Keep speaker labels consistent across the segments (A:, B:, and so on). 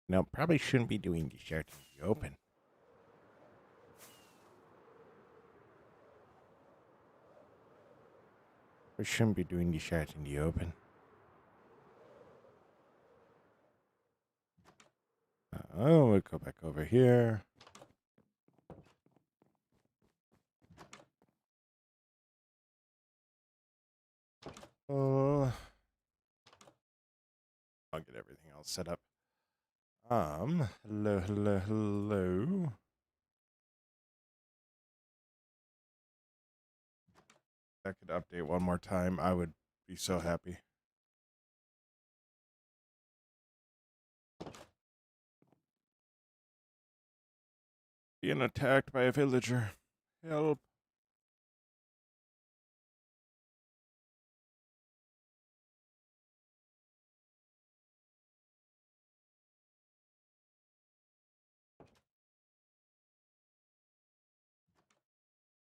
A: No, probably shouldn't be doing the shirt in the open. We shouldn't be doing the shirt in the open. Oh, we'll go back over here. Oh, I'll get everything else set up. Hello, hello, hello. If I could update one more time, I would be so happy. Being attacked by a villager. Help.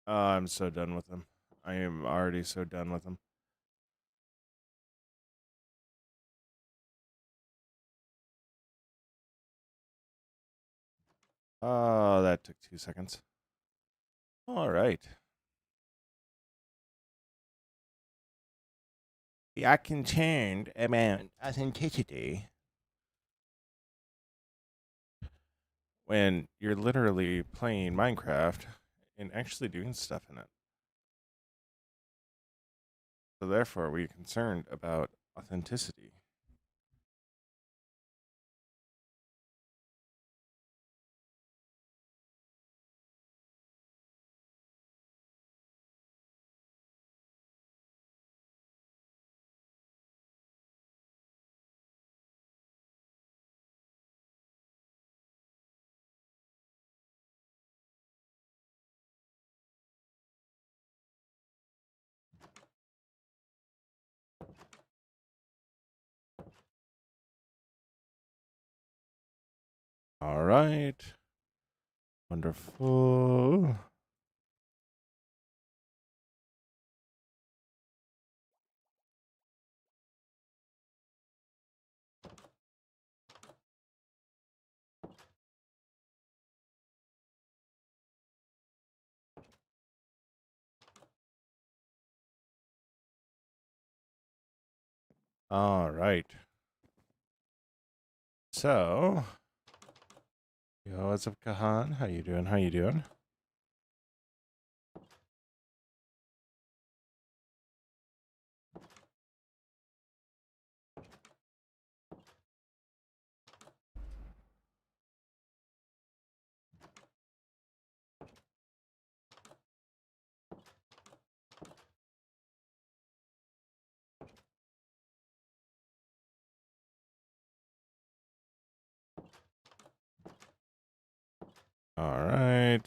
A: I'm so done with him. I am already so done with him. Oh, that took 2 seconds. All right. I concerned about authenticity when you're literally playing Minecraft and actually doing stuff in it. So therefore, we're concerned about authenticity. All right. Wonderful. All right. So, yo, what's up, Kahan? How you doing? How you doing? All right.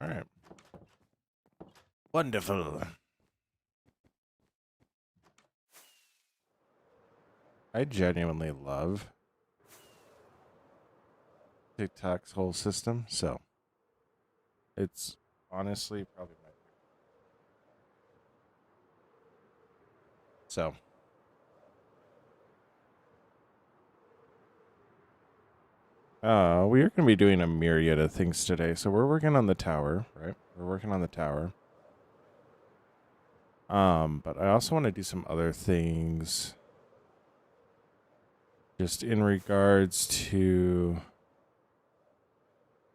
A: All right. Wonderful. I genuinely love TikTok's whole system, so it's honestly probably my favorite. So, we are going to be doing a myriad of things today. So we're working on the tower, right? We're working on the tower. But I also want to do some other things just in regards to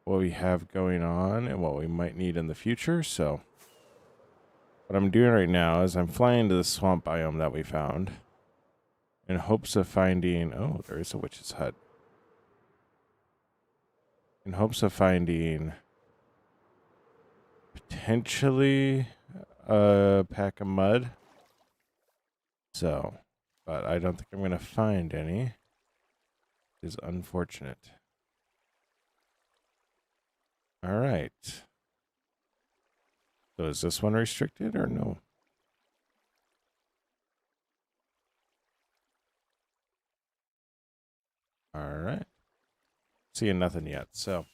A: what we have going on and what we might need in the future. So what I'm doing right now is I'm flying to the swamp biome that we found in hopes of finding, oh, there is a witch's hut. In hopes of finding potentially a pack of mud. So, but I don't think I'm going to find any. It is unfortunate. All right. So is this one restricted or no? All right. Seeing nothing yet. So,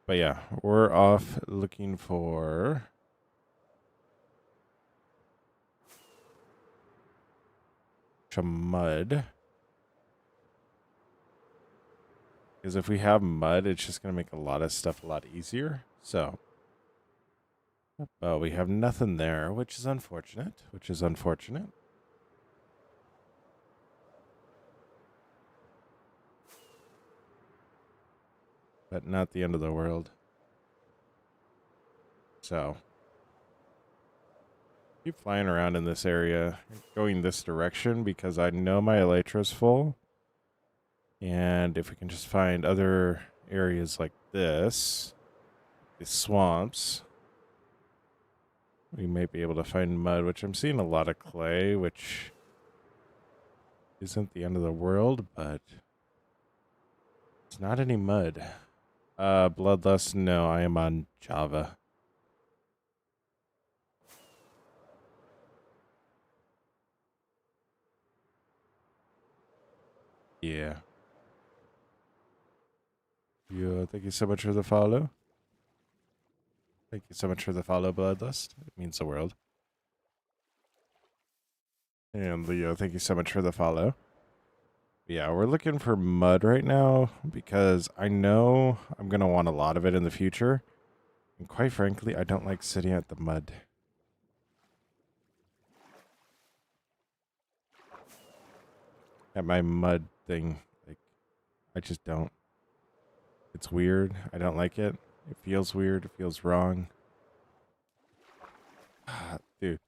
A: but yeah, we're off looking for bunch of mud. Because if we have mud, it's just going to make a lot of stuff a lot easier. So, but we have nothing there, which is unfortunate. But not the end of the world. So, keep flying around in this area, going this direction because I know my elytra's full. And if we can just find other areas like this, these swamps, we might be able to find mud, which I'm seeing a lot of clay, which isn't the end of the world, but it's not any mud. Bloodlust, no, I am on Java. Yeah. Thank you so much for the follow. Thank you so much for the follow, Bloodlust. It means the world. And Leo, thank you so much for the follow. Yeah, we're looking for mud right now because I know I'm going to want a lot of it in the future. And quite frankly, I don't like sitting at the mud. At my mud thing. Like, I just don't. It's weird. I don't like it. It feels weird. It feels wrong. Dude.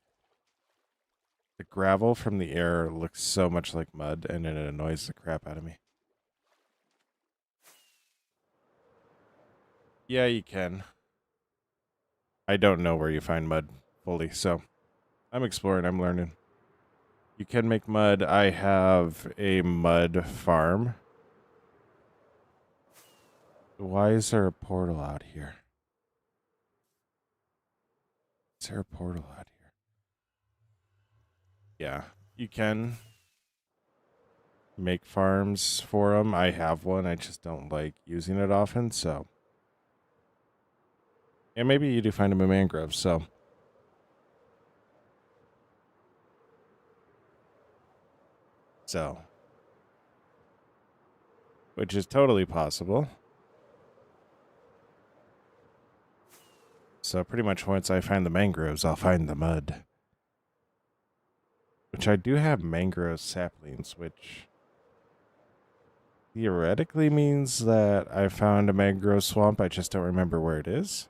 A: The gravel from the air looks so much like mud, and it annoys the crap out of me. Yeah, you can. I don't know where you find mud fully, so I'm exploring. I'm learning. You can make mud. I have a mud farm. Why is there a portal out here? Is there a portal out here? Yeah, you can make farms for them. I have one. I just don't like using it often, so. And maybe you do find them in mangroves, so. So. Which is totally possible. So pretty much once I find the mangroves, I'll find the mud. Which I do have mangrove saplings, which theoretically means that I found a mangrove swamp. I just don't remember where it is.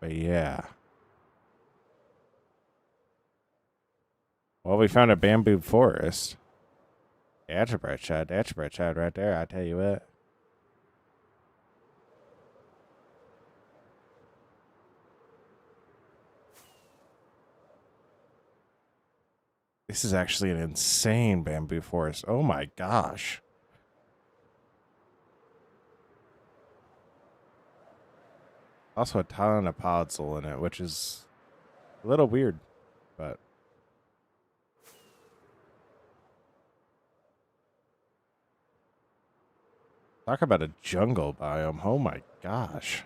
A: But yeah. Well, we found a bamboo forest. That's a bright shot. That's a bright shot right there, I tell you what. This is actually an insane bamboo forest. Oh my gosh. Also a ton of podzol in it, which is a little weird, but. Talk about a jungle biome. Oh my gosh.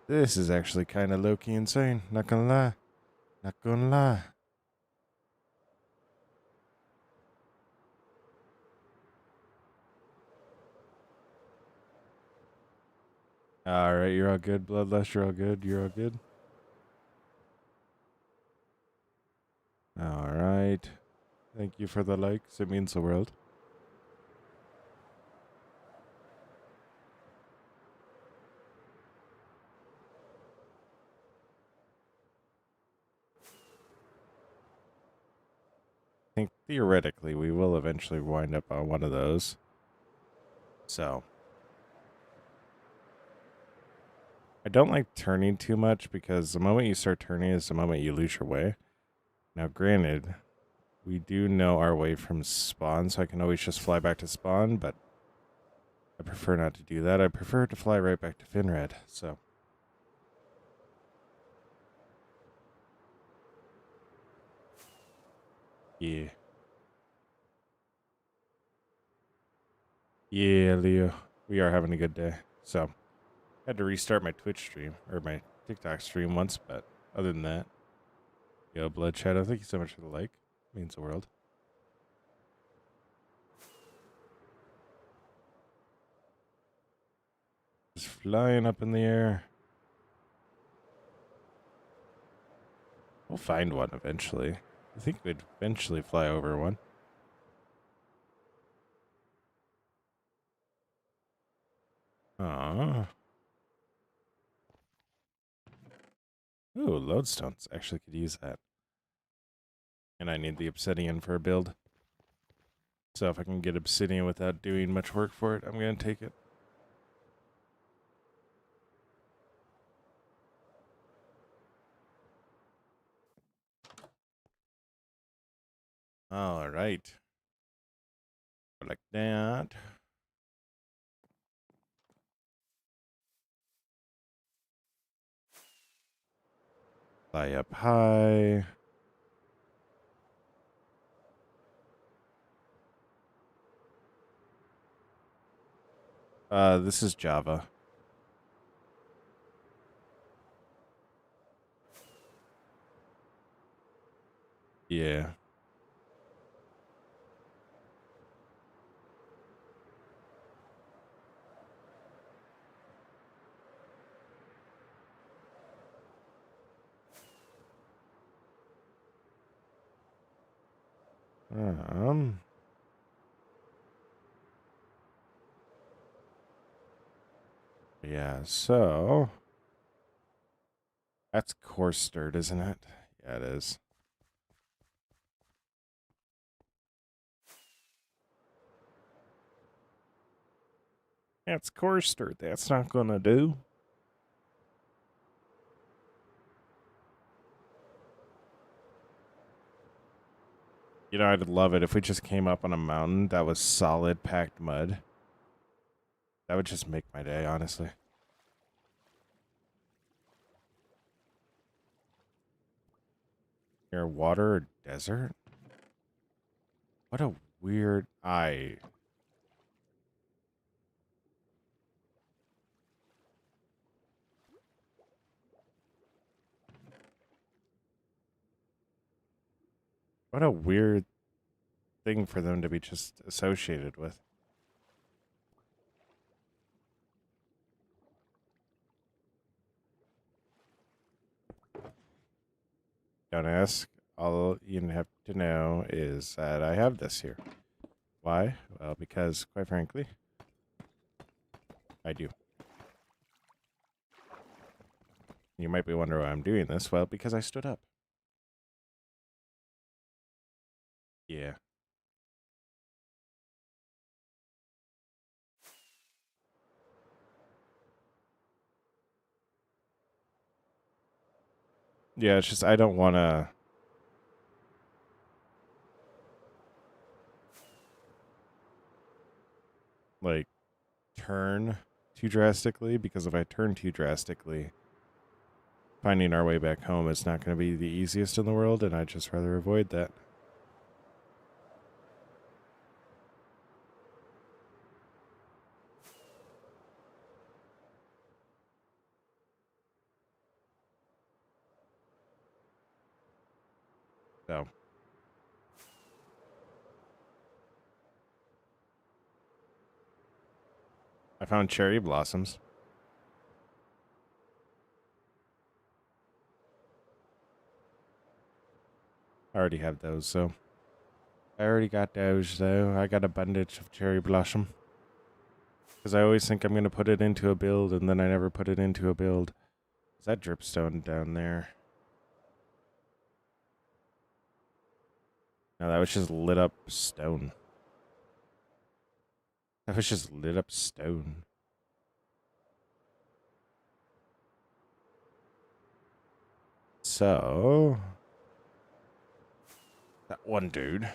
A: This is actually kind of low-key insane. Not gonna lie. Not gonna lie. Alright, you're all good, Bloodlust. You're all good. You're all good. Alright. Thank you for the likes. It means the world. I think theoretically we will eventually wind up on one of those. So. I don't like turning too much because the moment you start turning is the moment you lose your way. Now, granted, we do know our way from spawn, so I can always just fly back to spawn, but I prefer not to do that. I prefer to fly right back to Finred, so. Yeah. Yeah, Leo. We are having a good day. So, had to restart my Twitch stream, or my TikTok stream once, but other than that, yo, Blood Shadow, thank you so much for the like. Means the world. Just flying up in the air. We'll find one eventually. I think we'd eventually fly over one. Aww. Ooh, lodestones. Actually could use that. And I need the obsidian for a build. So if I can get obsidian without doing much work for it, I'm going to take it. All right. Like that. Fly up high. This is Java. Yeah. Um. Yeah, so that's coarse dirt, isn't it? Yeah, it is. That's coarse dirt. That's not gonna do. You know, I'd love it if we just came up on a mountain that was solid packed mud. That would just make my day, honestly. Near water or desert? What a weird what a weird thing for them to be just associated with. Don't ask. All you have to know is that I have this here. Why? Well, because, quite frankly, I do. You might be wondering why I'm doing this. Well, because I stood up. Yeah. Yeah, it's just I don't want to, like, turn too drastically, because if I turn too drastically, finding our way back home is not going to be the easiest in the world, and I'd just rather avoid that. So, I found cherry blossoms. I already have those, so. I already got those, though. I got a bunch of cherry blossom. Because I always think I'm going to put it into a build, and then I never put it into a build. Is that dripstone down there? No, that was just lit up stone. That was just lit up stone. So, that one dude.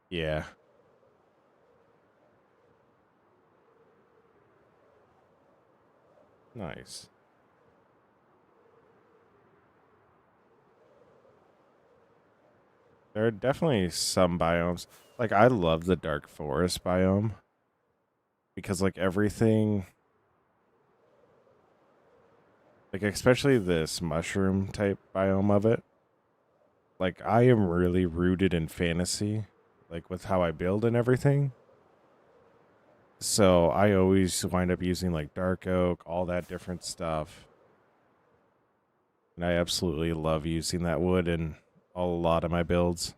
A: Yeah. Nice. There are definitely some biomes. Like, I love the dark forest biome because, like, everything, like, especially this mushroom type biome of it, like, I am really rooted in fantasy, like, with how I build and everything. So I always wind up using, like, dark oak, all that different stuff. And I absolutely love using that wood in a lot of my builds.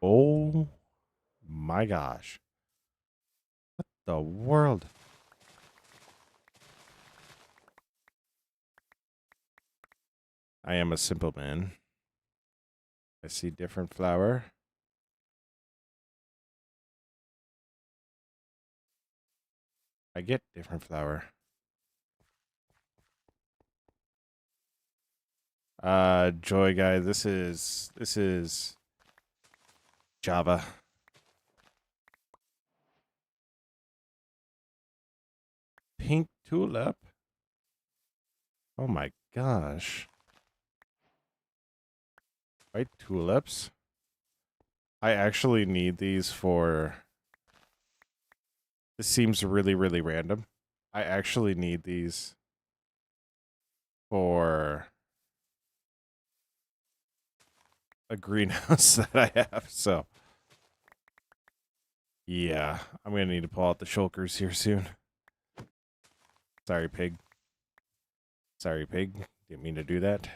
A: Oh my gosh. The world. I am a simple man. I see different flower. I get different flower. Joy guy, this is Java. Pink tulip. Oh my gosh. White tulips. I actually need these for. This seems really, really random. I actually need these for a greenhouse that I have. So, yeah, I'm going to need to pull out the shulkers here soon. Sorry, pig. Sorry, pig. Didn't mean to do that.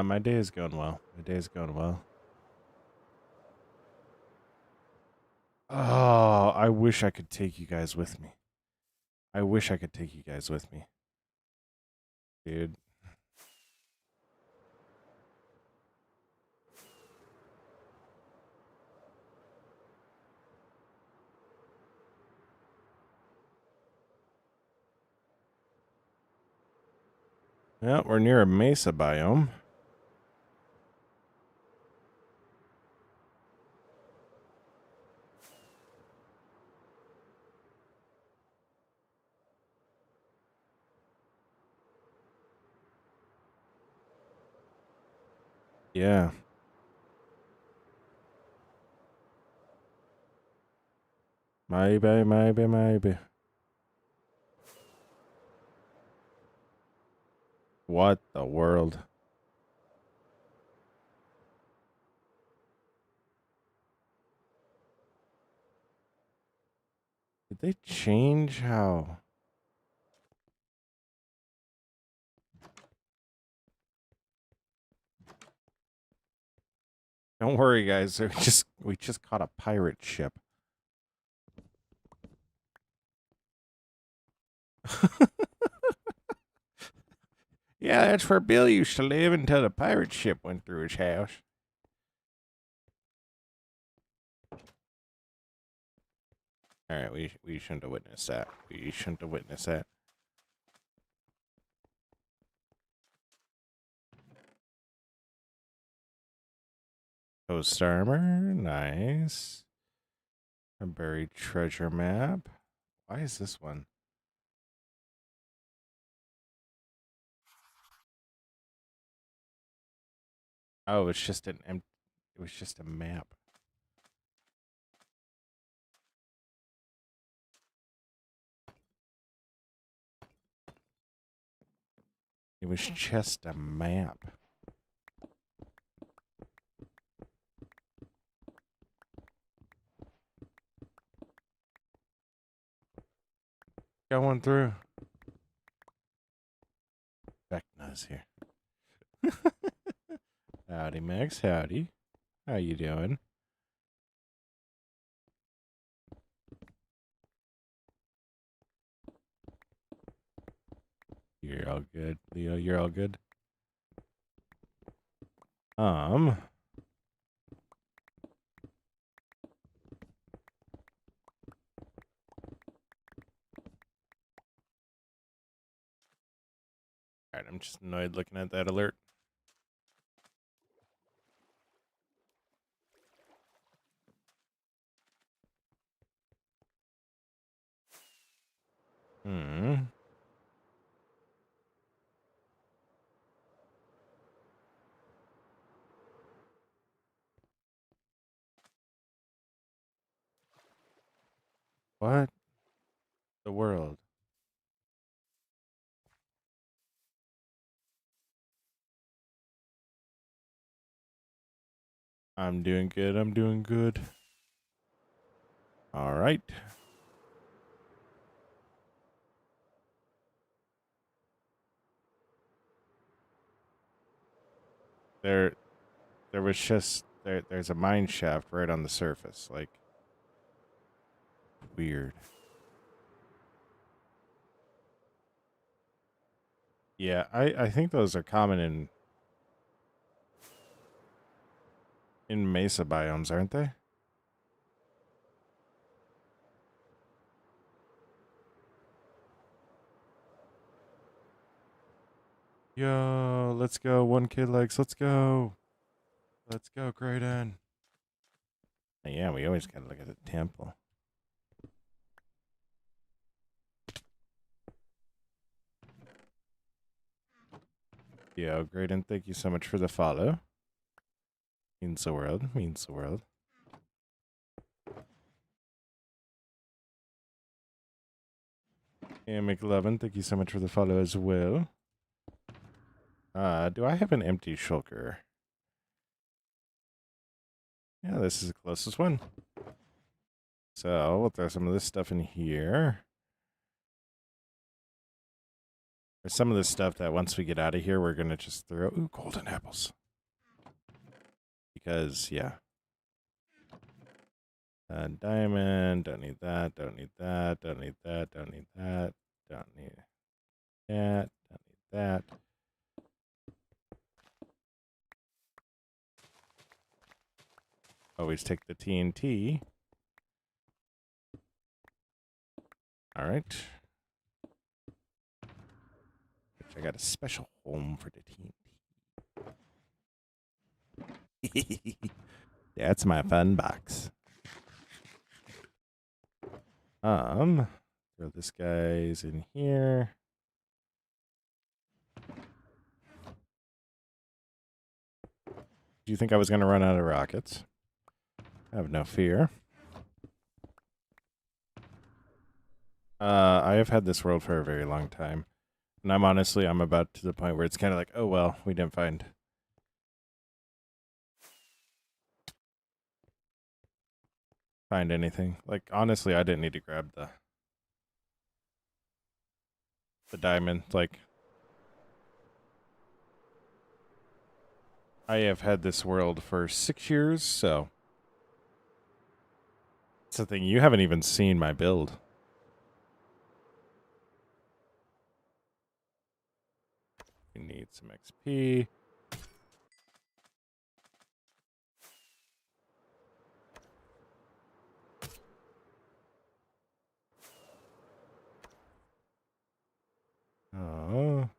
A: My day is going well. My day is going well. Oh, I wish I could take you guys with me. I wish I could take you guys with me, dude. Yeah, we're near a mesa biome. Yeah. Maybe, maybe, maybe. What the world? Did they change how? Don't worry, guys. We just caught a pirate ship. Yeah, that's where Bill used to live until the pirate ship went through his house. All right, we shouldn't have witnessed that. We shouldn't have witnessed that. Post armor, nice. A buried treasure map. Why is this one? Oh, it's just it was just a map. It was just a map. Going through. Vecna's here. Howdy, Max. Howdy. How you doing? You're all good, Leo. You're all good. Um, Alright, I'm just annoyed looking at that alert. What? The world. I'm doing good. I'm doing good. All right. There was just there's a mine shaft right on the surface. Like weird. Yeah, I think those are common in mesa biomes, aren't they? Yo, let's go. 1K likes. Let's go. Let's go, Graydon. Yeah, we always gotta look at the temple. Yo, Graydon, thank you so much for the follow. Means the world. Means the world. And McLovin, thank you so much for the follow as well. Do I have an empty shulker? Yeah, this is the closest one. So we'll throw some of this stuff in here. There's some of this stuff that once we get out of here, we're going to just throw. Ooh, golden apples. Because, yeah. Diamond, don't need that, don't need that, don't need that, don't need that, don't need that, don't need that. Always take the TNT. All right. I got a special home for the TNT. That's my fun box. Throw this guy's in here. Do you think I was going to run out of rockets? I have no fear. I have had this world for a very long time. And I'm about to the point where it's kind of like, oh, well, we didn't find anything. Like, honestly, I didn't need to grab the diamond. Like, I have had this world for 6 years, so it's the thing. You haven't even seen my build. We need some XP. Oh.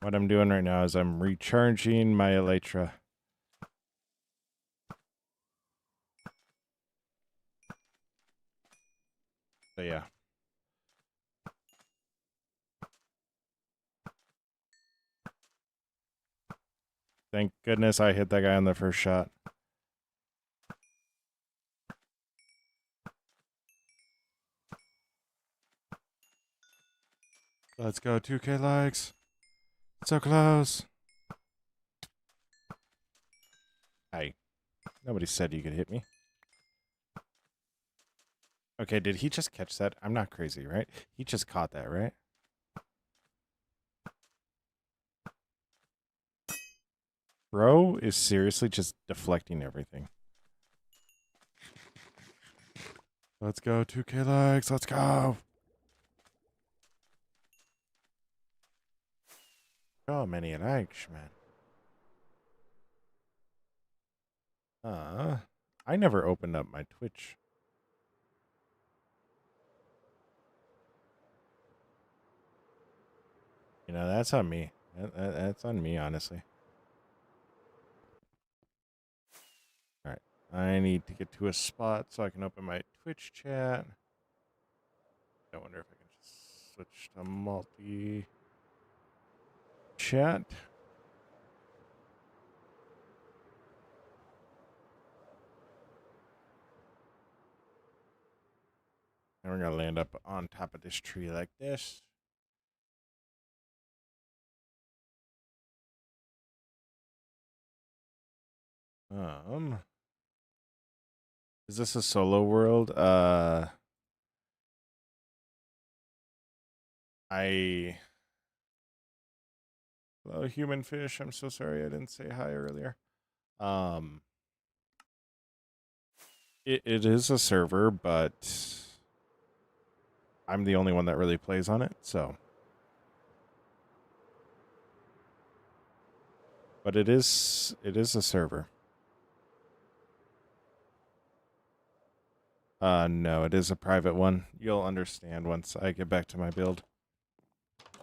A: What I'm doing right now is I'm recharging my elytra. So yeah. Thank goodness I hit that guy on the first shot. Let's go, 2K likes. So close. Hey, nobody said you could hit me. Okay, did he just catch that? I'm not crazy, right? He just caught that, right? Bro is seriously just deflecting everything. Let's go, 2K likes. Let's go. So many likes, man. I never opened up my Twitch. You know, that's on me. That's on me, honestly. All right. I need to get to a spot so I can open my Twitch chat. I wonder if I can just switch to multi chat. And we're going to land up on top of this tree like this. Is this a solo world? Hello, human fish. I'm so sorry I didn't say hi earlier. Um, it is a server, but I'm the only one that really plays on it, so. But it is a server. No, it is a private one. You'll understand once I get back to my build.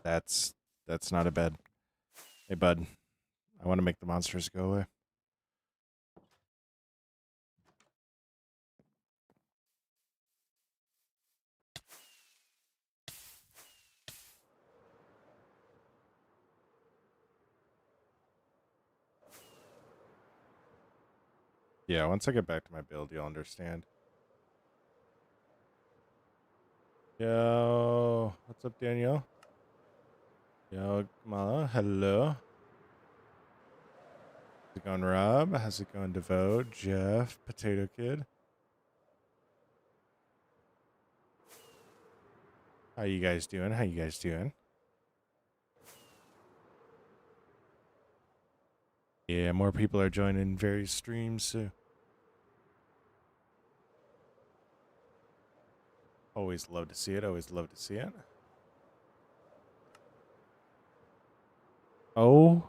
A: That's not a bed. Hey, bud. I want to make the monsters go away. Yeah, once I get back to my build, you'll understand. Yo, what's up, Danielle? Yo, Kamala, hello. How's it going, Rob? How's it going, Devote? Jeff, Potato Kid? How you guys doing? How you guys doing? Yeah, more people are joining various streams, so always love to see it. Always love to see it. Oh.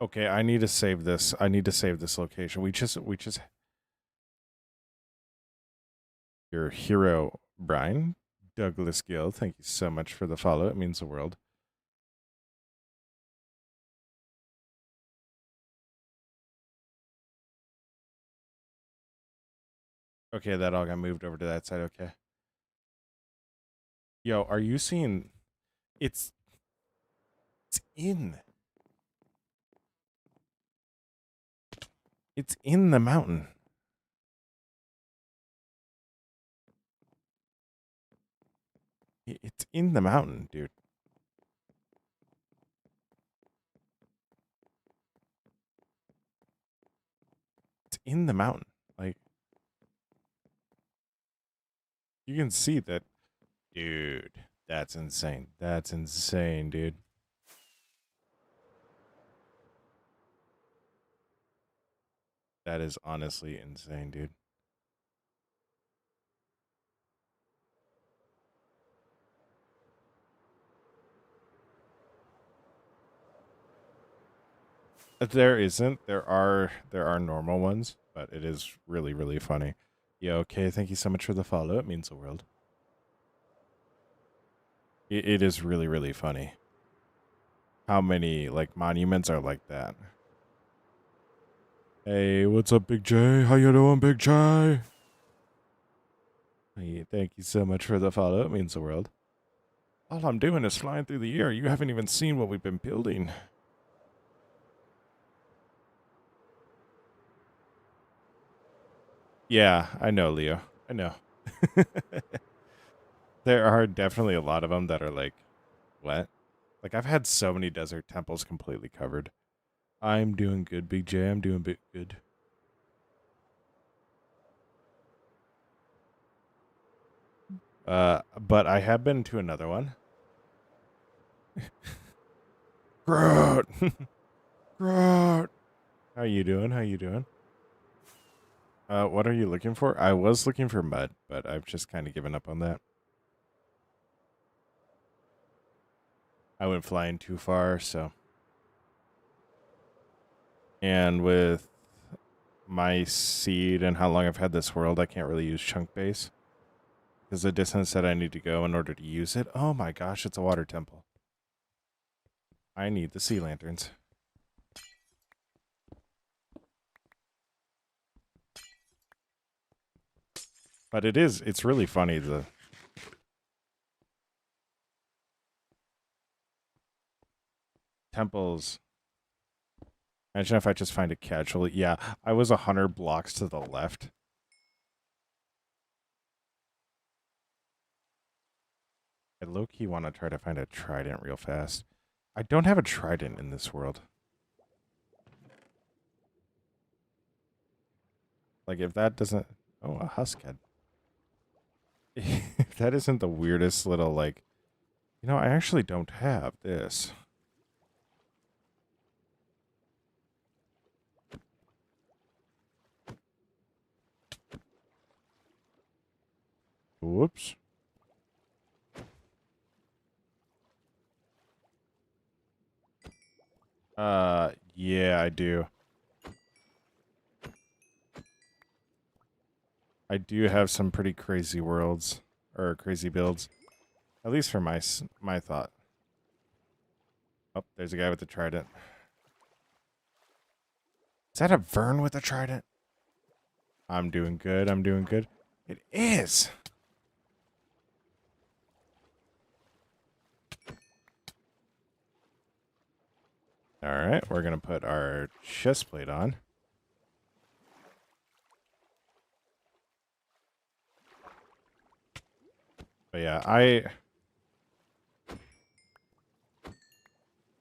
A: Okay, I need to save this. I need to save this location. We just your hero, Brian Douglas Gill. Thank you so much for the follow. It means the world. Okay, that all got moved over to that side. Okay. Yo, are you seeing? It's in. It's in the mountain. It's in the mountain, dude. It's in the mountain. Like, you can see that. Dude, that's insane. That's insane, dude. That is honestly insane, dude. There isn't. There are normal ones, but it is really, really funny. Yeah, okay. Thank you so much for the follow. It means the world. It is really, really funny. How many like monuments are like that? Hey, what's up, Big J? How you doing, Big J? Hey, thank you so much for the follow. It means the world. All I'm doing is flying through the air. You haven't even seen what we've been building. Yeah, I know, Leo. I know. There are definitely a lot of them that are like, what? Like, I've had so many desert temples completely covered. I'm doing good, Big J. I'm doing good. But I have been to another one. Groot! Groot! How you doing? How you doing? What are you looking for? I was looking for mud, but I've just kind of given up on that. I went flying too far, so. And with my seed and how long I've had this world, I can't really use chunk base. Because the distance that I need to go in order to use it. Oh my gosh, it's a water temple. I need the sea lanterns. But it's really funny, the temples. Imagine if I just find it casually. Yeah, I was 100 blocks to the left. I low-key want to try to find a trident real fast. I don't have a trident in this world. Like, if that doesn't... Oh, a huskhead. If that isn't the weirdest little, like... You know, I actually don't have this. Whoops. Yeah, I do. I do have some pretty crazy worlds. Or crazy builds. At least for my thought. Oh, there's a guy with the trident. Is that a Vern with a trident? I'm doing good. I'm doing good. It is. All right, we're going to put our chest plate on. But yeah, I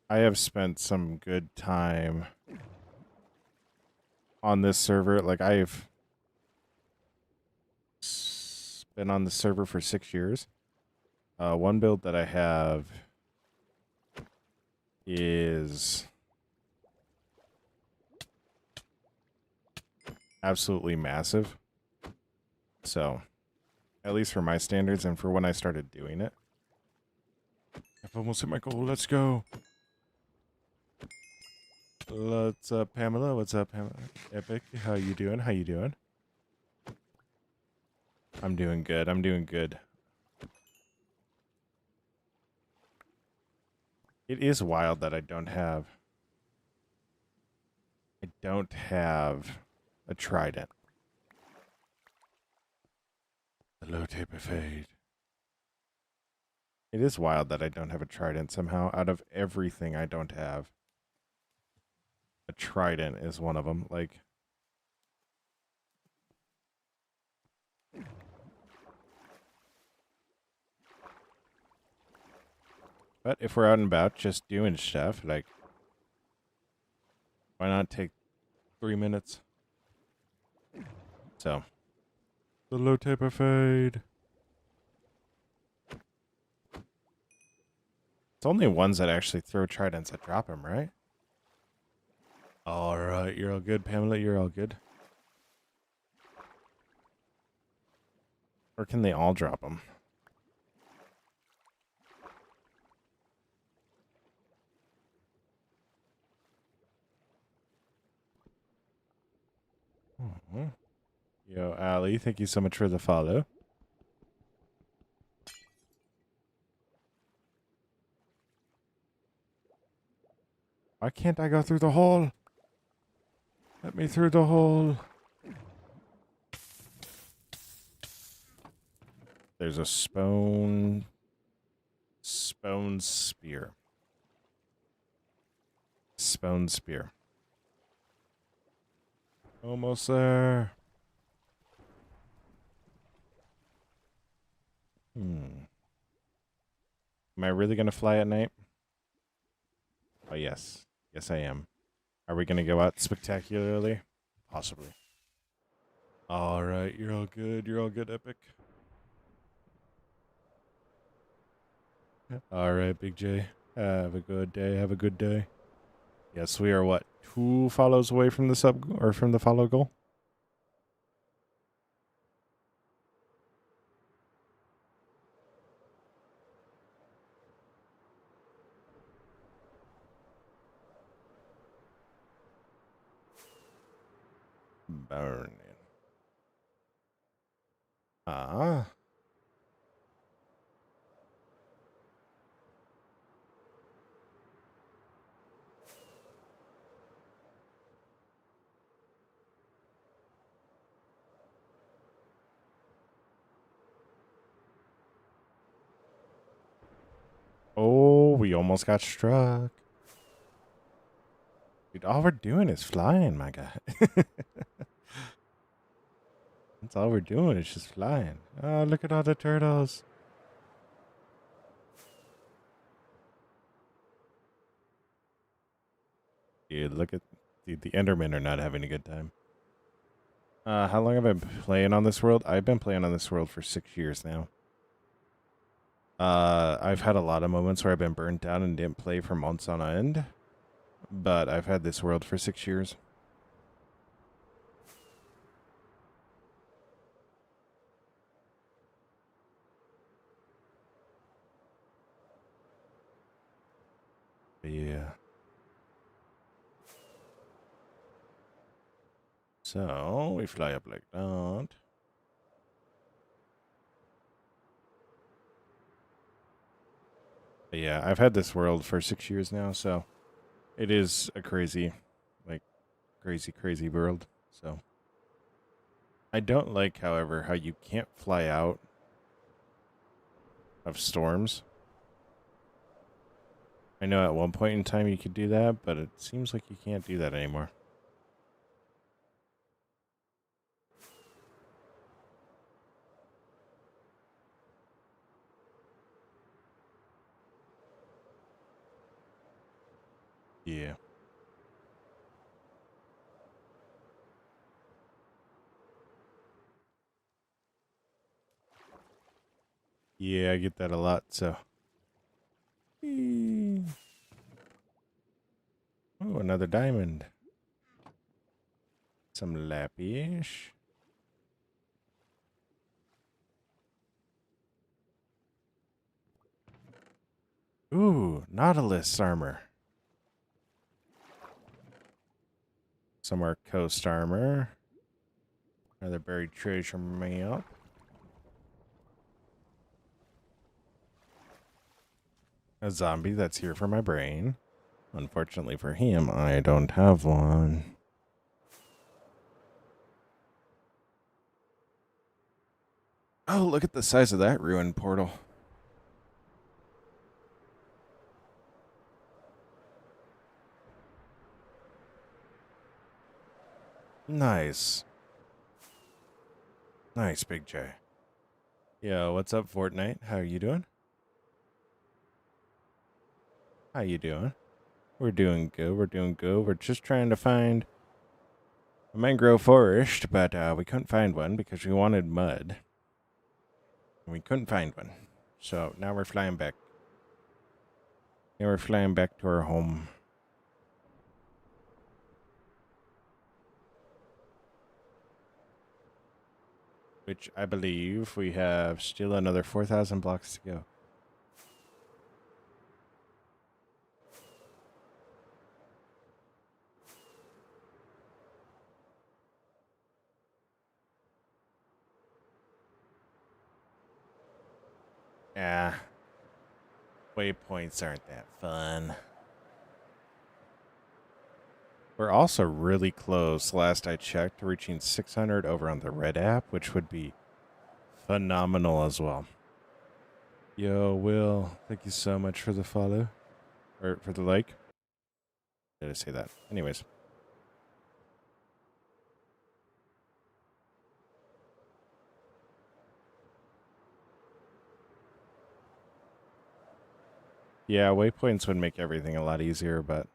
A: have spent some good time on this server. Like, I've been on the server for 6 years. One build that I have is absolutely massive. So, at least for my standards and for when I started doing it. I've almost hit my goal. Let's go. What's up, Pamela? What's up, Pamela? Epic, how you doing? How you doing? I'm doing good. I'm doing good. It is wild that I don't have a trident. The low taper fade. It is wild that I don't have a trident somehow. Out of everything I don't have, a trident is one of them. Like, but if we're out and about just doing stuff, like, why not take 3 minutes? So, the low taper fade. It's only ones that actually throw tridents that drop them, right? All right, you're all good, Pamela. You're all good. Or can they all drop them? Yo, Ali, thank you so much for the follow. Why can't I go through the hole? Let me through the hole. There's a spone spear. Spone spear. Almost there. Am I really going to fly at night? Oh, yes. Yes, I am. Are we going to go out spectacularly? Possibly. All right, you're all good. You're all good, Epic. All right, Big J. Have a good day. Have a good day. Yes, we are what? 2 follows away from the or from the follow goal? Burning. Ah. Oh, we almost got struck. Dude, all we're doing is flying, my guy. That's all we're doing is just flying. Oh, look at all the turtles. Dude, look at the Endermen are not having a good time. How long have I been playing on this world? I've been playing on this world for 6 years now. I've had a lot of moments where I've been burnt out and didn't play for months on end, but I've had this world for 6 years. Yeah. So we fly up like that. But yeah, I've had this world for 6 years now, so it is a crazy, like, crazy world. So I don't like, however, how you can't fly out of storms. I know at one point in time you could do that, but it seems like you can't do that anymore. Yeah. Yeah, I get that a lot, so. Oh, another diamond. Some lappish. Ooh, Nautilus armor. Some more coast armor. Another buried treasure map. A zombie that's here for my brain. Unfortunately for him, I don't have one. Oh, look at the size of that ruined portal. Nice. Nice, Big J. Yo, what's up, Fortnite? How are you doing? How you doing? We're doing good. We're doing good. We're just trying to find a mangrove forest, but we couldn't find one because we wanted mud. And we couldn't find one. So now we're flying back. Now we're flying back to our home. Which I believe we have still another 4,000 blocks to go. Yeah. Waypoints aren't that fun. We're also really close, last I checked, to reaching 600 over on the Red app, which would be phenomenal as well. Yo, Will, thank you so much for the follow. Or for the like. Did I say that? Anyways. Yeah, waypoints would make everything a lot easier, but...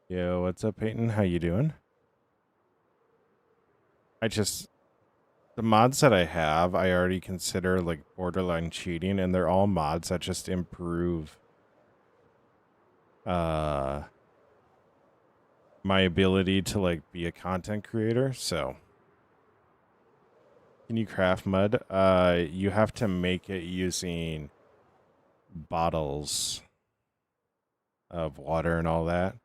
A: Yo, what's up, Peyton? How you doing? The mods that I have, I already consider, like, borderline cheating, and they're all mods that just improve... my ability to, like, be a content creator, so... Can you craft mud? You have to make it using bottles of water and all that.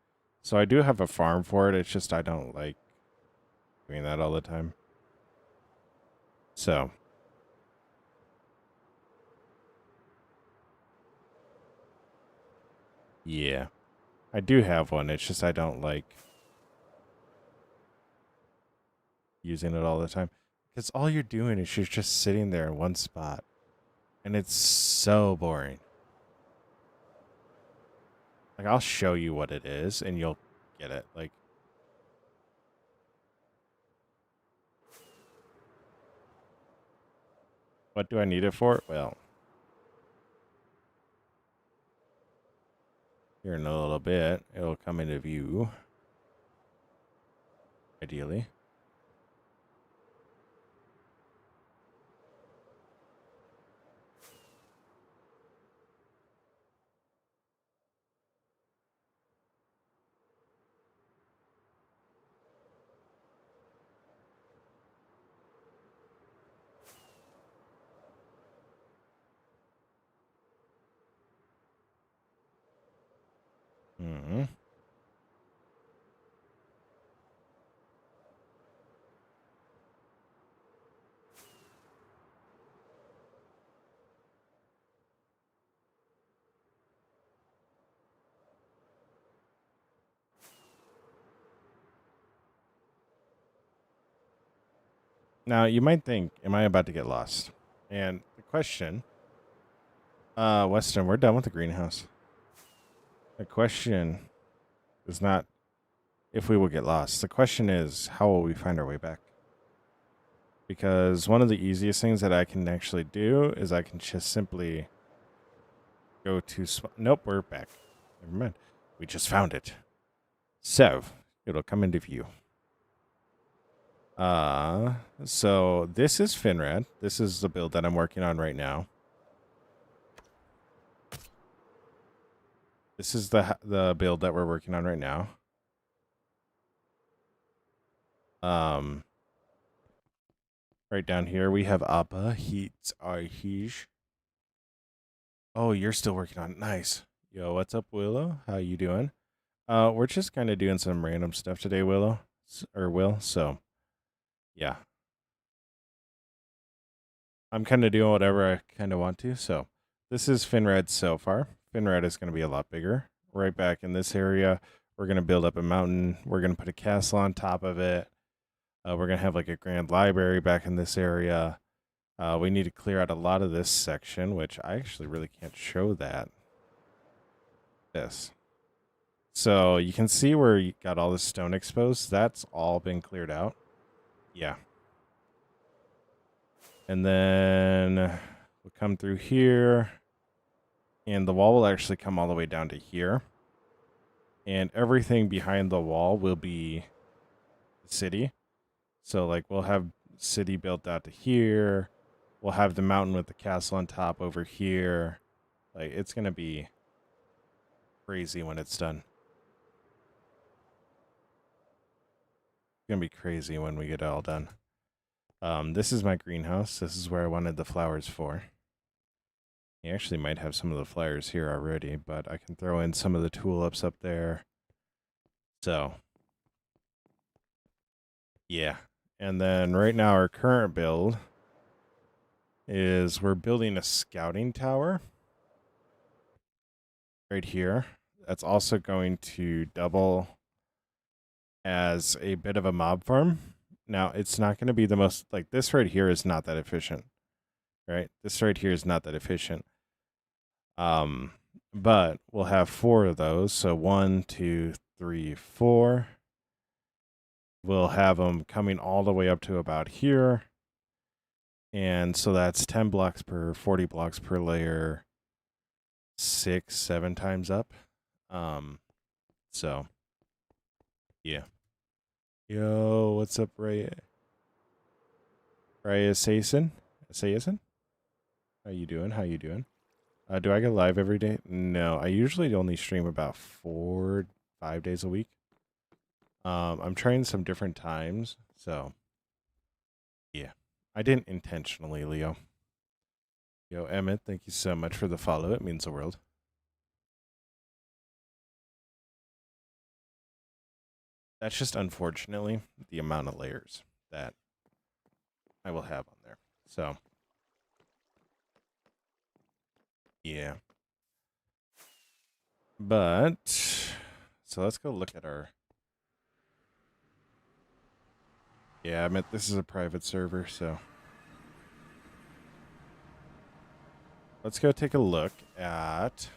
A: So I do have a farm for it. It's just I don't like doing that all the time. So, yeah. I do have one. It's just I don't like using it all the time. Because all you're doing is you're just sitting there in one spot. And it's so boring. Like, I'll show you what it is and you'll get it. Like, what do I need it for? Well, here in a little bit, it'll come into view. Ideally. Mm-hmm. Now, you might think, am I about to get lost? And the question, Weston, we're done with the greenhouse. The question is not if we will get lost. The question is, how will we find our way back? Because one of the easiest things that I can actually do is I can just simply go to... Nope, we're back. Never mind. We just found it. So, it'll come into view. So this is Finred. This is the build that I'm working on right now. This is the build that we're working on right now. Right down here we have Appa. He's Arhij. Oh, you're still working on it. Nice. Yo, what's up, Willow? How you doing? We're just kind of doing some random stuff today, Willow. Or Will, so yeah. I'm kind of doing whatever I kind of want to, so this is Finred so far. Finred is going to be a lot bigger. Right back in this area, we're going to build up a mountain. We're going to put a castle on top of it. We're going to have like a grand library back in this area. We need to clear out a lot of this section, which I actually really can't show that. This. So you can see where you got all the stone exposed. That's all been cleared out. Yeah. And then we'll come through here. And the wall will actually come all the way down to here. And everything behind the wall will be the city. So, like, we'll have city built out to here. We'll have the mountain with the castle on top over here. Like, it's going to be crazy when it's done. It's going to be crazy when we get it all done. This is my greenhouse. This is where I wanted the flowers for. You actually might have some of the flowers here already, but I can throw in some of the tulips up there. So, yeah. And then right now our current build is we're building a scouting tower right here. That's also going to double as a bit of a mob farm. Now, it's not going to be the most, like this right here is not that efficient, right? This right here is not that efficient. But we'll have 4 of those. So 1, 2, 3, 4. We'll have them coming all the way up to about here. And so that's 10 blocks per 40 blocks per layer, 6, 7 times up. So yeah. Yo, what's up, Ray? Ray Sason? How you doing? How you doing? Do I go live every day? No, I usually only stream about 4, 5 days a week. I'm trying some different times, so yeah. I didn't intentionally, Leo. Yo, Emmett, thank you so much for the follow. It means the world. That's just unfortunately the amount of layers that I will have on there. So, yeah. But, so let's go look at our... Yeah, I meant this is a private server, so... Let's go take a look at...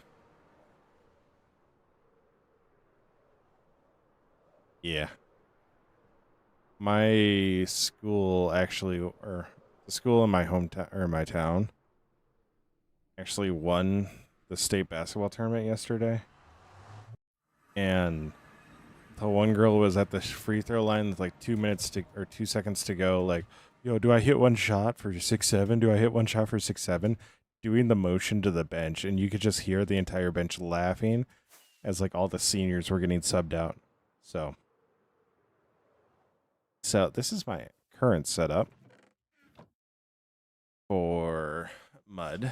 A: Yeah. My school actually, or the school in my hometown, or my town, actually won the state basketball tournament yesterday. And the one girl was at the free throw line with like 2 seconds to go. Like, yo, do I hit one shot for 6'7"? Do I hit one shot for 6'7"? Doing the motion to the bench, and you could just hear the entire bench laughing as like all the seniors were getting subbed out. So this is my current setup for mud.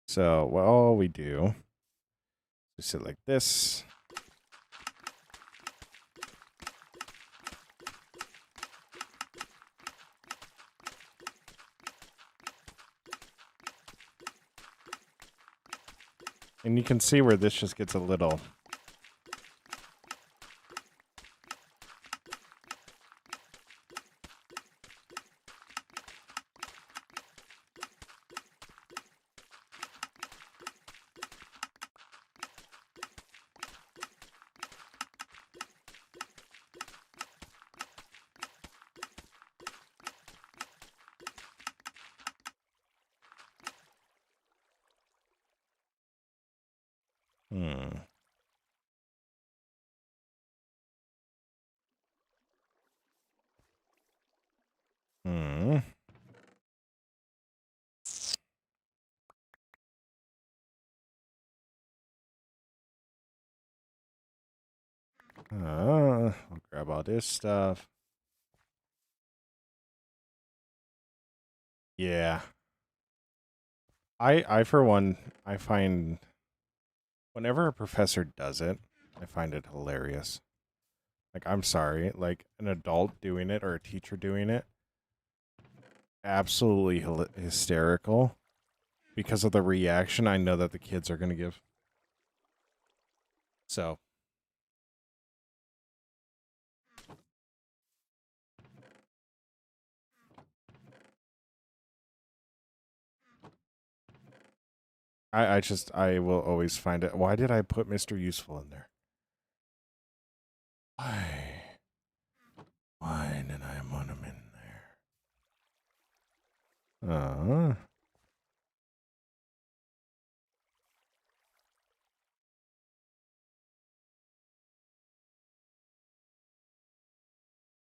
A: So what all we do is sit like this. And you can see where this just gets a little... Hmm. I'll grab all this stuff. Yeah. I for one, I find whenever a professor does it, I find it hilarious. Like, I'm sorry, like an adult doing it or a teacher doing it, absolutely hysterical because of the reaction I know that the kids are going to give. So, I will always find it. Why did I put Mr. Useful in there? Why? Why did I put him in there?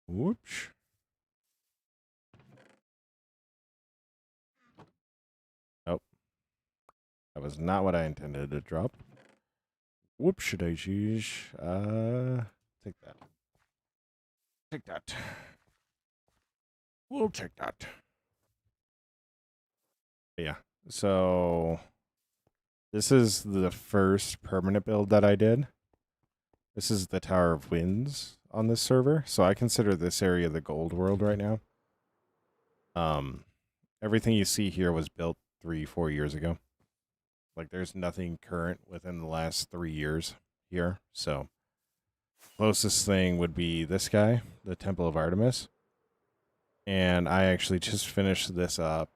A: Whoops. Oh. That was not what I intended to drop. Whoops, should I choose? Take that. Take that. We'll take that. Yeah. So this is the first permanent build that I did. This is the Tower of Winds on this server. So I consider this area the gold world right now. Everything you see here was built 3-4 years ago. Like, there's nothing current within the last 3 years here. So closest thing would be this guy, the Temple of Artemis. And I actually just finished this up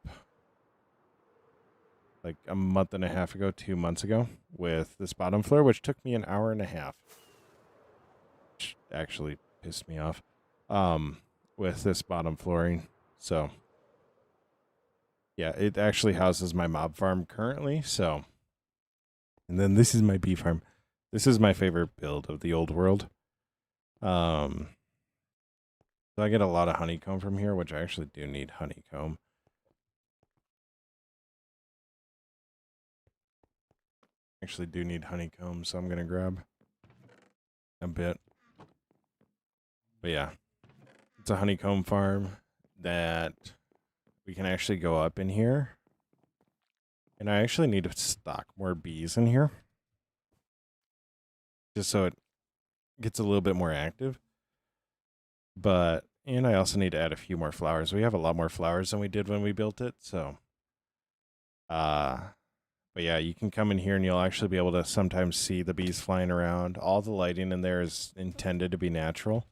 A: like a month and a half ago, 2 months ago, with this bottom floor, which took me an hour and a half. Which actually pissed me off. With this bottom flooring. So yeah, it actually houses my mob farm currently, so. And then this is my bee farm. This is my favorite build of the old world. So I get a lot of honeycomb from here, which I actually do need honeycomb. Actually do need honeycomb, so I'm gonna grab a bit. But yeah, it's a honeycomb farm that we can actually go up in here. And I actually need to stock more bees in here. Just so it gets a little bit more active. But and I also need to add a few more flowers. We have a lot more flowers than we did when we built it, so uh but yeah, you can come in here and you'll actually be able to sometimes see the bees flying around. All the lighting in there is intended to be natural.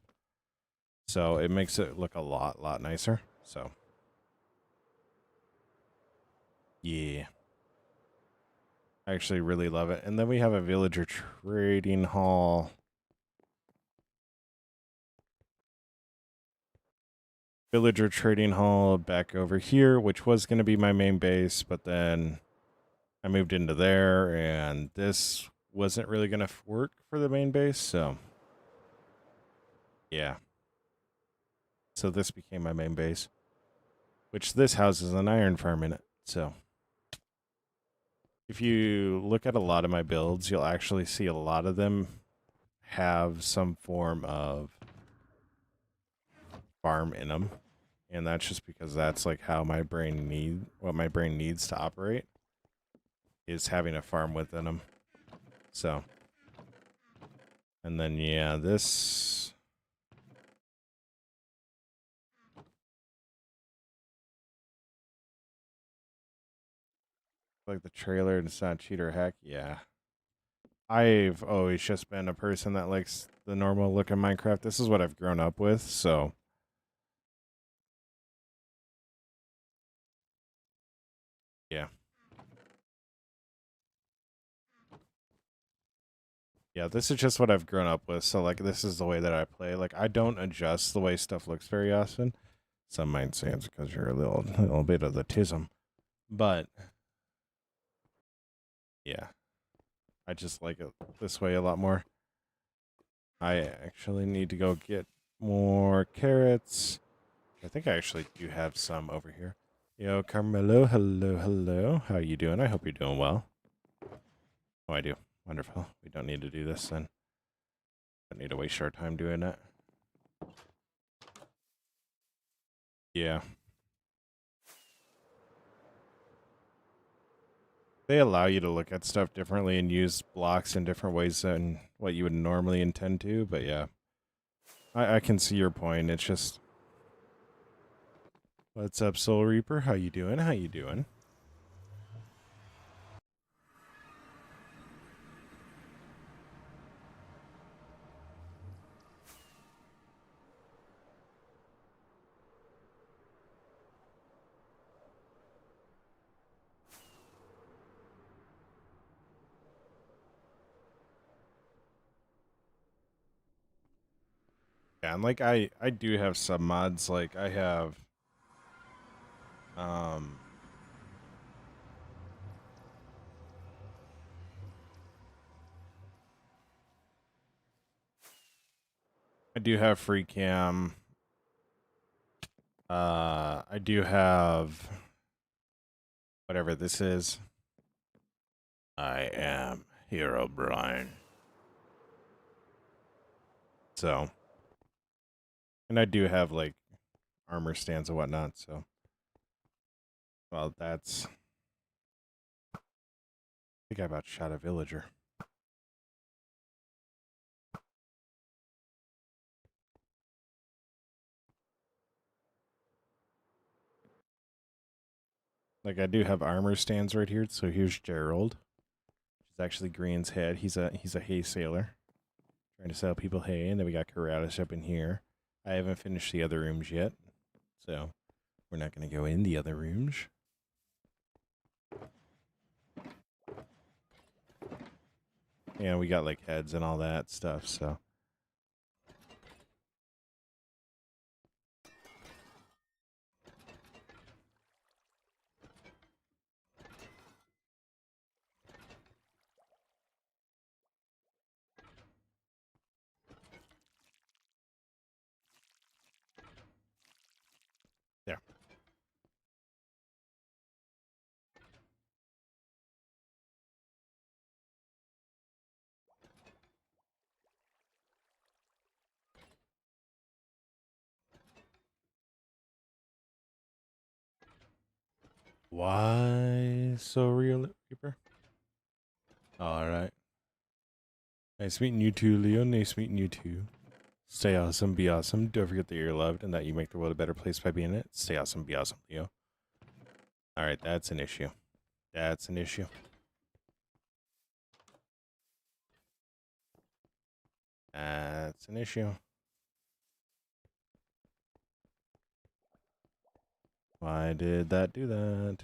A: So it makes it look a lot nicer. So yeah. I actually really love it. And then we have a villager trading hall. Villager trading hall back over here, which was going to be my main base, but then I moved into there and this wasn't really going to work for the main base, so yeah. So this became my main base, which this houses an iron farm in it. So if you look at a lot of my builds, you'll actually see a lot of them have some form of farm in them. And that's just because that's like how my brain what my brain needs to operate is having a farm within them. So, and then yeah, this like the trailer and it's not cheat or hack. Yeah. I've always just been a person that likes the normal look in Minecraft. This is what I've grown up with, so yeah. Yeah, this is just what I've grown up with. So like this is the way that I play. Like I don't adjust the way stuff looks very often. Some might say it's because you're a little bit of the tism. But yeah. I just like it this way a lot more. I actually need to go get more carrots. I think I actually do have some over here. Yo, Carmelo, hello. How you doing? I hope you're doing well. Oh, I do. Wonderful. We don't need to do this then. Don't need to waste our time doing that. Yeah. They allow you to look at stuff differently and use blocks in different ways than what you would normally intend to, but yeah. I can see your point. It's just what's up, Soul Reaper? How you doing? How you doing? Yeah, and like I do have some mods. Like I have um I do have free cam. I do have whatever this is. I am Hero Brian. So, and I do have like armor stands and whatnot. So, well, that's. I think I about shot a villager. Like I do have armor stands right here. So here's Gerald. He's actually Green's head. He's a hay sailor, trying to sell people hay. And then we got Karatis up in here. I haven't finished the other rooms yet, so we're not going to go in the other rooms. Yeah, we got like heads and all that stuff. So. There. Why so real, Reaper? All right. Nice meeting you too, Leo. Nice meeting you too. Stay awesome, be awesome. Don't forget that you're loved and that you make the world a better place by being in it. Stay awesome, be awesome, Leo. All right, that's an issue. That's an issue. That's an issue. Why did that do that?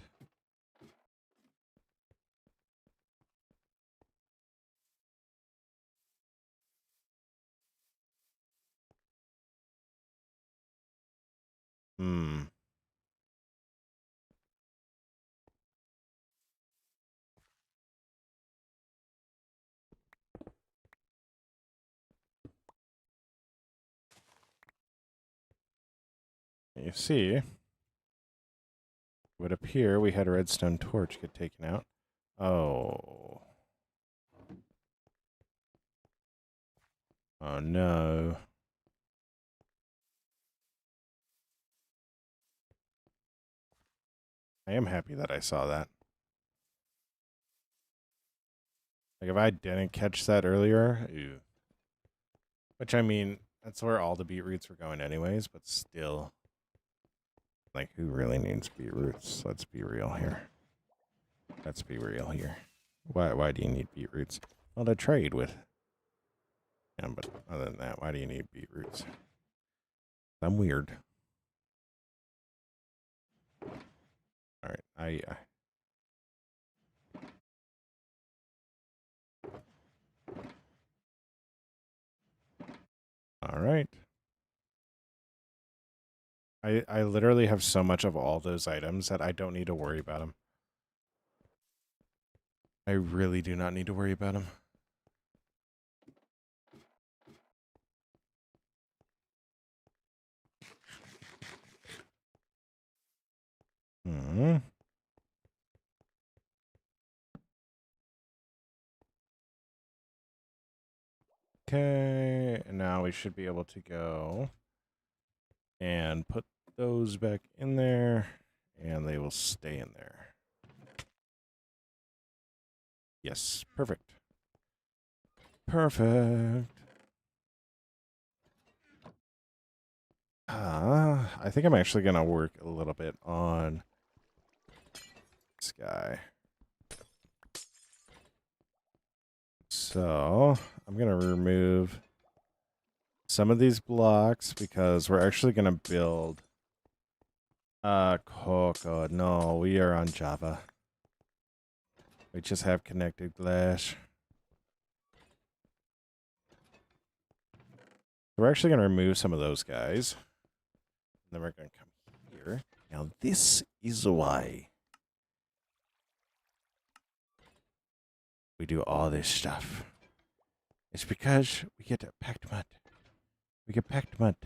A: Hmm. You see, it would appear we had a redstone torch get taken out. Oh. Oh no. I am happy that I saw that. Like, if I didn't catch that earlier, ew. Which, I mean, that's where all the beetroots were going anyways, but still. Like, who really needs beetroots? Let's be real here. Let's be real here. Why do you need beetroots? Well, to trade with. Yeah, but other than that, why do you need beetroots? I'm weird. All right, all right. I literally have so much of all those items that I don't need to worry about them. I really do not need to worry about them. Hmm. Okay, now we should be able to go and put those back in there, and they will stay in there. Yes, perfect. Perfect. I think I'm actually going to work a little bit on this guy. So, I'm going to remove some of these blocks because we're actually going to build Coco. No, we are on Java. We just have connected glass. So we're actually going to remove some of those guys. And then we're going to come here. Now this is why we do all this stuff. It's because we get packed mud. We get packed mud.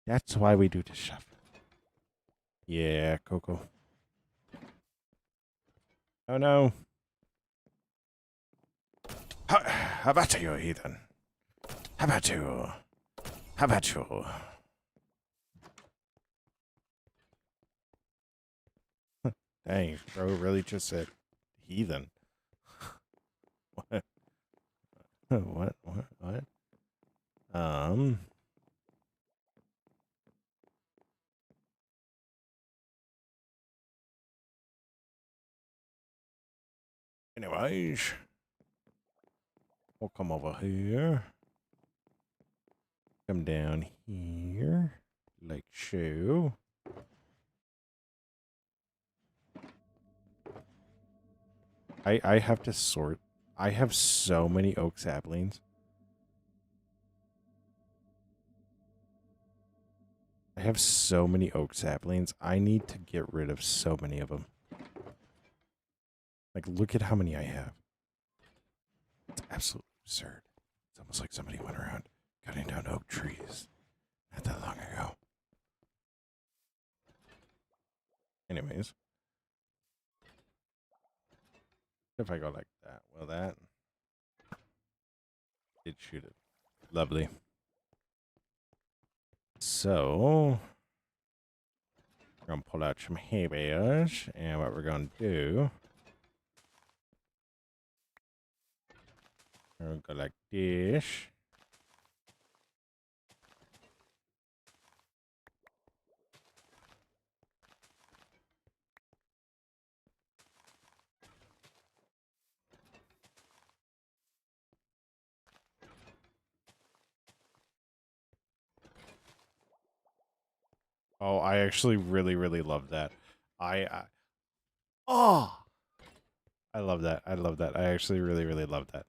A: That's why we do this stuff. Yeah, Coco. Oh no. How about you, heathen? How about you? How about you? Dang, bro, really just said heathen. What? What? Anyways, we'll come over here. Come down here, like so. I have to sort. I have so many oak saplings. I have so many oak saplings. I need to get rid of so many of them. Like, look at how many I have. It's absolutely absurd. It's almost like somebody went around cutting down oak trees not that long ago. Anyways, if I go like that, well, that did shoot it. Lovely. So, we're going to pull out some hay bales, and what we're going to do We'll go like this. Oh, I actually really, really love that. Oh, I love that. I love that. I actually really, really love that.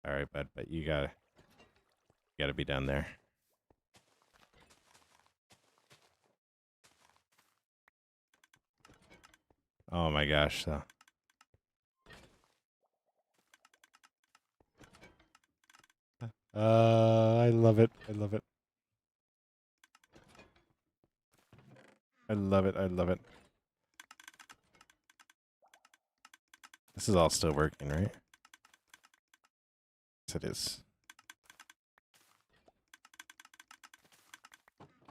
A: All right, bud, but you gotta be down there. Oh my gosh, so. I love it. I love it. I love it. I love it. This is all still working, right? Yes, it is.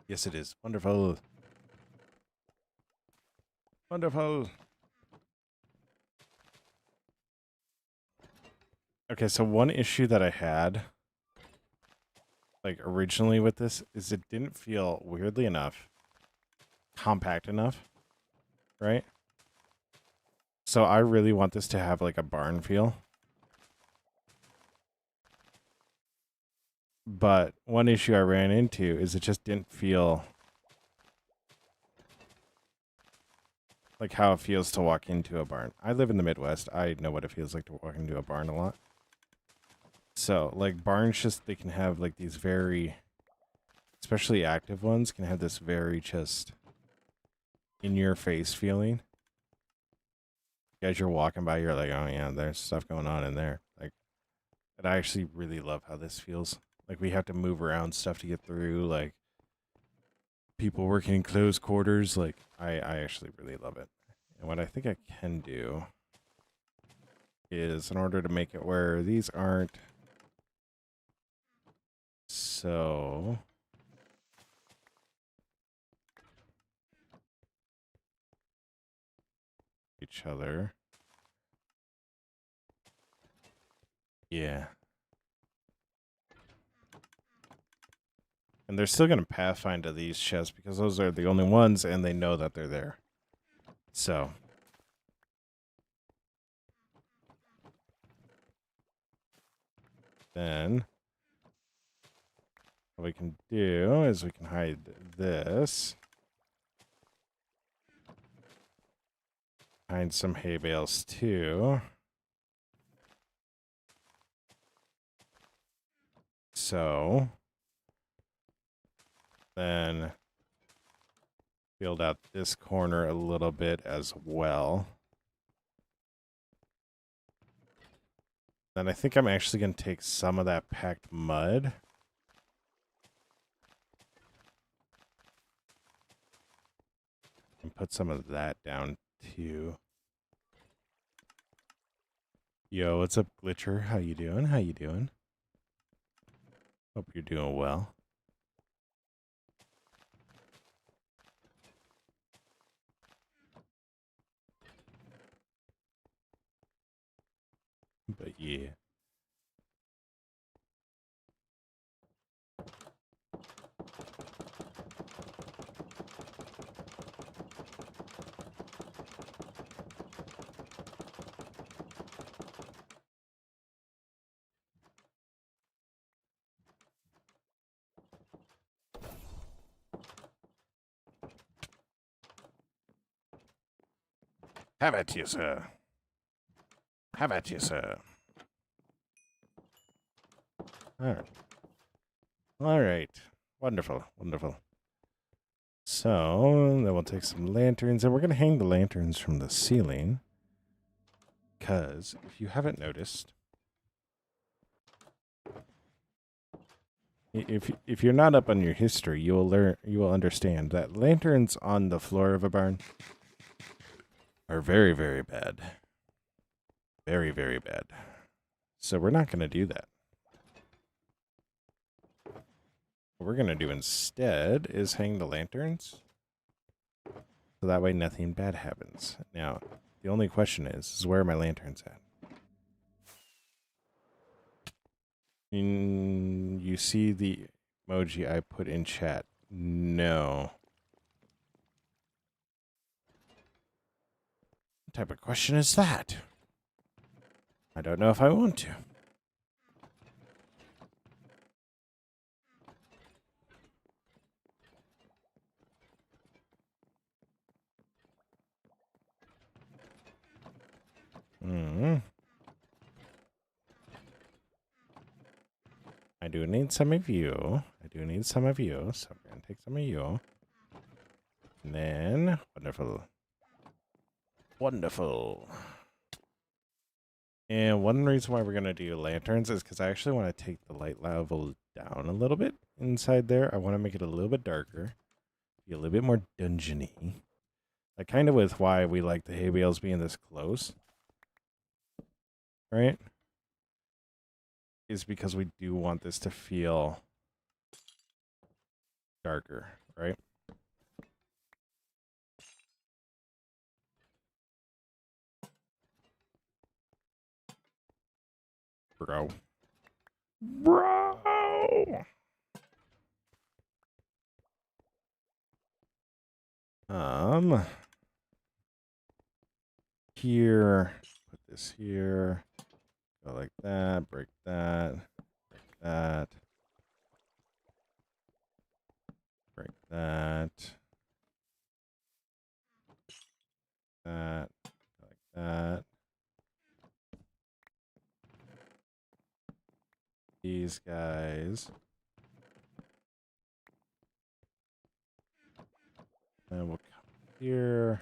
A: Yes, it is. Wonderful. Wonderful. Okay, so one issue that I had, like originally with this, is it didn't feel, weirdly enough, compact enough, right? So I really want this to have like a barn feel. But one issue I ran into is it just didn't feel like how it feels to walk into a barn. I live in the Midwest. I know what it feels like to walk into a barn a lot. So, like, barns just, they can have, like, these very, especially active ones, can have this very just in-your-face feeling. As you're walking by, you're like, oh, yeah, there's stuff going on in there. Like, and I actually really love how this feels. Like, we have to move around stuff to get through, like, people working in close quarters. Like, I actually really love it. And what I think I can do is, in order to make it where these aren't so each other. Yeah. And they're still going to pathfind to these chests because those are the only ones and they know that they're there. So. Then what we can do is we can hide this. Hide some hay bales too. So. Then build out this corner a little bit as well. Then I think I'm actually going to take some of that packed mud. And put some of that down too. Yo, what's up, Glitcher? How you doing? How you doing? Hope you're doing well. But yeah. Have at you, sir. Have at you, sir. All right. All right. Wonderful. Wonderful. So, then we'll take some lanterns, and we're going to hang the lanterns from the ceiling. Because, if you haven't noticed, if you're not up on your history, you will understand that lanterns on the floor of a barn are very, very bad. Very, very bad. So we're not going to do that. What we're going to do instead is hang the lanterns So that way nothing bad happens. Now, the only question is where are my lanterns at? You see the emoji I put in chat? No. What type of question is that? I don't know if I want to. I do need some of you. I do need some of you. So we're going to take some of you. And then, wonderful. Wonderful. And one reason why we're going to do lanterns is because I actually want to take the light level down a little bit inside there. I want to make it a little bit darker. Be a little bit more dungeony. Like kind of with why we like the hay bales being this close. Right? Is because we do want this to feel darker, right? Bro. Bro! Here, put this here, go like that, break that, break that, break that, go like that. These guys. And we'll come here.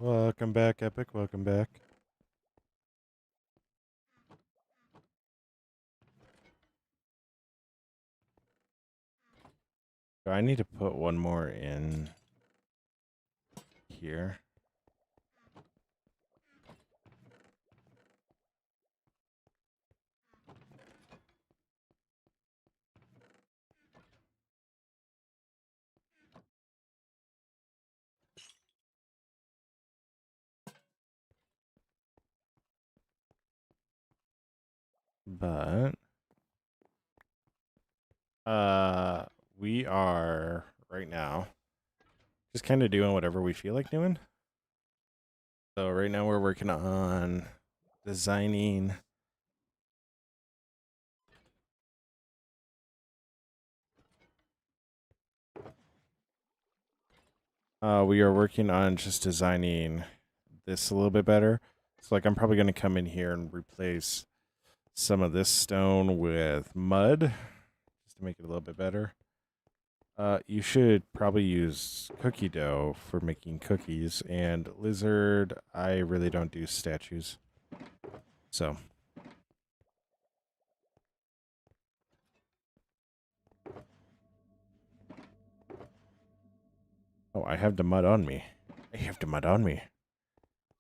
A: Welcome back, Epic. Welcome back. So I need to put one more in here. But we are right now just kind of doing whatever we feel like doing. So right now we're working on designing we are working on just designing this a little bit better. So like I'm probably going to come in here and replace some of this stone with mud just to make it a little bit better. You should probably use cookie dough for making cookies, and lizard, I really don't do statues. So. Oh, I have the mud on me. I have the mud on me.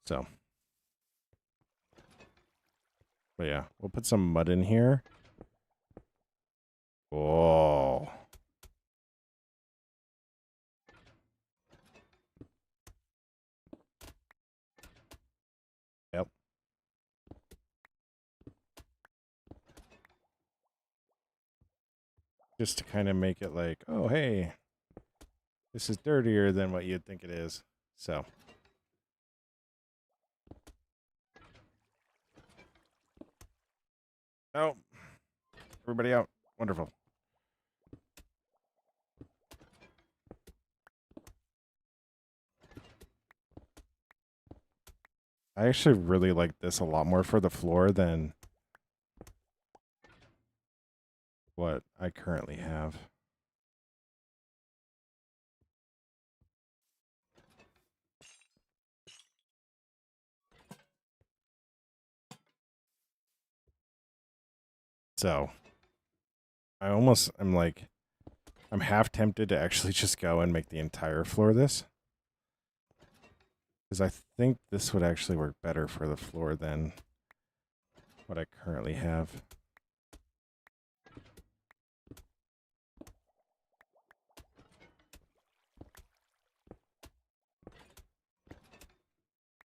A: So. But yeah, we'll put some mud in here. Oh. Yep. Just to kind of make it like, oh, hey, this is dirtier than what you'd think it is. So. Oh. Everybody out. Wonderful. I actually really like this a lot more for the floor than what I currently have. So, I'm like, I'm half tempted to actually just go and make the entire floor this. Because I think this would actually work better for the floor than what I currently have.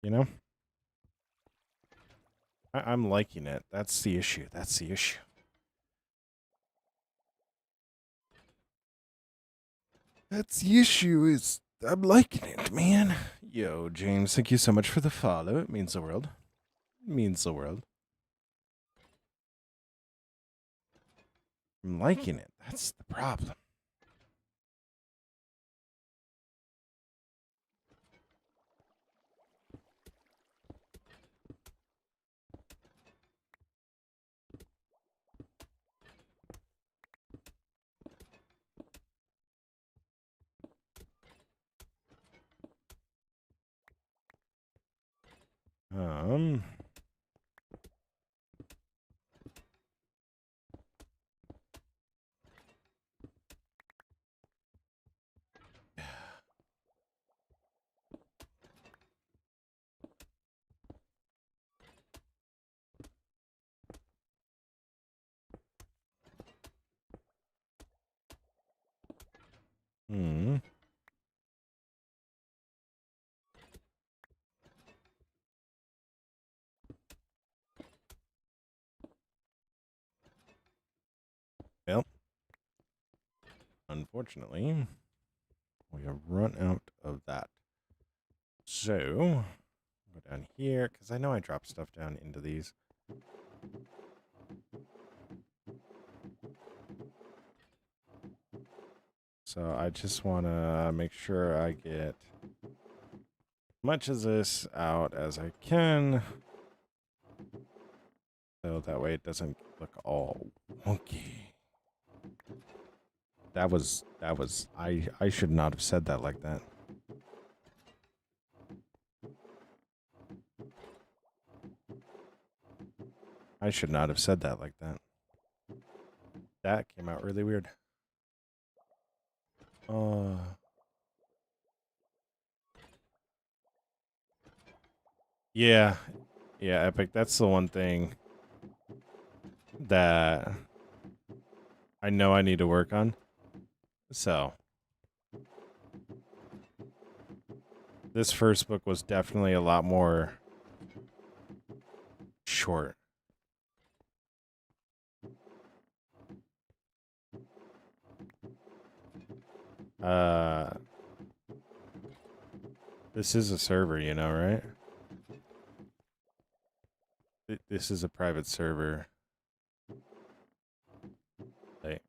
A: You know? I'm liking it. That's the issue. That's the issue. That's the issue is I'm liking it, man. Yo, James, thank you so much for the follow. It means the world. It means the world. I'm liking it. That's the problem. Um, hmm. Well, unfortunately, we have run out of that. So, go down here, because I know I dropped stuff down into these. So I just want to make sure I get much of this out as I can. So that way it doesn't look all wonky. I should not have said that like that. I should not have said that like that. That came out really weird. Yeah. Yeah, Epic, that's the one thing that I know I need to work on. So, this first book was definitely a lot more short. Uh, this is a server, you know, right? This is a private server. Like,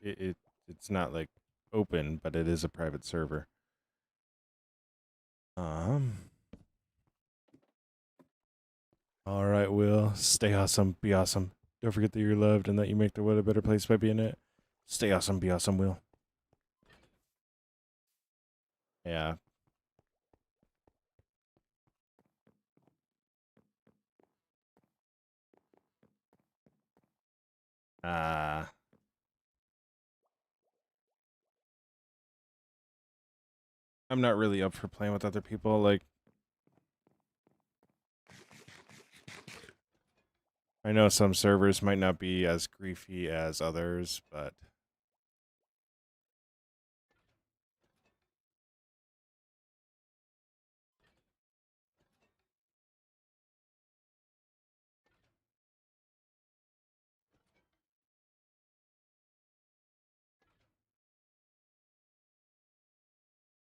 A: it, it's not like open, but it is a private server. All right, Will. Stay awesome. Be awesome. Don't forget that you're loved and that you make the world a better place by being it. Stay awesome. Be awesome, Will. Yeah. Uh, I'm not really up for playing with other people. Like, I know some servers might not be as griefy as others, but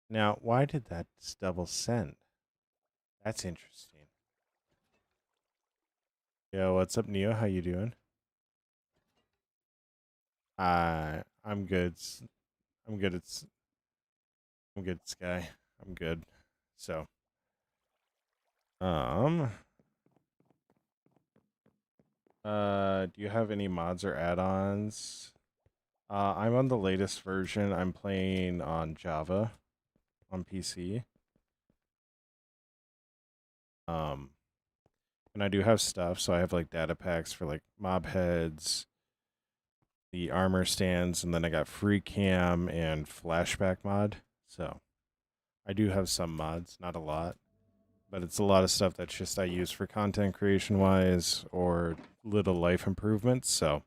A: now, why did that double send? That's interesting. Yo, what's up, Neo? How you doing? I'm good. I'm good. I'm good, Sky. I'm good. So, um, do you have any mods or add-ons? I'm on the latest version. I'm playing on Java on PC. Um, and I do have stuff. So I have like data packs for like mob heads, the armor stands, and then I got free cam and flashback mod. So I do have some mods, not a lot, but it's a lot of stuff that's just I use for content creation wise or little life improvements. So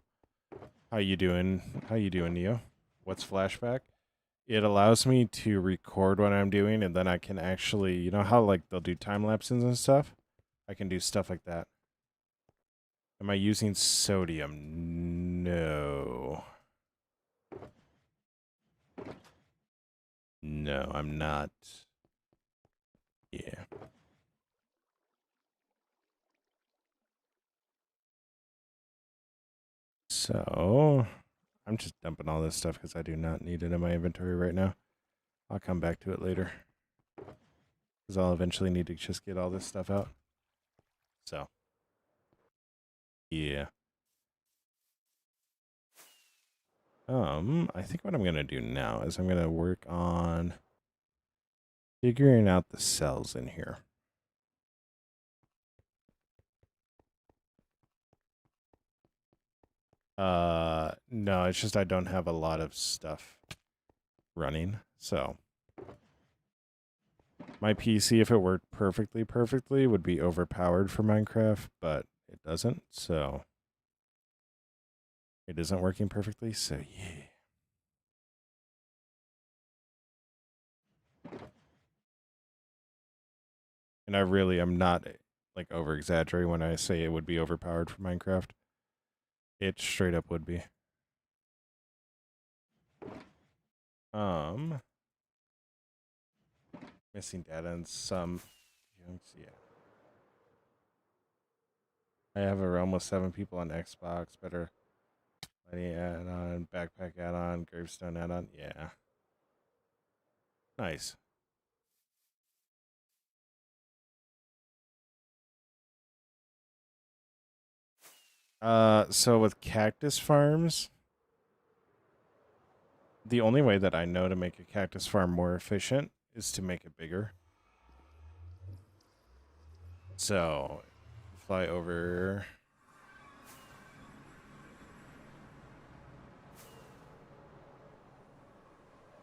A: how you doing? How you doing, Neo? What's flashback? It allows me to record what I'm doing, and then I can actually, you know how like they'll do time lapses and stuff? I can do stuff like that. Am I using sodium? No. No, I'm not. Yeah. So, I'm just dumping all this stuff because I do not need it in my inventory right now. I'll come back to it later. Because I'll eventually need to just get all this stuff out. So, yeah. I think what I'm going to do now is I'm going to work on figuring out the cells in here. No, it's just I don't have a lot of stuff running. So, my PC, if it worked perfectly, would be overpowered for Minecraft, but it doesn't, so it isn't working perfectly, so yeah. And I really am not like over exaggerating when I say it would be overpowered for Minecraft. It straight up would be. Missing data and some junks, yeah. I have almost 7 people on Xbox. Better lighting add-on, backpack add-on, gravestone add-on. Yeah. Nice. So with cactus farms, the only way that I know to make a cactus farm more efficient is to make it bigger. So, fly over.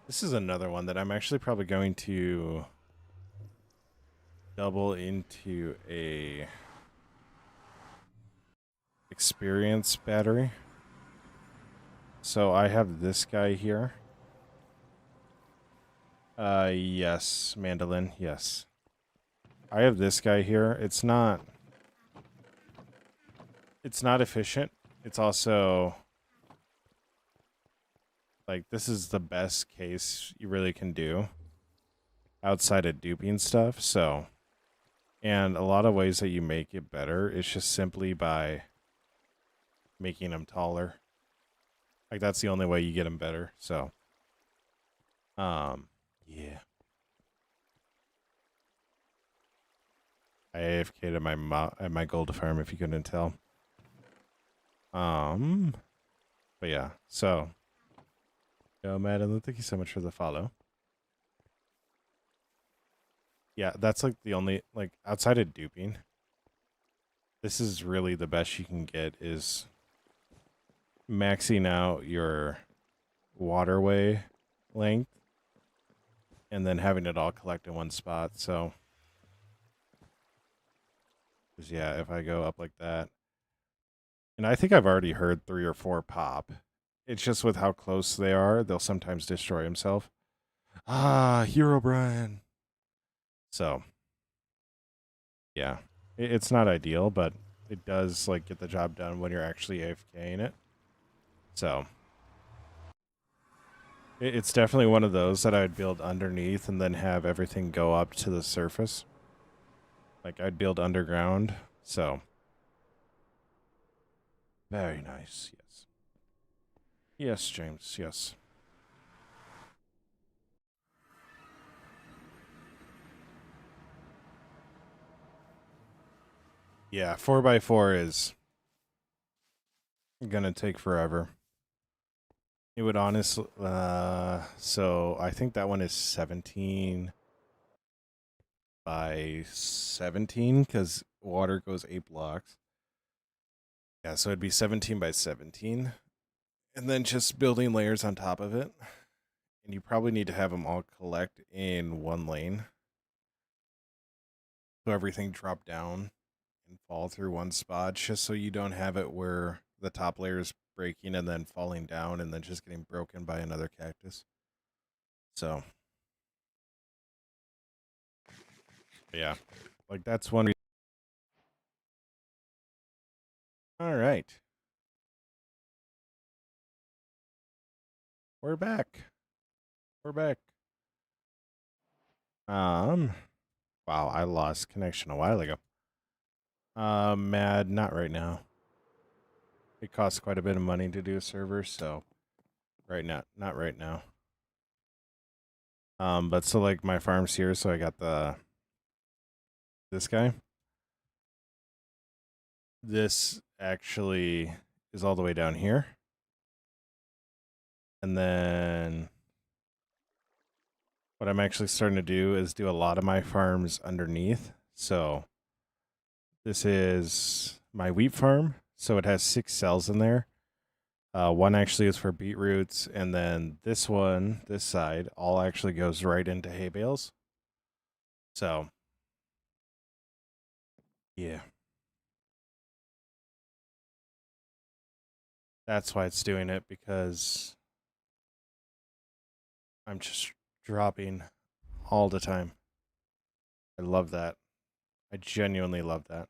A: This is another one that I'm actually probably going to double into a experience battery. So I have this guy here. Yes, mandolin, yes. I have this guy here. It's not efficient. It's also like this is the best case you really can do outside of duping stuff. So, and a lot of ways that you make it better is just simply by making them taller. Like that's the only way you get them better. So, yeah. I AFK'd at my gold farm if you couldn't tell. But yeah. So, yo, Madeline, thank you so much for the follow. Yeah, that's like the only like outside of duping. This is really the best you can get is maxing out your waterway length and then having it all collect in one spot. So, yeah, if I go up like that, and I think I've already heard 3 or 4 pop. It's just with how close they are, they'll sometimes destroy himself. Ah, Hero Brian. So, yeah, it's not ideal, but it does like get the job done when you're actually AFKing it. So, it's definitely one of those that I'd build underneath and then have everything go up to the surface. Like I'd build underground. So, very nice. Yes. Yes, James. Yes. Yeah, 4x4 is gonna take forever. It would honestly, so I think that one is 17 by 17 because water goes 8 blocks. Yeah, so it'd be 17 by 17. and then just building layers on top of it. And you probably need to have them all collect in one lane. So everything drop down and fall through one spot, just so you don't have it where the top layer is breaking and then falling down and then just getting broken by another cactus. So, yeah, like that's one reason. All right. We're back. We're back. Wow, I lost connection a while ago. Mad, not right now. It costs quite a bit of money to do a server, so right now, not right now. But so like my farm's here, so I got this guy. This actually is all the way down here. And then what I'm actually starting to do is do a lot of my farms underneath. So this is my wheat farm. So it has 6 cells in there. One actually is for beetroots, and then this one, this side, all actually goes right into hay bales. So, yeah. That's why it's doing it, because I'm just dropping all the time. I love that. I genuinely love that.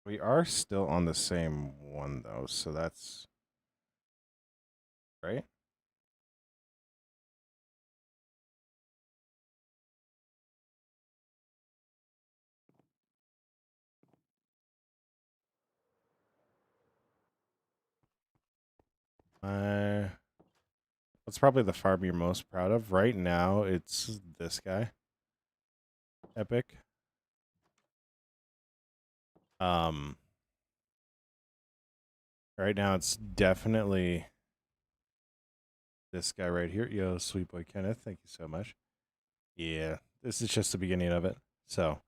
A: We are still on the same one, though, so that's right. What's probably the farm you're most proud of? Right now, it's this guy. Epic. Um, right now, it's definitely this guy right here. Yo, sweet boy Kenneth, thank you so much. Yeah, this is just the beginning of it. So,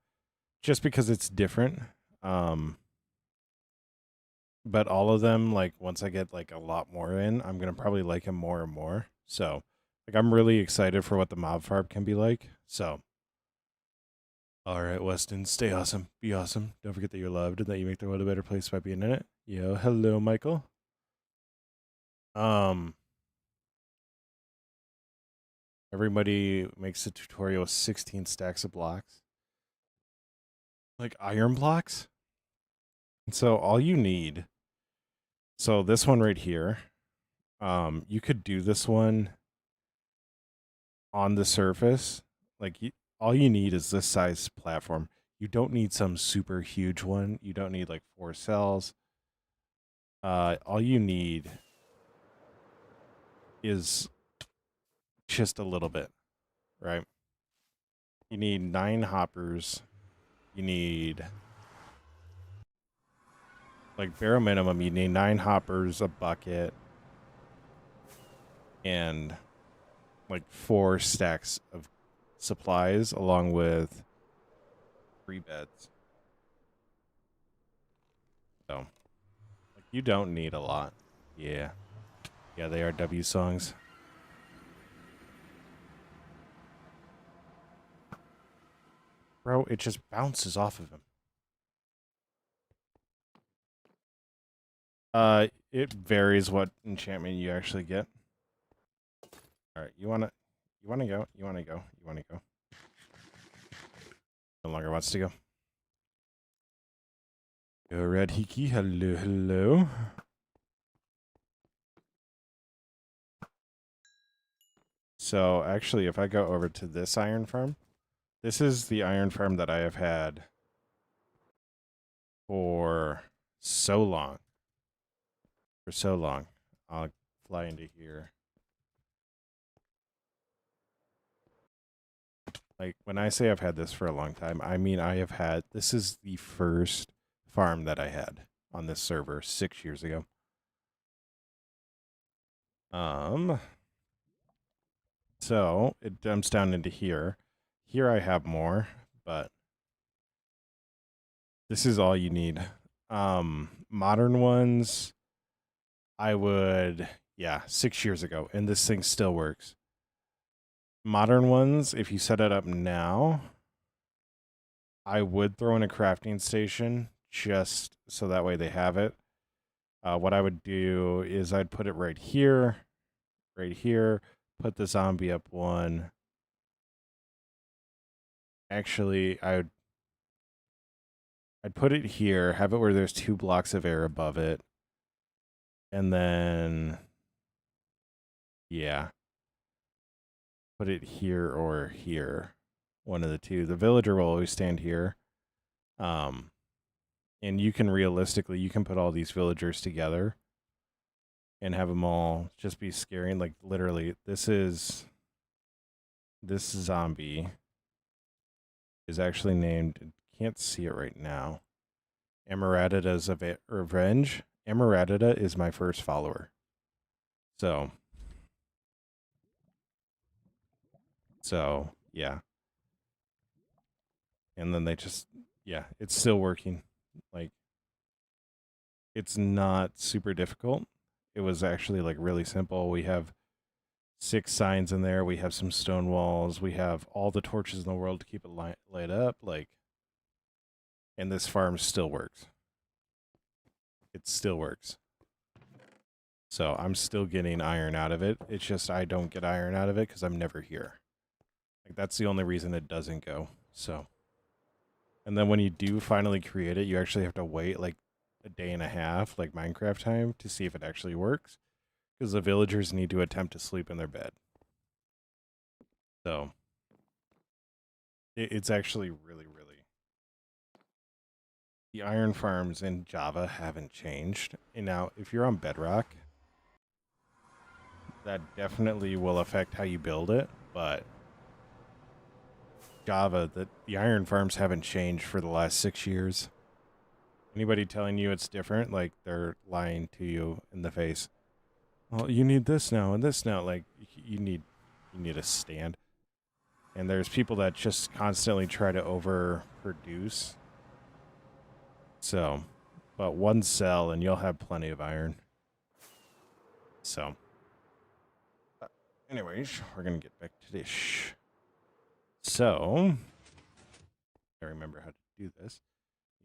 A: just because it's different, but all of them, like once I get like a lot more in, I'm gonna probably like him more and more. So, like I'm really excited for what the mob farm can be like. So, all right, Weston, stay awesome, be awesome. Don't forget that you're loved and that you make the world a better place by being in it. Yo, hello, Michael. Um, everybody makes a tutorial with 16 stacks of blocks, like iron blocks. And so all you need, so this one right here, you could do this one on the surface. Like all you need is this size platform. You don't need some super huge one. You don't need like 4 cells. All you need is just a little bit, right? You need 9 hoppers. You need, like, bare minimum, you need 9 hoppers, a bucket, and like 4 stacks of supplies along with 3 beds. So, like, you don't need a lot. Yeah. Yeah, they are W songs. Bro, it just bounces off of him. It varies what enchantment you actually get. All right, you wanna go? You wanna go? You wanna go? No longer wants to go. Go Red Hiki. Hello, hello. So actually, if I go over to this iron farm, this is the iron farm that I have had for so long. For so long. I'll fly into here. Like, when I say I've had this for a long time, I mean I have had, this is the first farm that I had on this server 6 years ago. So it dumps down into here. Here I have more, but this is all you need. Modern ones, I would, yeah, 6 years ago, and this thing still works. Modern ones, if you set it up now, I would throw in a crafting station just so that way they have it. What I would do is I'd put it right here, put the zombie up one. Actually, I'd put it here, have it where there's 2 blocks of air above it. And then, yeah, put it here or here. One of the two. The villager will always stand here. And you can realistically, you can put all these villagers together and have them all just be scaring. Like literally, this zombie is actually named, can't see it right now, Amaratita's Revenge. Amaratita is my first follower. So yeah. And then they just, yeah, it's still working. Like, it's not super difficult. It was actually like really simple. We have 6 signs in there. We have some stone walls. We have all the torches in the world to keep it light up. Like, and this farm still works. It still works. So I'm still getting iron out of it. It's just I don't get iron out of it because I'm never here. Like, that's the only reason it doesn't go. So, and then when you do finally create it, you actually have to wait like a day and a half, like Minecraft time, to see if it actually works. Because the villagers need to attempt to sleep in their bed. So it's actually really, really. The iron farms in Java haven't changed. And now, if you're on Bedrock, that definitely will affect how you build it. But Java, the iron farms haven't changed for the last 6 years. Anybody telling you it's different, like they're lying to you in the face. Well, you need this now and this now. Like you need a stand. And there's people that just constantly try to overproduce. So, but one cell and you'll have plenty of iron. So, anyways, we're going to get back to this. So, I remember how to do this.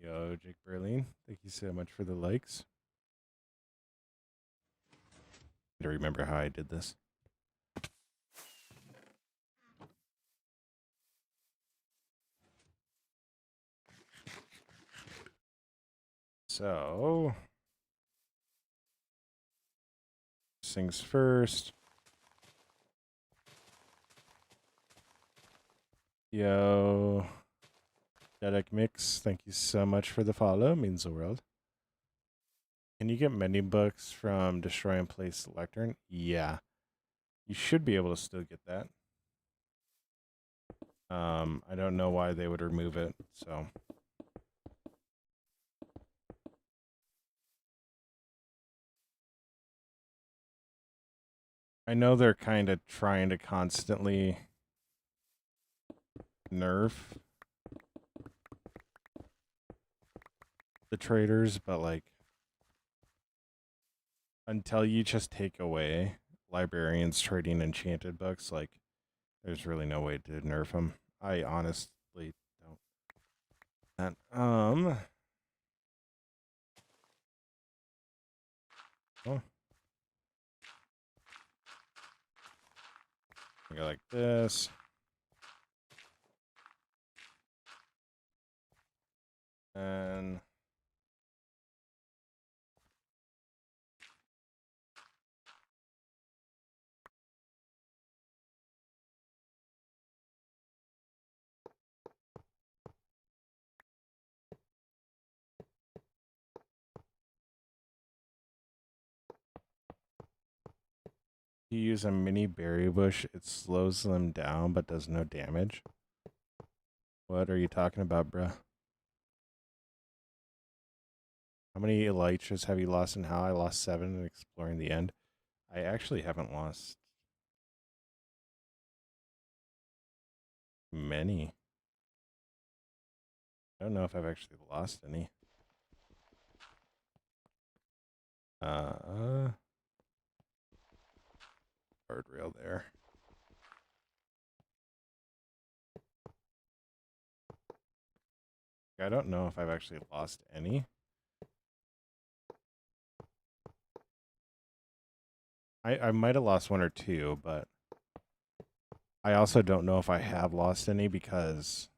A: Yo, Jake Berlin, thank you so much for the likes. I don't remember how I did this. So, things first. Yo, Dedek Mix, thank you so much for the follow. Means the world. Can you get menu books from Destroy and Place Lectern? Yeah. You should be able to still get that. I don't know why they would remove it, so. I know they're kind of trying to constantly nerf the traders, but like, until you just take away librarians trading enchanted books, like, there's really no way to nerf them. I honestly don't. That oh. Go like this. And you use a mini berry bush, it slows them down but does no damage. What are you talking about, bruh? How many elytras have you lost and how? I lost 7 in exploring the end. I actually haven't lost. Many. I don't know if I've actually lost any. Guardrail there. I don't know if I've actually lost any. I might have lost one or two, but I also don't know if I have lost any because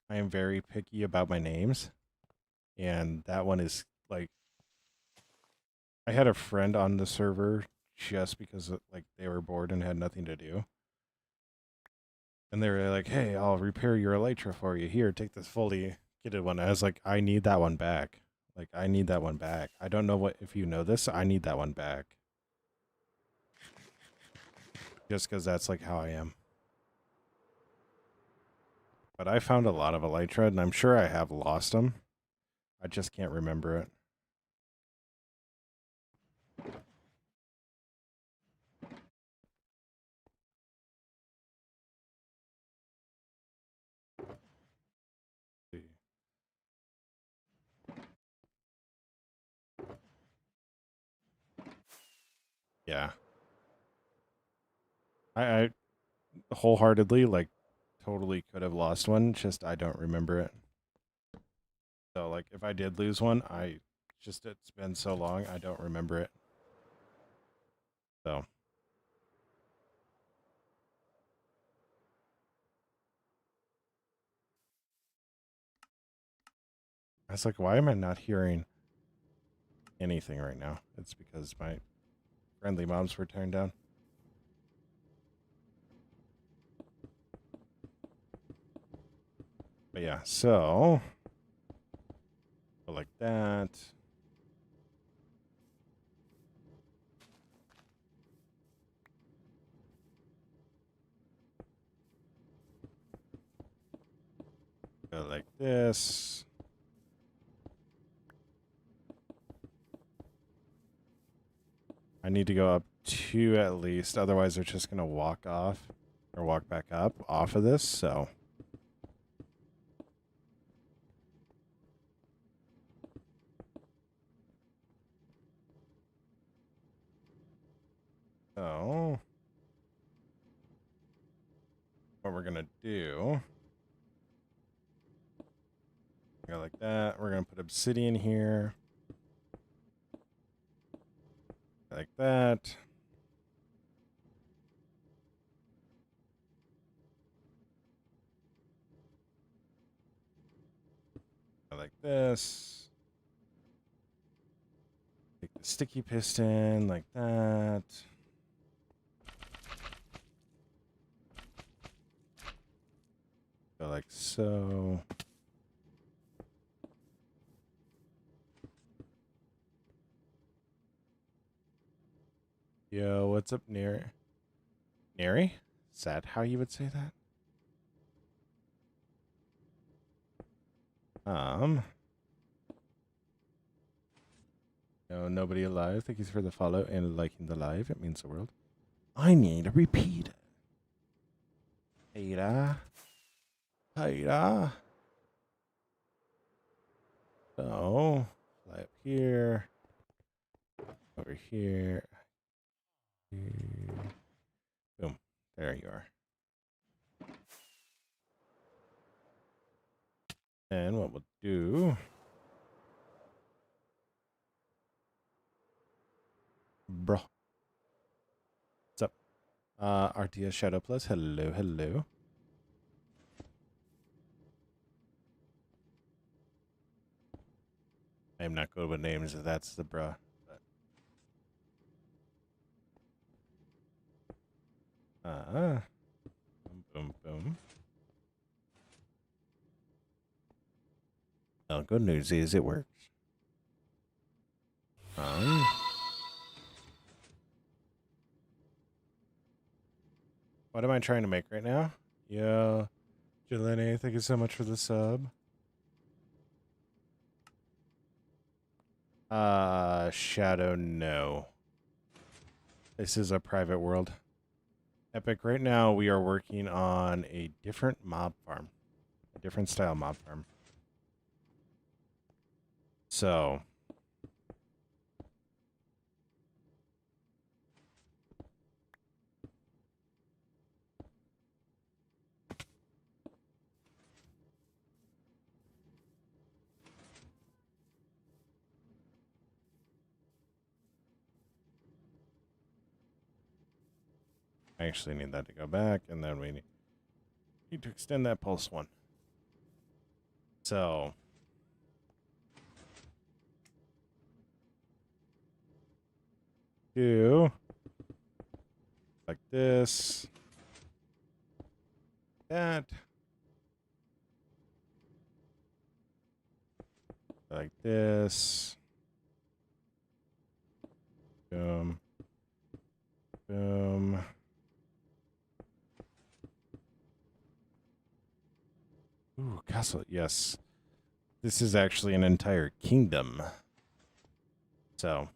A: I am very picky about my names. And that one is like, I had a friend on the server just because like they were bored and had nothing to do. And they were like, hey, I'll repair your elytra for you. Here, take this fully kitted one. I was like, I need that one back. Like, I need that one back. I don't know what if you know this. I need that one back. Just because that's like how I am. But I found a lot of elytra, and I'm sure I have lost them. I just can't remember it. Yeah. I wholeheartedly, like, totally could have lost one, just I don't remember it. So, like, if I did lose one, it's been so long, I don't remember it. So. I was like, why am I not hearing anything right now? It's because my friendly mobs were turned down. But yeah, so go like that. Go like this. I need to go up 2 at least, otherwise they're just gonna walk off or walk back up off of this, so. So what we're gonna do, go like that. We're gonna put obsidian here. Like that. Like this. Take the sticky piston like that. Go like so. Yo, what's up, Neri? Is that how you would say that? No, nobody alive. Thank you for the follow and liking the live. It means the world. I need a repeat. Hey-da. Hey-da. So, fly up here. Over here. Boom. There you are. And what we'll do... Bro. What's up? RTS Shadow Plus. Hello, hello. I am not good with names. That's the bruh. Boom, boom, boom. Well, good news is it works. What am I trying to make right now? Yo, Jelene, thank you so much for the sub. Shadow, no. This is a private world. Epic, right now we are working on a different mob farm. A different style mob farm. So... I actually need that to go back, and then we need to extend that pulse one. So... do... like this. That. Like this. Boom. Boom. Ooh, castle. Yes. This is actually an entire kingdom. So.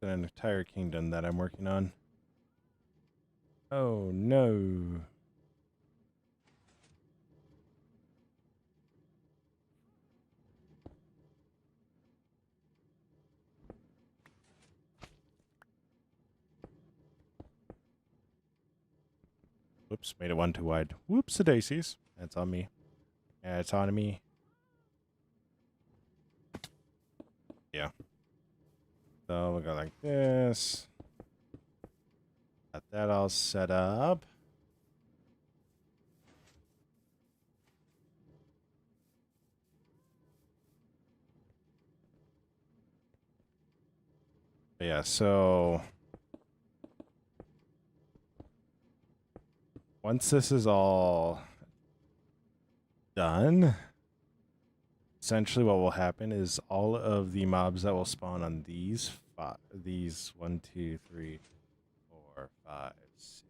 A: An entire kingdom that I'm working on. Oh, no. Whoops, made it one too wide. Whoops-a-daisies. That's on me. Yeah, it's on me. Yeah. So we'll go like this. Got that all set up. But yeah, so once this is all done, essentially what will happen is all of the mobs that will spawn on these 1, 2, 3, 4, 5, 6,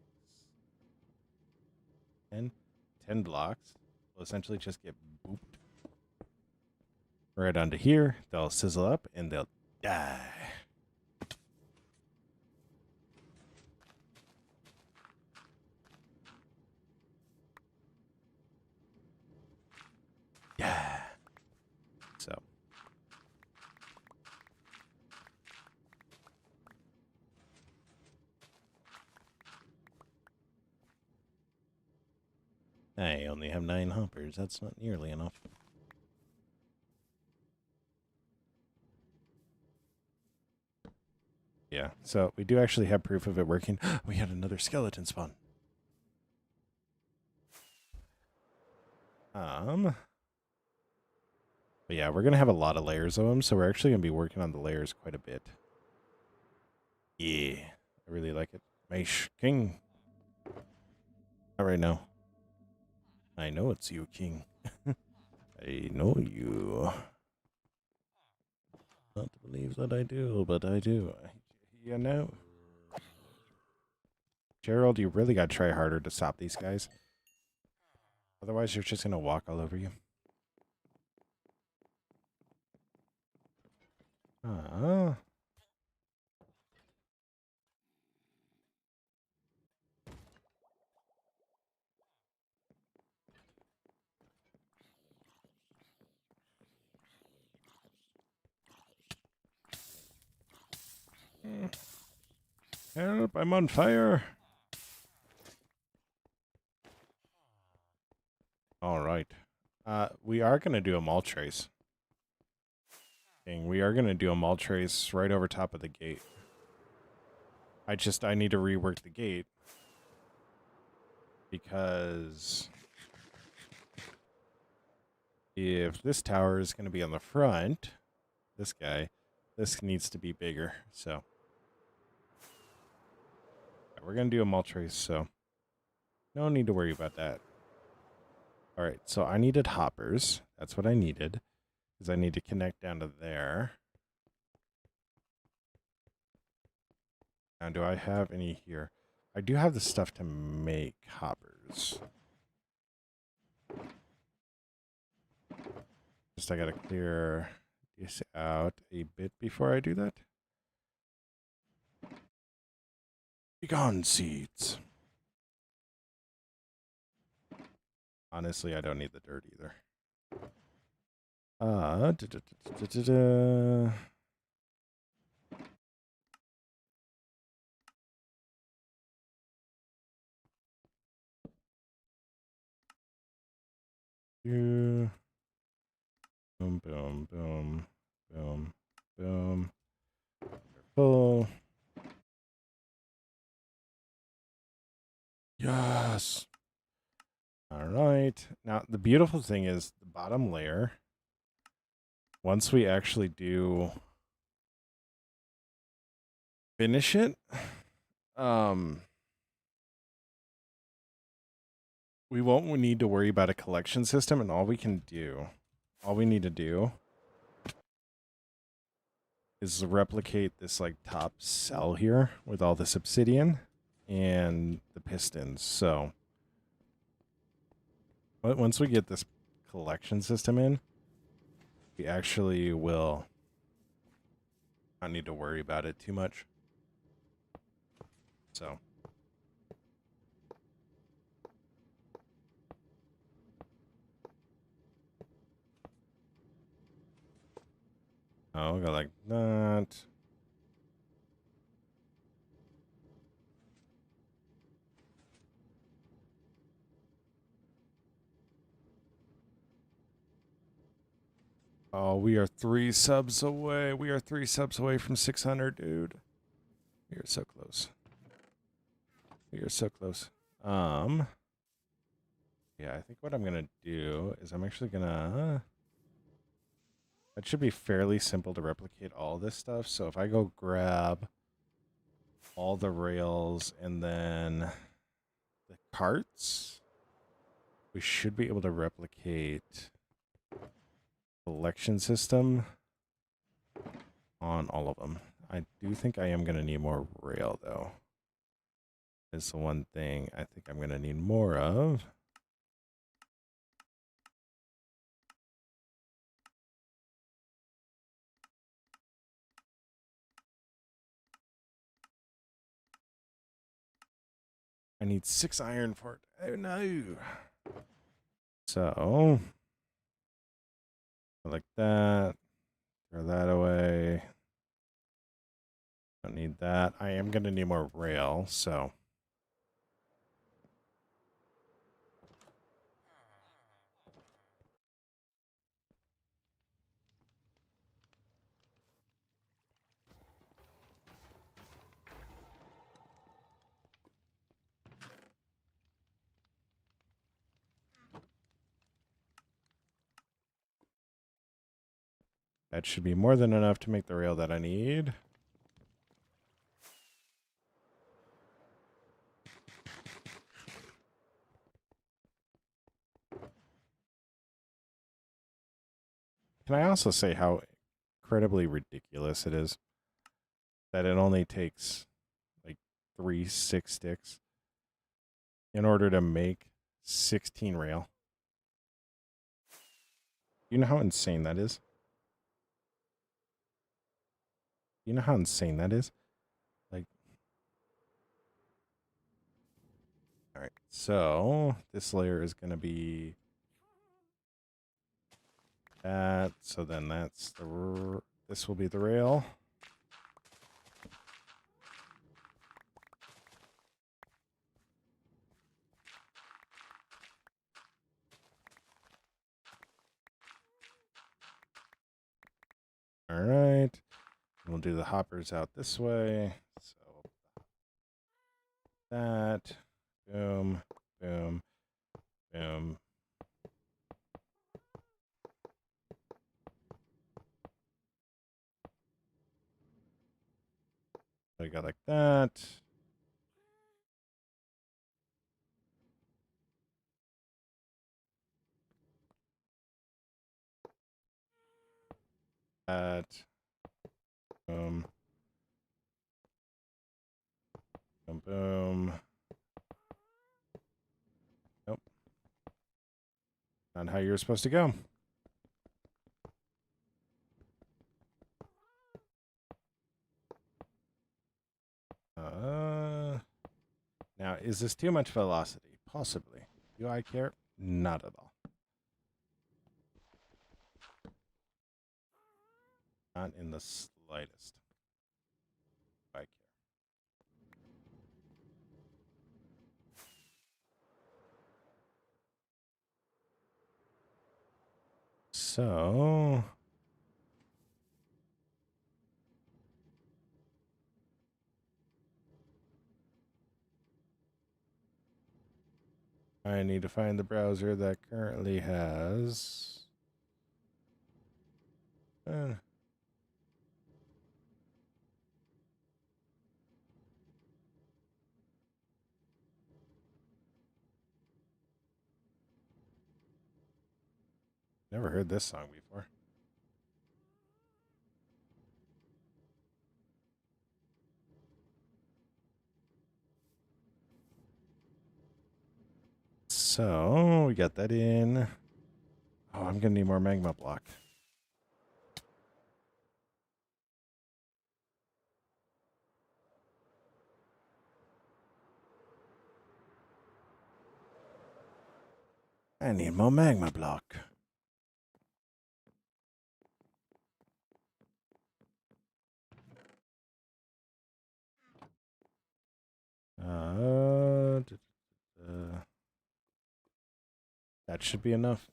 A: 10 blocks will essentially just get booped right onto here. They'll sizzle up and they'll die. Yeah. So. I only have 9 hoppers. That's not nearly enough. Yeah, so we do actually have proof of it working. We had another skeleton spawn. But yeah, we're going to have a lot of layers of them, so we're actually going to be working on the layers quite a bit. Yeah, I really like it. Maish King. Not right now. I know it's you, King. I know you. Not to believe that I do, but I do. You know. Gerald, you really got to try harder to stop these guys. Otherwise, you're just going to walk all over you. Ah. Help, I'm on fire. All right. We are going to do a mall trace. We are going to do a mall trace right over top of the gate. I need to rework the gate because if this tower is going to be on the front, this needs to be bigger. So we're going to do a mall trace, so no need to worry about that. All right, so I needed hoppers. That's what I needed, because I need to connect down to there. Now, do I have any here? I do have the stuff to make hoppers. Just I gotta clear this out a bit before I do that. Pecan seeds. Honestly, I don't need the dirt either. Boom, boom, boom, boom, boom. Wonderful. Yes. All right. Now, the beautiful thing is the bottom layer, once we actually do finish it, we won't need to worry about a collection system, and all we need to do is replicate this like top cell here with all this obsidian and the pistons. So once we get this collection system in, we actually will not need to worry about it too much. So I'll go like that. Oh, we are 3 subs away. We are 3 subs away from 600, dude. We are so close. We are so close. Yeah, I think what I'm gonna do is I'm actually gonna. It should be fairly simple to replicate all this stuff. So if I go grab all the rails and then the carts, we should be able to replicate collection system on all of them. I do think I am going to need more rail, though. Is the one thing I think I'm going to need more of. I need 6 iron for it. Oh, no. So, like that. Throw that away. Don't need that. I am going to need more rail, so. That should be more than enough to make the rail that I need. Can I also say how incredibly ridiculous it is that it only takes like 3 6 sticks in order to make 16 rail? You know how insane that is? You know how insane that is? Like, all right, so this layer is going to be that. So then that's this will be the rail. All right. We'll do the hoppers out this way. So that, boom, boom, boom. I got like that. That, boom, boom, boom. Nope. Not how you're supposed to go. Is this too much velocity? Possibly. Do I care? Not at all. Not in the slightest. Do I care. So... I need to find the browser that currently has... never heard this song before. So, we got that in. Oh, I'm going to need more magma block. I need more magma block. That should be enough.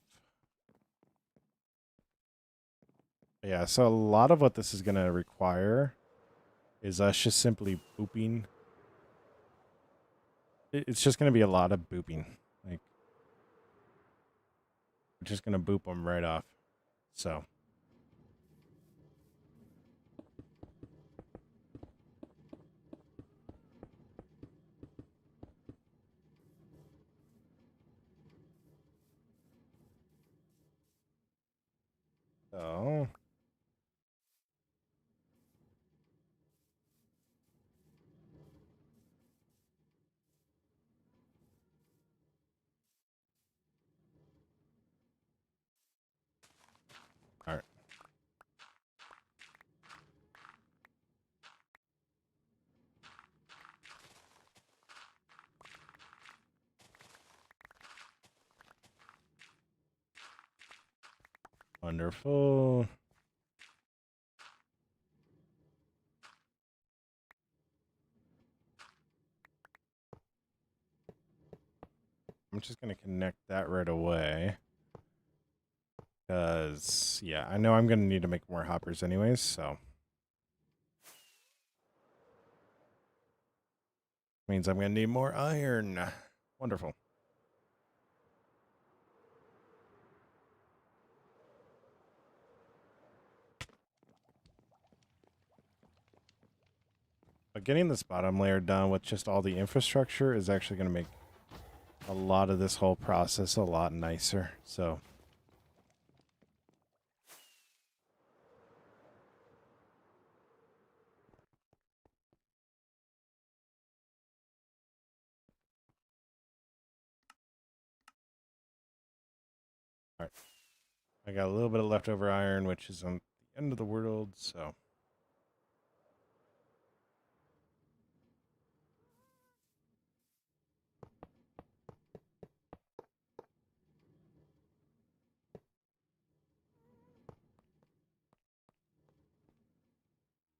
A: Yeah, so a lot of what this is going to require is us just simply booping. It's just going to be a lot of booping. Like, we're just going to boop them right off. So. So. All right. Wonderful. I'm just going to connect that right away. Because, yeah, I know I'm going to need to make more hoppers anyways, so. Means I'm going to need more iron. Wonderful. But getting this bottom layer done with just all the infrastructure is actually going to make a lot of this whole process a lot nicer. So. All right. I got a little bit of leftover iron, which is on the end of the world, so.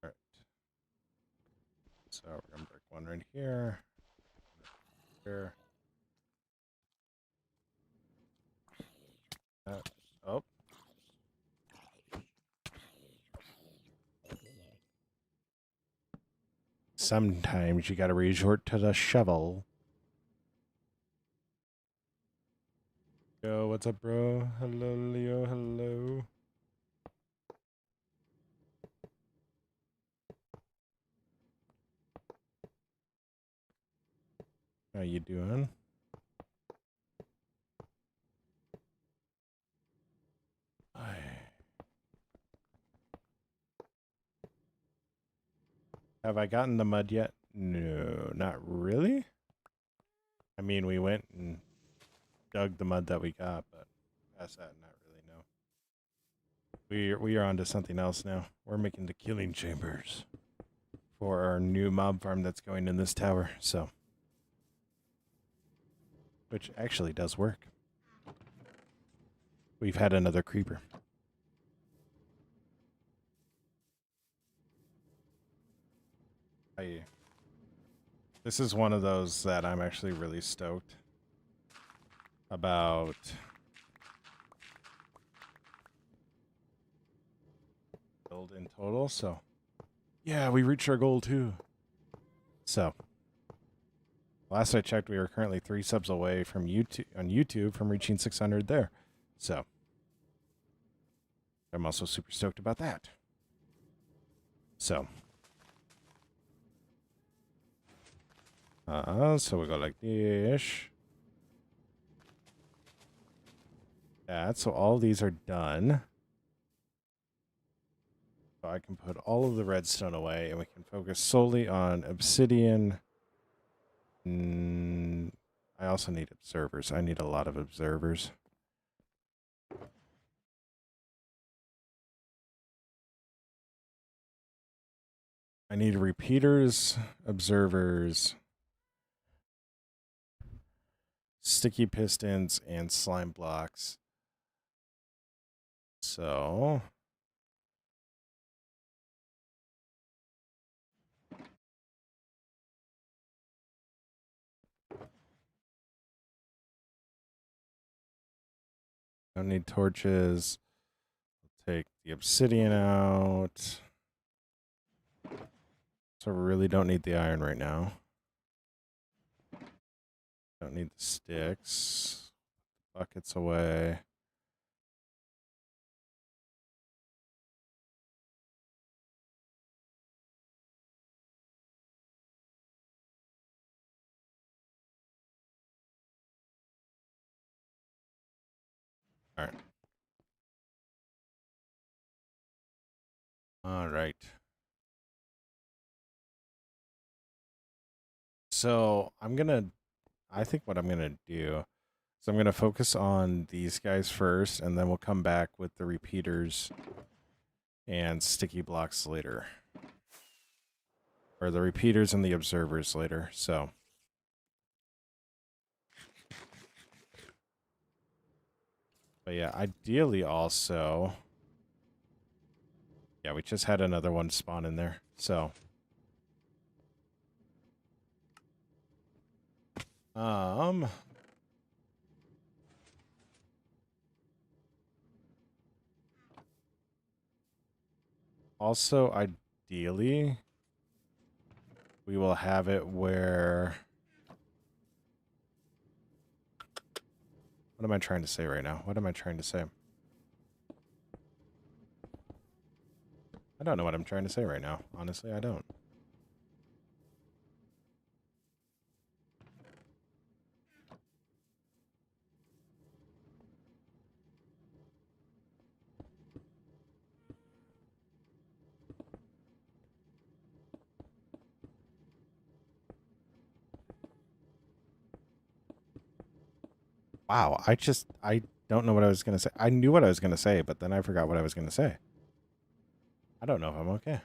A: All right. So we're going to break one right here. Here. Oh. Sometimes you got to resort to the shovel. Yo, what's up, bro? Hello, Leo. Hello. How you doing? Have I gotten the mud yet? No, not really. I mean, we went and dug the mud that we got, but past that, not really, no. We are on to something else now. We're making the killing chambers for our new mob farm that's going in this tower, so. which actually does work. We've had another creeper. This is one of those that I'm actually really stoked about. Build in total, so yeah, we reached our goal too. So last I checked, we were currently 3 subs away from YouTube from reaching 600 there. So I'm also super stoked about that. So so we go like this. That, so all these are done. So I can put all of the redstone away and we can focus solely on obsidian. I also need observers. I need a lot of observers. I need repeaters, observers, sticky pistons, and slime blocks. So don't need torches. I'll take the obsidian out. So we really don't need the iron right now. Don't need the sticks. Buckets away. All right. All right. So I think what I'm going to do is I'm going to focus on these guys first, and then we'll come back with the repeaters and sticky blocks later. Or the repeaters and the observers later, so. But yeah, ideally also. Yeah, we just had another one spawn in there, so. Also, ideally, we will have it where... What am I trying to say right now? What am I trying to say? I don't know what I'm trying to say right now. Honestly, I don't. Wow, I don't know what I was going to say. I knew what I was going to say, but then I forgot what I was going to say. I don't know if I'm okay.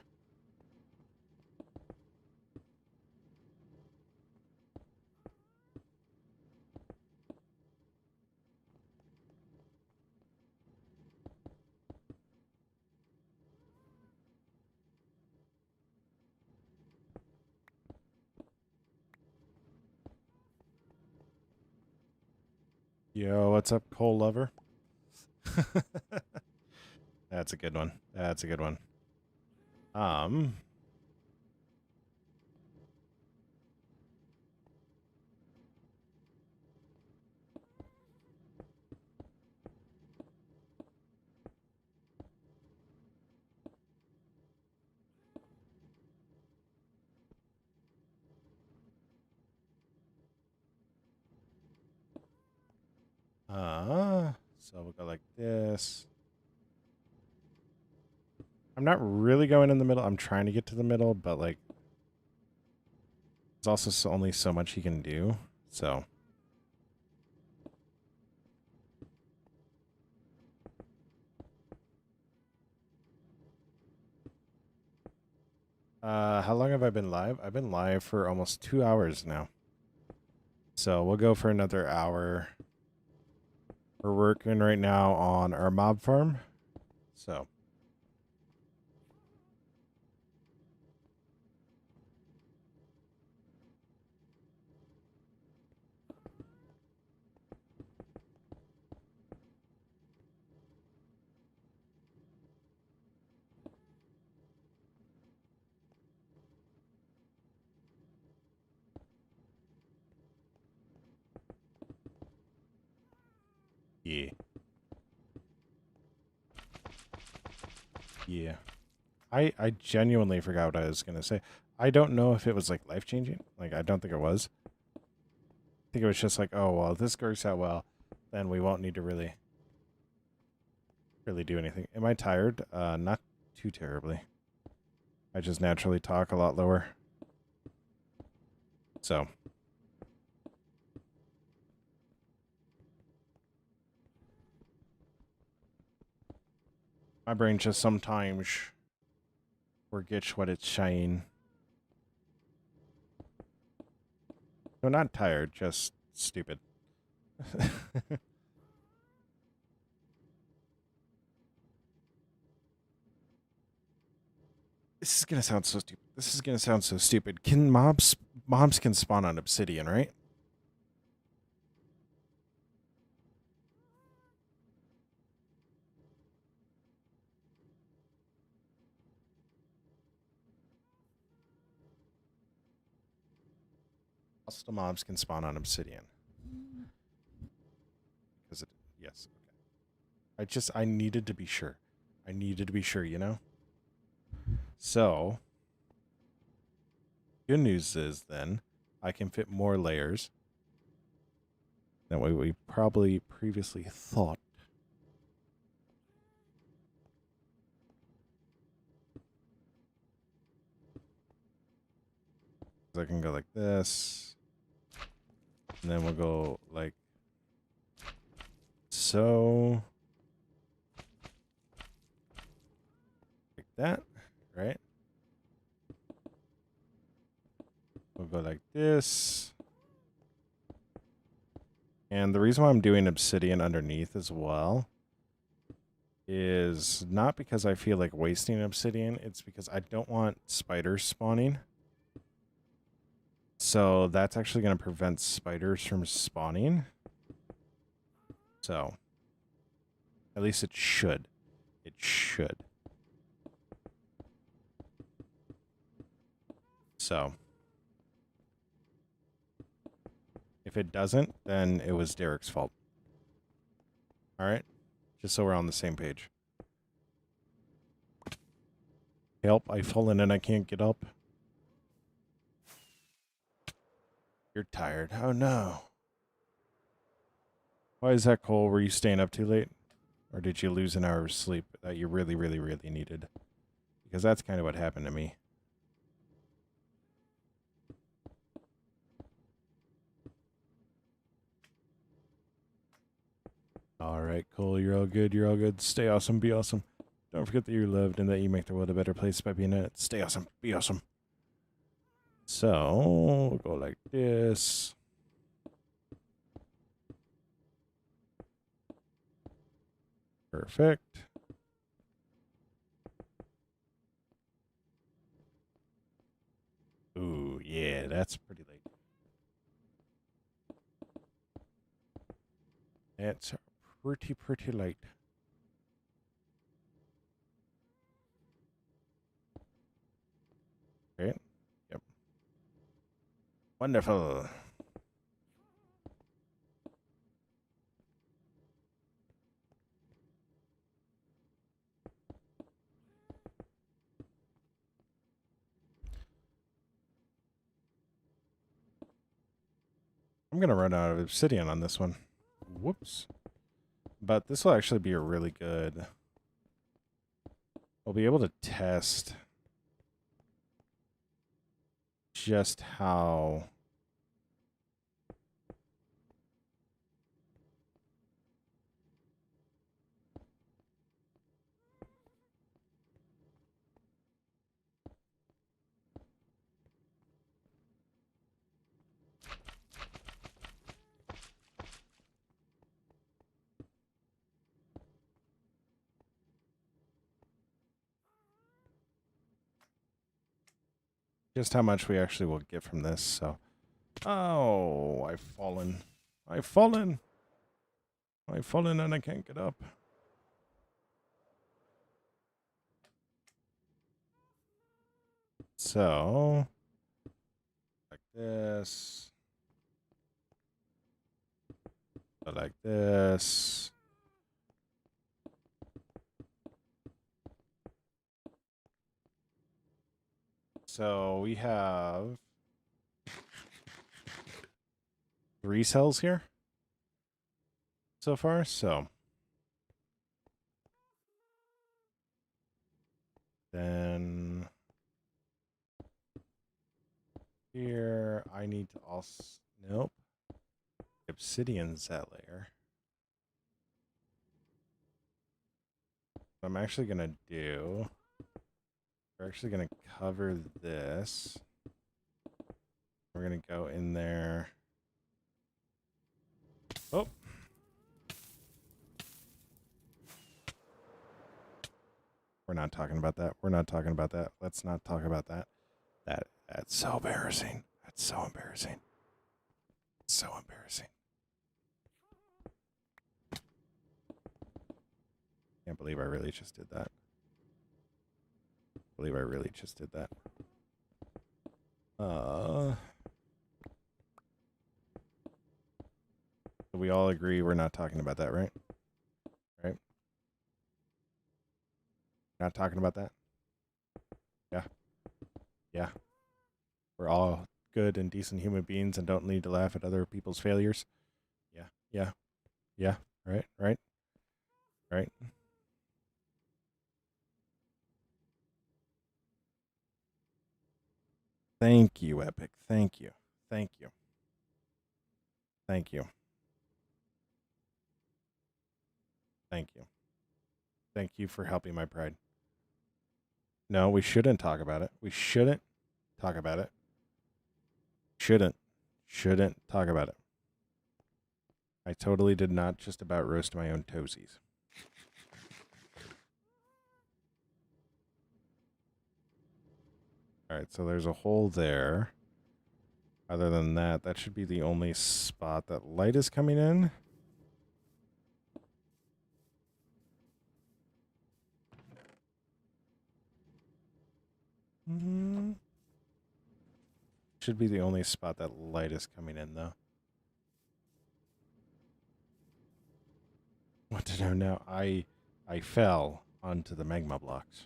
A: Yo, what's up, coal lover? That's a good one. That's a good one. So we'll go like this. I'm not really going in the middle. I'm trying to get to the middle, but like, there's also only so much he can do. So. How long have I been live? I've been live for almost 2 hours now. So we'll go for another hour. We're working right now on our mob farm. So. Yeah. Yeah. I genuinely forgot what I was going to say. I don't know if it was like life-changing. Like, I don't think it was. I think it was just like, oh, well, if this works out well, then we won't need to really do anything. Am I tired? Not too terribly. I just naturally talk a lot lower. So. My brain just sometimes forgets what it's saying. No, not tired, just stupid. This is gonna sound so stupid. This is gonna sound so stupid. Can mobs can spawn on Obsidian, right? Hostile mobs can spawn on Obsidian. Because it, yes, okay. I needed to be sure. I needed to be sure, you know? So, good news is then, I can fit more layers than what we probably previously thought. I can go like this. And then we'll go like so. Like that, right? We'll go like this. And the reason why I'm doing obsidian underneath as well is not because I feel like wasting obsidian. It's because I don't want spiders spawning. So that's actually going to prevent spiders from spawning. So at least it should. It should. So if it doesn't, then it was Derek's fault. All right? Just so we're on the same page. Help, I've fallen and I can't get up. You're tired. Oh no. Why is that, Cole? Were you staying up too late? Or did you lose an hour of sleep that you really, really, really needed? Because that's kind of what happened to me. All right, Cole, you're all good. You're all good. Stay awesome. Be awesome. Don't forget that you're loved and that you make the world a better place by being in it. Stay awesome. Be awesome. So, we'll go like this. Perfect. Ooh, yeah, that's pretty late. That's pretty late. Right? Yep. Wonderful. I'm going to run out of obsidian on this one. Whoops. But this will actually be a really good... We'll be able to test just how... just how much we actually will get from this. So, oh, I've fallen. I've fallen. I've fallen and I can't get up. So, like this. Like this. So we have 3 cells here so far. So then here I need to also, nope. Obsidian's that layer. What I'm actually going to do, we're actually going to cover this. We're going to go in there. Oh. We're not talking about that. We're not talking about that. Let's not talk about that. That's so embarrassing. That's so embarrassing. So embarrassing. Can't believe I really just did that. Believe I really just did that. We all agree we're not talking about that, right? Right? Not talking about that? Yeah. Yeah. We're all good and decent human beings and don't need to laugh at other people's failures. Yeah. Yeah. Yeah. Right. Right. Right. Thank you, Epic. Thank you. Thank you. Thank you. Thank you. Thank you for helping my pride. No, we shouldn't talk about it. We shouldn't talk about it. Shouldn't talk about it. I totally did not just about roast my own toesies. All right, so there's a hole there. Other than that, that should be the only spot that light is coming in. Should be the only spot that light is coming in, though. What to do now? I fell onto the magma blocks.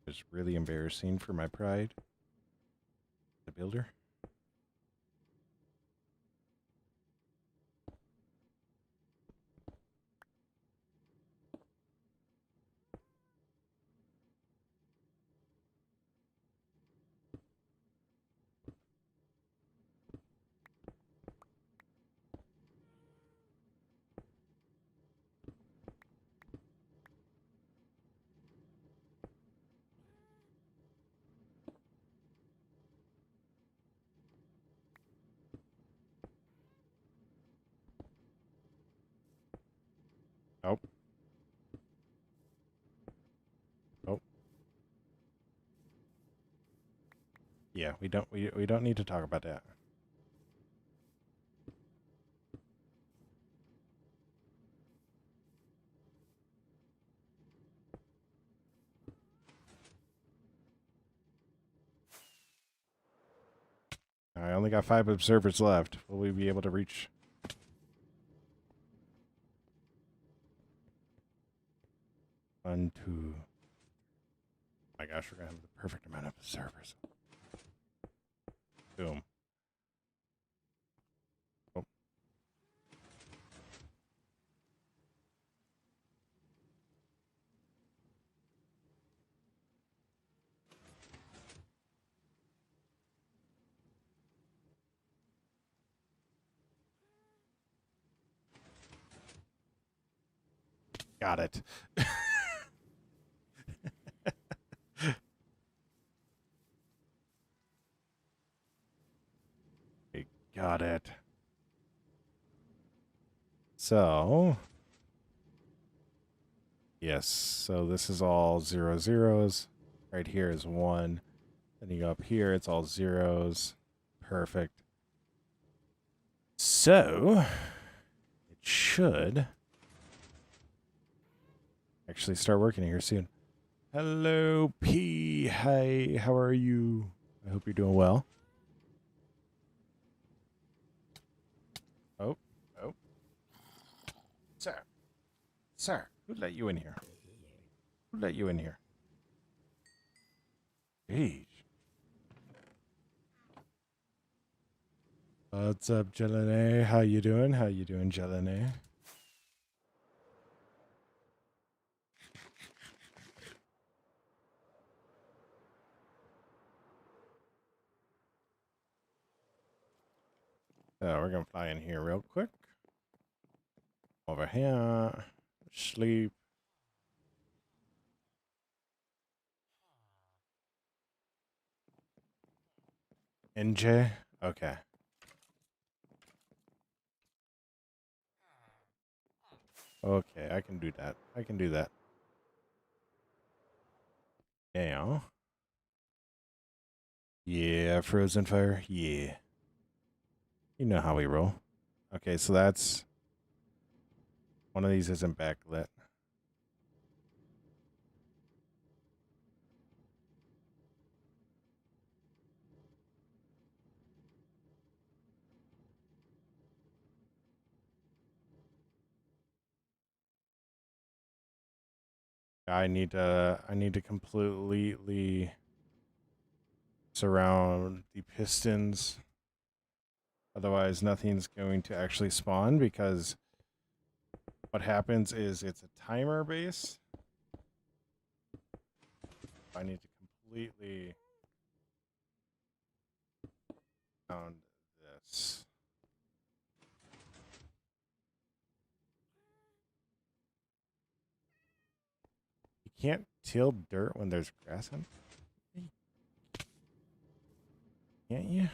A: It's really embarrassing for my pride. The builder. Oh. Oh. Yeah, we don't need to talk about that. I only got 5 observers left. Will we be able to reach? One, two. Oh my gosh, we're gonna have the perfect amount of observers. Boom. Oh. Got it. Got it. So, yes. So this is all 0 zeros. Right here is 1. Then you go up here, it's all zeros. Perfect. So, it should actually start working here soon. Hello, P. Hi, how are you? I hope you're doing well. Oh, oh. Sir. Sir, who let you in here? Who let you in here? Jeez. What's up, Jelene? How you doing? How you doing, Jelene? We're gonna fly in here real quick. Over here. Sleep. NJ? Okay. Okay, I can do that. I can do that. Yeah. Yeah, frozen fire. Yeah. You know how we roll. Okay, so that's... One of these isn't backlit. I need to completely surround the pistons. Otherwise, nothing's going to actually spawn because what happens is it's a timer base. I need to completely surround this. You can't till dirt when there's grass on it? Can't you?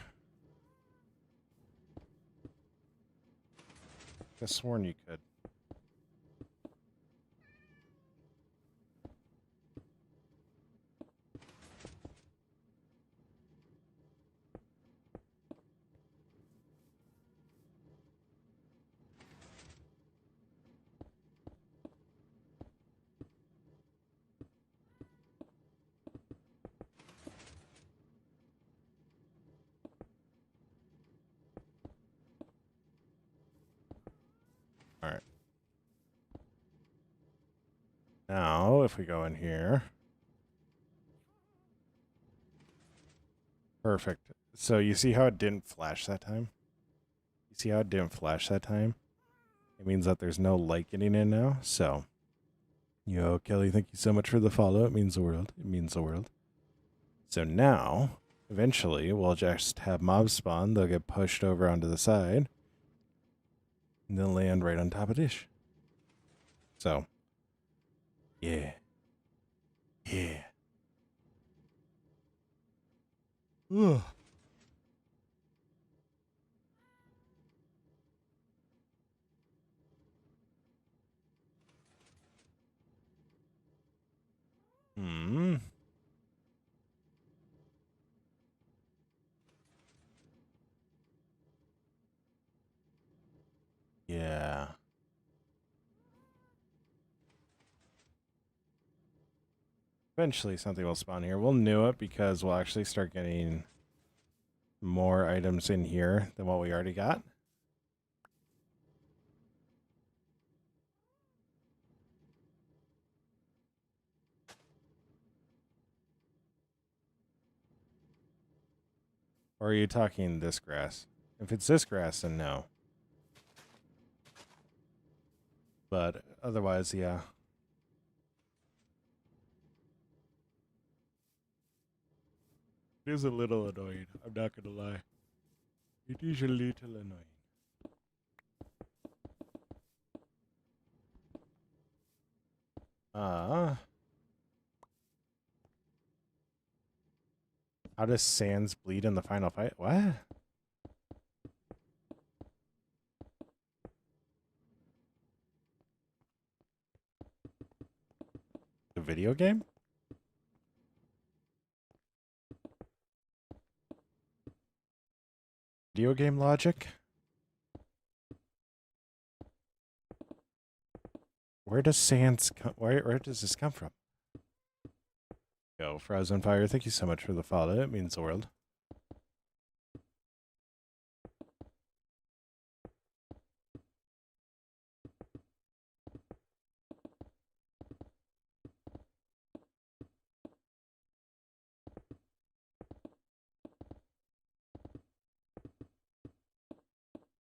A: I could have sworn you could. All right. Now, if we go in here. Perfect. So you see how it didn't flash that time? You see how it didn't flash that time? It means that there's no light getting in now. So, yo, Kelly, thank you so much for the follow. It means the world. It means the world. So now, eventually, we'll just have mobs spawn. They'll get pushed over onto the side. And they'll land right on top of dish. So, yeah. Yeah. Ugh. Hmm. Yeah. Eventually something will spawn here. We'll know it because we'll actually start getting more items in here than what we already got. Or are you talking this grass? If it's this grass, then no. But otherwise, yeah. It is a little annoying. I'm not going to lie. It is a little annoying. How does Sans bleed in the final fight? What? video game? Video game logic? Where does sands come? Where does this come from? Yo, Frozen Fire, thank you so much for the follow. It means the world.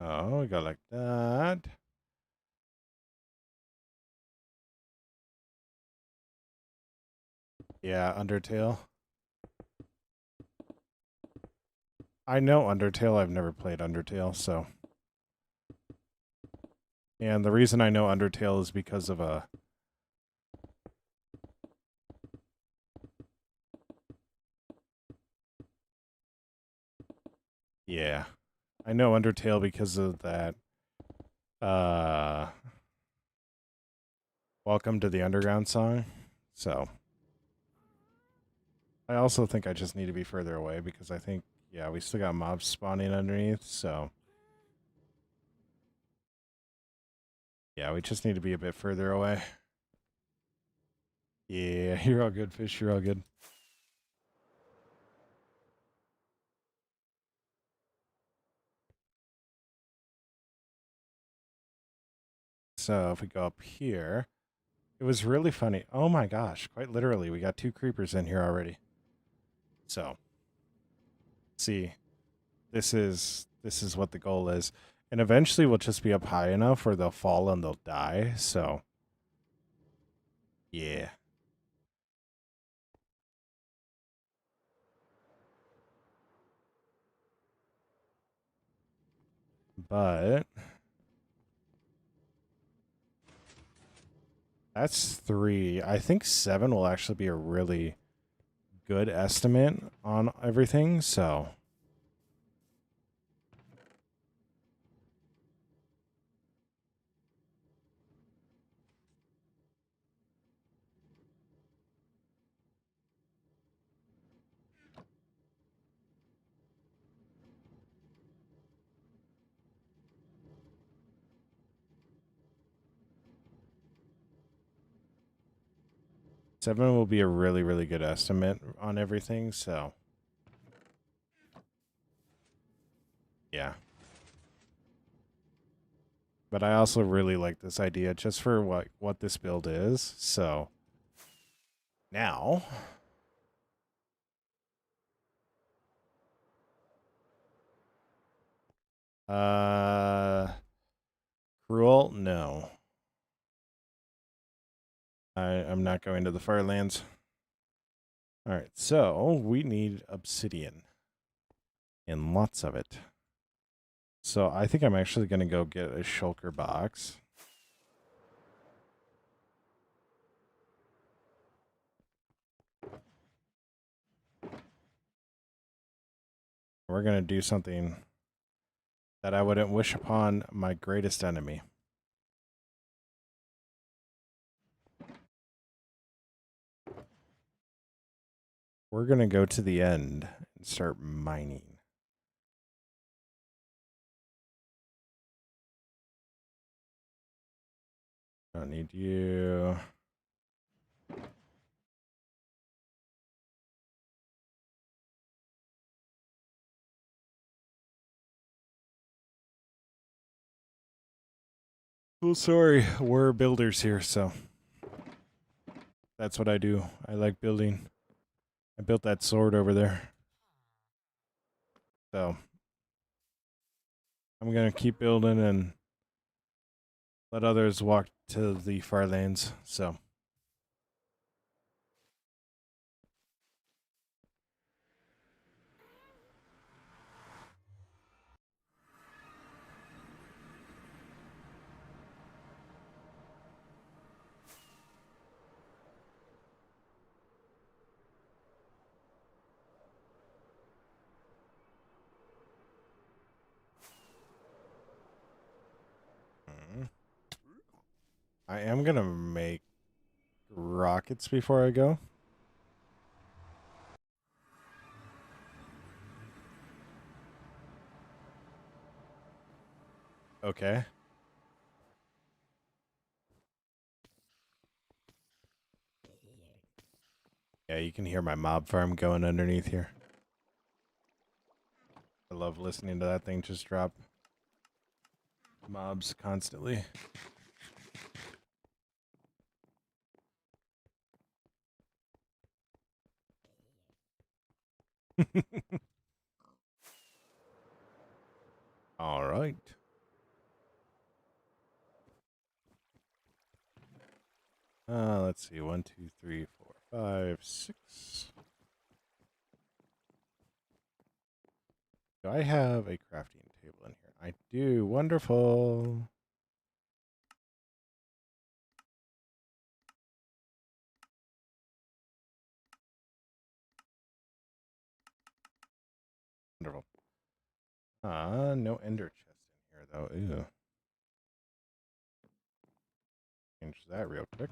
A: Oh, we go like that. Yeah, Undertale. I know Undertale. I've never played Undertale, so. And the reason I know Undertale is because of a. Yeah. I know Undertale because of that. Welcome to the Underground song. So. I also think I just need to be further away because I think, yeah, we still got mobs spawning underneath, so. Yeah, we just need to be a bit further away. Yeah, you're all good, fish. You're all good. So if we go up here, it was really funny. Oh my gosh, quite literally, we got 2 creepers in here already. So, see, this is what the goal is. And eventually we'll just be up high enough where they'll fall and they'll die. So, yeah. But that's 3. I think 7 will actually be a really good estimate on everything. So, 7 will be a really, really good estimate on everything. So, yeah. But I also really like this idea just for what this build is. So, now, cruel? No. I'm not going to the Farlands. All right, so we need obsidian and lots of it. So I think I'm actually going to go get a shulker box. We're going to do something that I wouldn't wish upon my greatest enemy. We're going to go to the end and start mining. Don't need you. Well, sorry, we're builders here, so that's what I do. I like building. I built that sword over there. So I'm going to keep building and let others walk to the far lanes. So I am going to make rockets before I go? Okay. Yeah, you can hear my mob farm going underneath here. I love listening to that thing just drop mobs constantly. All right. Let's see. 1, 2, 3, 4, 5, 6. Do I have a crafting table in here? I do. Wonderful. Wonderful. No ender chest in here though. Ew. Change that real quick.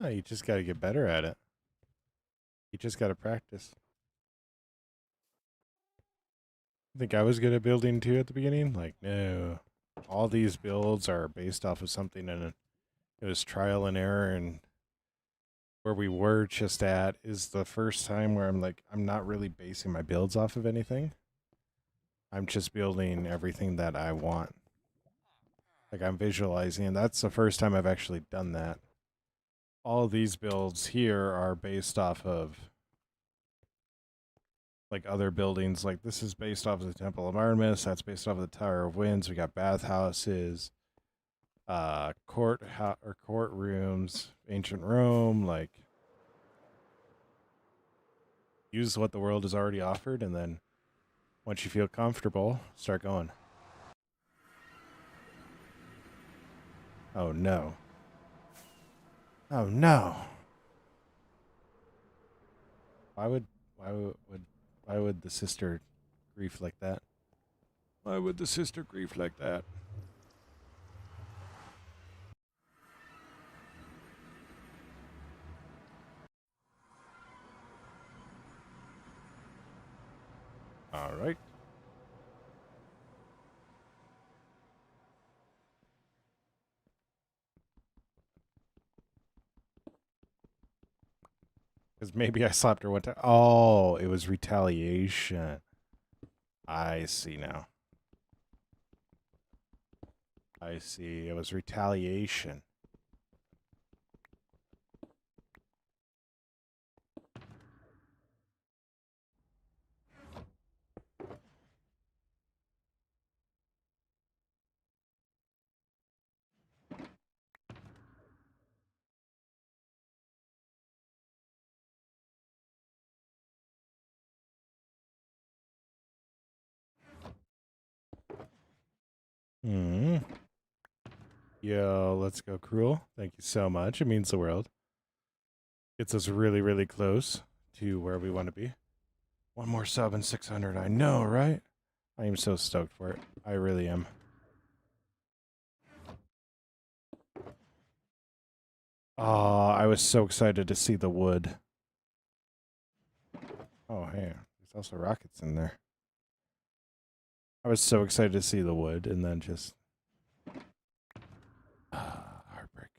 A: Oh, you just got to get better at it. You just got to practice. I think I was good at building too at the beginning. Like, no. All these builds are based off of something, and it was trial and error. And where we were just at is the first time where I'm like, I'm not really basing my builds off of anything. I'm just building everything that I want. Like, I'm visualizing, and that's the first time I've actually done that. All these builds here are based off of like other buildings. Like, this is based off of the Temple of Artemis. That's based off of the Tower of Winds. We got bathhouses, courtrooms, ancient Rome. Like, use what the world has already offered, and then once you feel comfortable, start going. Oh no. Oh no. Why would why would why would the sister grief like that? Why would the sister grief like that? All right. Because maybe I slapped her one time. Oh, it was retaliation. I see now. I see. It was retaliation. Hmm. Yo, let's go, Cruel. Thank you so much. It means the world. Gets us really, really close to where we want to be. One more sub and 600. I know, right? I am so stoked for it. I really am. Oh, I was so excited to see the wood. Oh, hey, there's also rockets in there. I was so excited to see the wood, and then just heartbreak.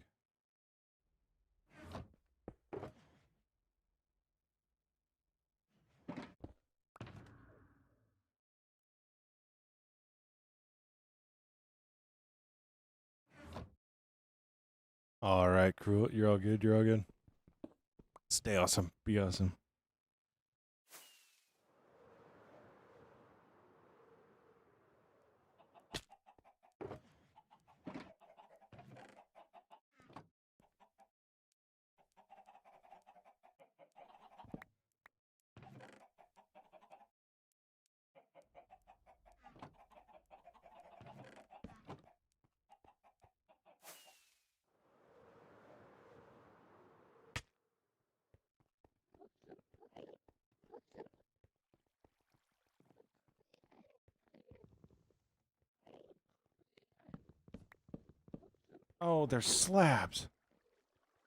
A: All right, Cruel. You're all good. You're all good. Stay awesome. Be awesome. Oh, they're slabs.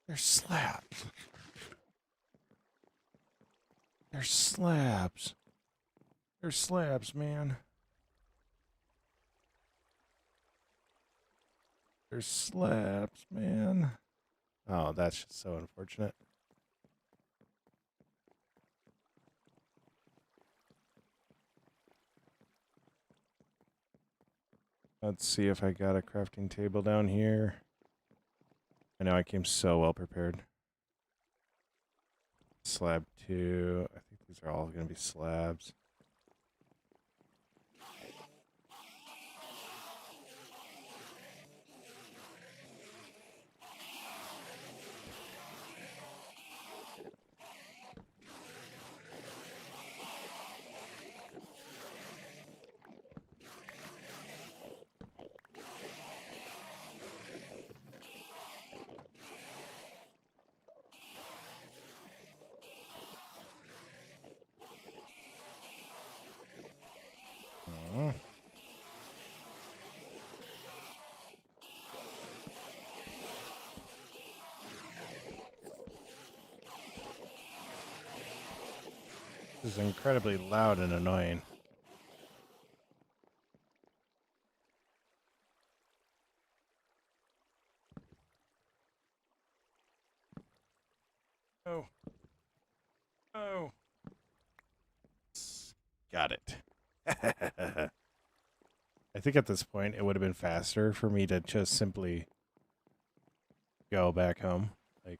A: They're slabs. They're slabs. They're slabs, man. They're slabs, man. Oh, that's just so unfortunate. Let's see if I got a crafting table down here. I know I came so well prepared. Slab 2. I think these are all going to be slabs. This is incredibly loud and annoying. Oh. Oh. Got it. I think at this point it would have been faster for me to just simply go back home. Like,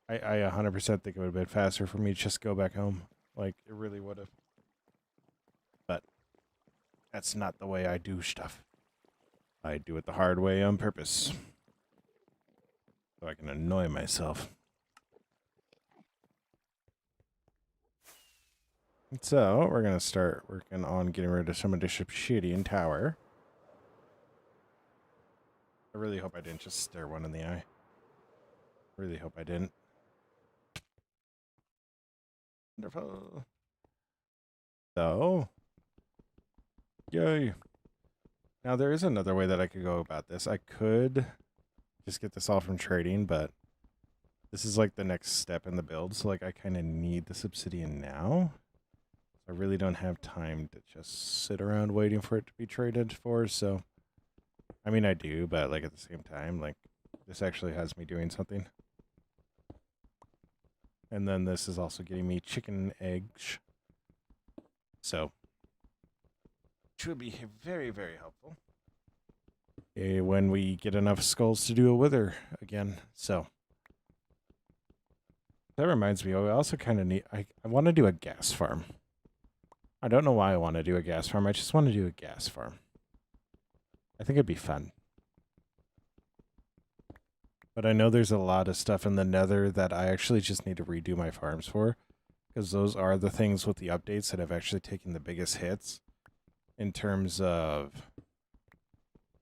A: I 100% think it would have been faster for me to just go back home. Like, it really would have. But that's not the way I do stuff. I do it the hard way on purpose. So I can annoy myself. So, we're going to start working on getting rid of some of this Obsidian tower. I really hope I didn't just stare one in the eye. Really hope I didn't. Wonderful. So, yay. Now, there is another way that I could go about this. I could just get this all from trading, but this is like the next step in the build. So, like, I kind of need this obsidian now. I really don't have time to just sit around waiting for it to be traded for. So, I mean, I do, but like at the same time, like, this actually has me doing something. And then this is also getting me chicken eggs. So, which would be very, very helpful when we get enough skulls to do a wither again. So, that reminds me, I also kind of need, I want to do a gas farm. I don't know why I want to do a gas farm. I just want to do a gas farm. I think it'd be fun. But I know there's a lot of stuff in the nether that I actually just need to redo my farms for. Because those are the things with the updates that have actually taken the biggest hits in terms of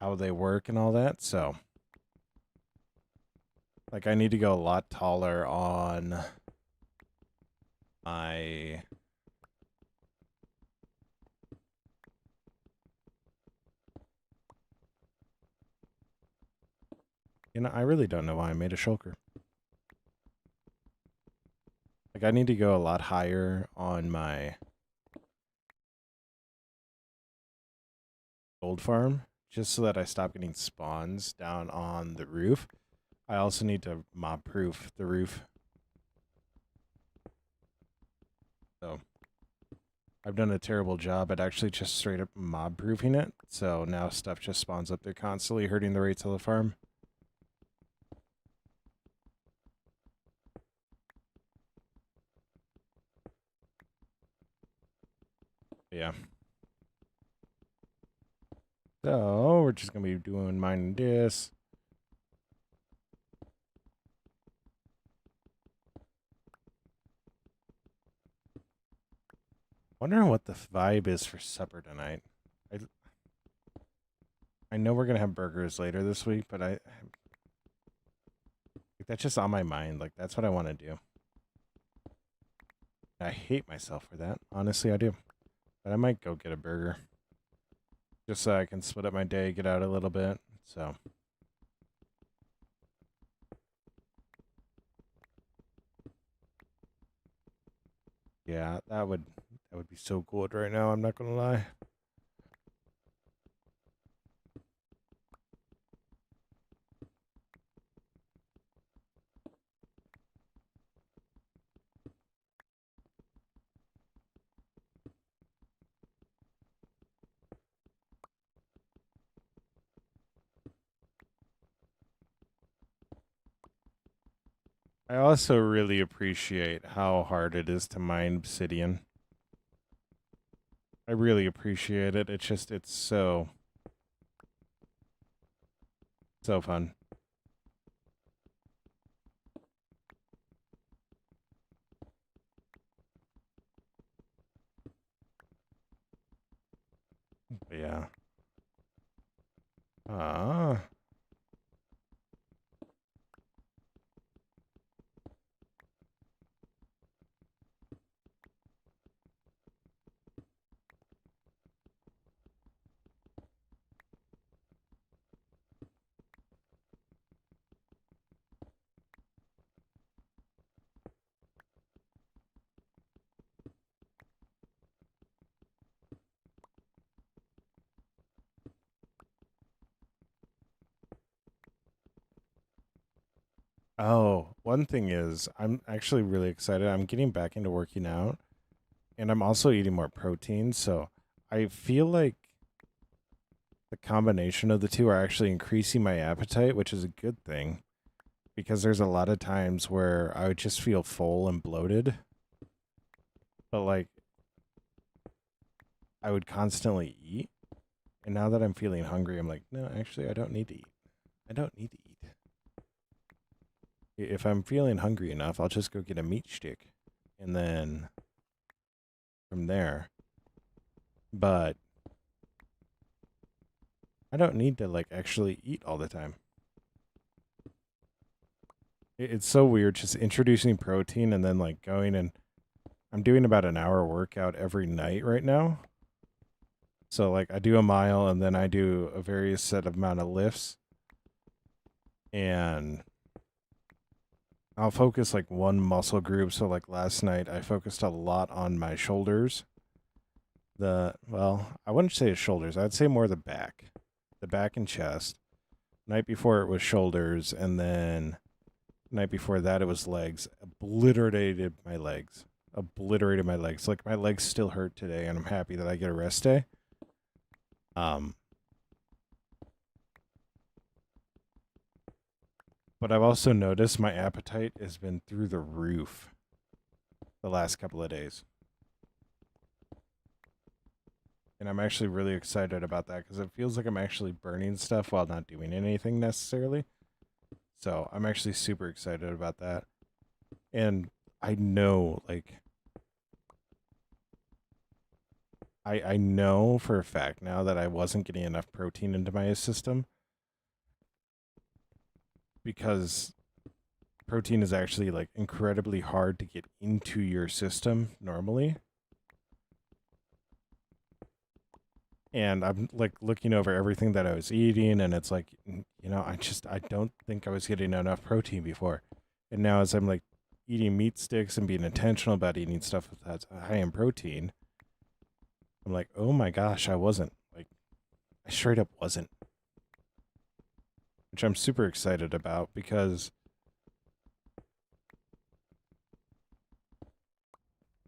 A: how they work and all that. So, like, I need to go a lot taller on my... You know, I really don't know why I made a shulker. Like, I need to go a lot higher on my gold farm, just so that I stop getting spawns down on the roof. I also need to mob-proof the roof. So, I've done a terrible job at actually just straight up mob-proofing it. So now stuff just spawns up there constantly, hurting the rates of the farm. Yeah. So, we're just going to be doing mining this. Wondering what the vibe is for supper tonight. I know we're going to have burgers later this week, but that's just on my mind. Like, that's what I want to do. I hate myself for that. Honestly, I do. But I might go get a burger. Just so I can split up my day, get out a little bit. So. Yeah, that would be so good right now, I'm not gonna lie. I also really appreciate how hard it is to mine obsidian. I really appreciate it. It's so fun. But yeah. Ah. Oh, one thing is I'm actually really excited. I'm getting back into working out and I'm also eating more protein, so I feel like the combination of the two are actually increasing my appetite, which is a good thing because there's a lot of times where I would just feel full and bloated, but like I would constantly eat. And now that I'm feeling hungry, I'm like, no, actually, I don't need to eat. I don't need to eat. If I'm feeling hungry enough, I'll just go get a meat stick and then from there. But I don't need to like actually eat all the time. It's so weird just introducing protein and then like going and I'm doing about an hour workout every night right now. So like I do a mile and then I do a various set amount of lifts and I'll focus like one muscle group. So like last night I focused a lot on my shoulders. I wouldn't say shoulders. I'd say more the back. The back and chest. Night before it was shoulders and then night before that it was legs. Obliterated my legs. Obliterated my legs. Like my legs still hurt today and I'm happy that I get a rest day. But I've also noticed my appetite has been through the roof the last couple of days. And I'm actually really excited about that because it feels like I'm actually burning stuff while not doing anything necessarily. So I'm actually super excited about that. And I know, like, I know for a fact now that I wasn't getting enough protein into my system because protein is actually like incredibly hard to get into your system normally. And I'm like looking over everything that I was eating and it's like I don't think I was getting enough protein before. And now as I'm like eating meat sticks and being intentional about eating stuff that's high in protein, I'm like, "Oh my gosh, I wasn't." Like I straight up wasn't. Which I'm super excited about because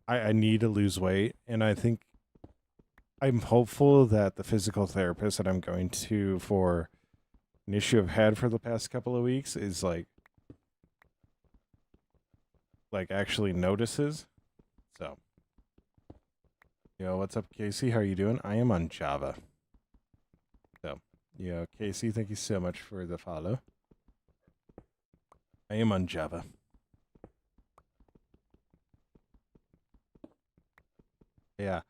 A: I need to lose weight and I think I'm hopeful that the physical therapist that I'm going to for an issue I've had for the past couple of weeks is like actually notices. So, yo, what's up, Casey? How are you doing? I am on Java. So, yeah, Casey, thank you so much for the follow. I am on Java. Yeah.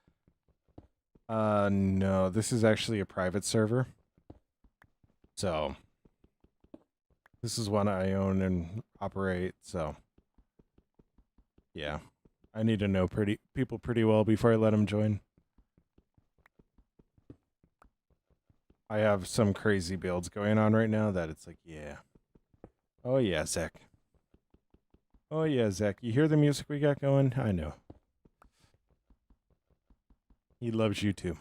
A: No, this is actually a private server. So, this is one I own and operate. So, yeah, I need to know people pretty well before I let them join. I have some crazy builds going on right now that it's like, yeah. Oh yeah, Zach. Oh yeah, Zach. You hear the music we got going? I know. He loves you too.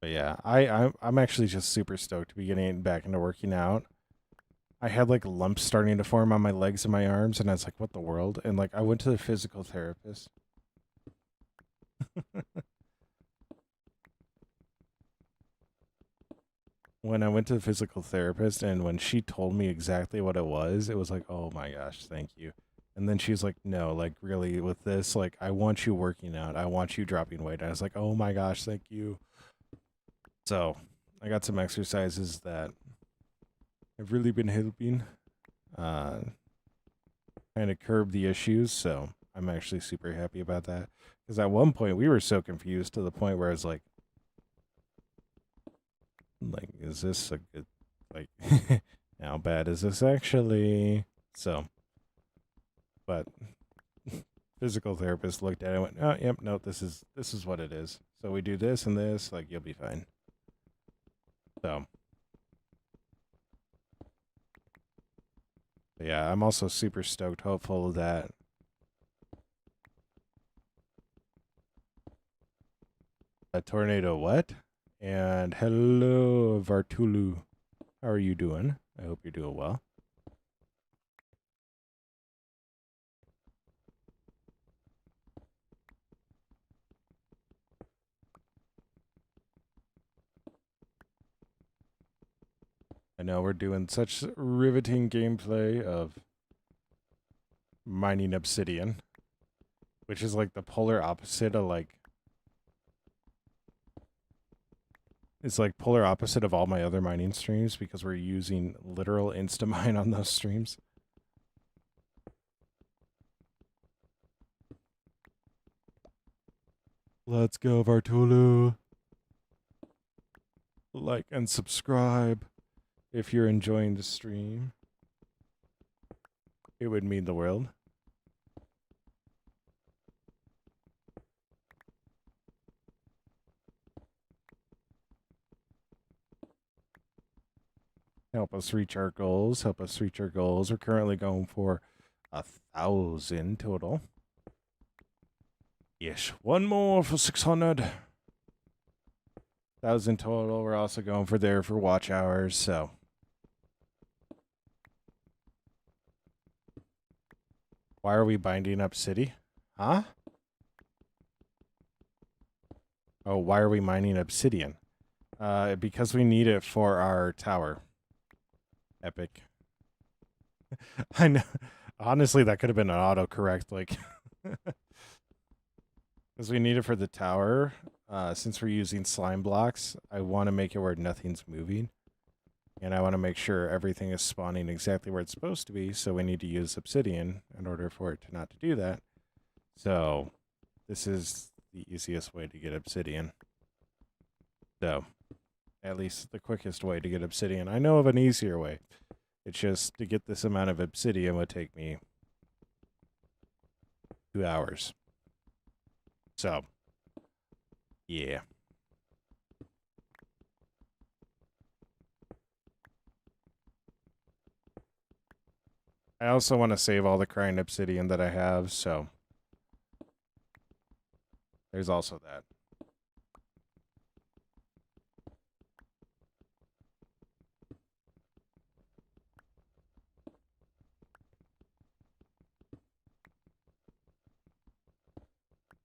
A: But yeah, I'm actually just super stoked to be getting back into working out. I had like lumps starting to form on my legs and my arms, and I was like, what the world? And like I went to the physical therapist. When I went to the physical therapist and when she told me exactly what it was like, oh my gosh, thank you. And then she's like, no, like really with this, like I want you working out. I want you dropping weight. I was like, oh my gosh, thank you. So I got some exercises that have really been helping uh kind of curb the issues. So I'm actually super happy about that. Because at one point we were so confused to the point where I was like, is this a good like how bad is this actually? So, but physical therapist looked at it and went, oh, yep, no, this is what it is. So we do this and this, like you'll be fine. So, yeah, I'm also super stoked, hopeful that a tornado what? And hello, Vartulu. How are you doing? I hope you're doing well. I know we're doing such riveting gameplay of mining obsidian, which is like the polar opposite of like it's like polar opposite of all my other mining streams because we're using literal insta-mine on those streams. Let's go, Vartulu. Like and subscribe if you're enjoying the stream. It would mean the world. Help us reach our goals. Help us reach our goals. We're currently going for 1,000 total. Yes, one more for 600. 1,000 total. We're also going for there for watch hours. So, why are we binding up city? Huh? Oh, why are we mining obsidian? Because we need it for our tower. Epic. I know. Honestly, that could have been an autocorrect, like, because we need it for the tower. Since we're using slime blocks, I want to make it where nothing's moving, and I want to make sure everything is spawning exactly where it's supposed to be. So we need to use obsidian in order for it to not to do that. So this is the easiest way to get obsidian. So, at least the quickest way to get obsidian. I know of an easier way. It's just to get this amount of obsidian would take me 2 hours. So, yeah. I also want to save all the crying obsidian that I have, so there's also that.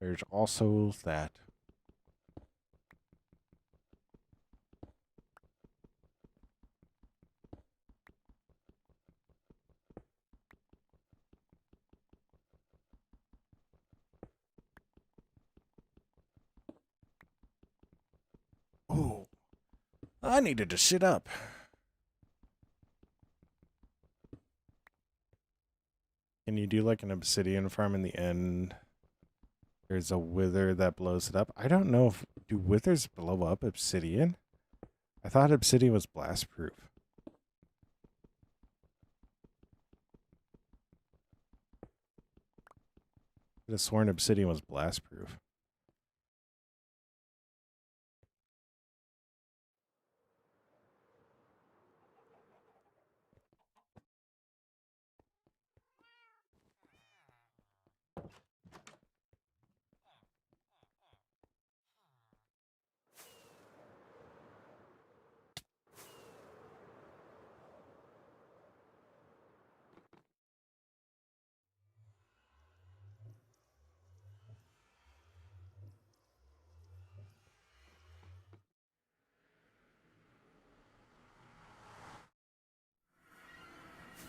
A: There's also that. Oh, I needed to sit up. Can you do like an obsidian farm in the end? There's a wither that blows it up. I don't know if do withers blow up obsidian? I thought obsidian was blast proof. Could have sworn Obsidian was blast proof.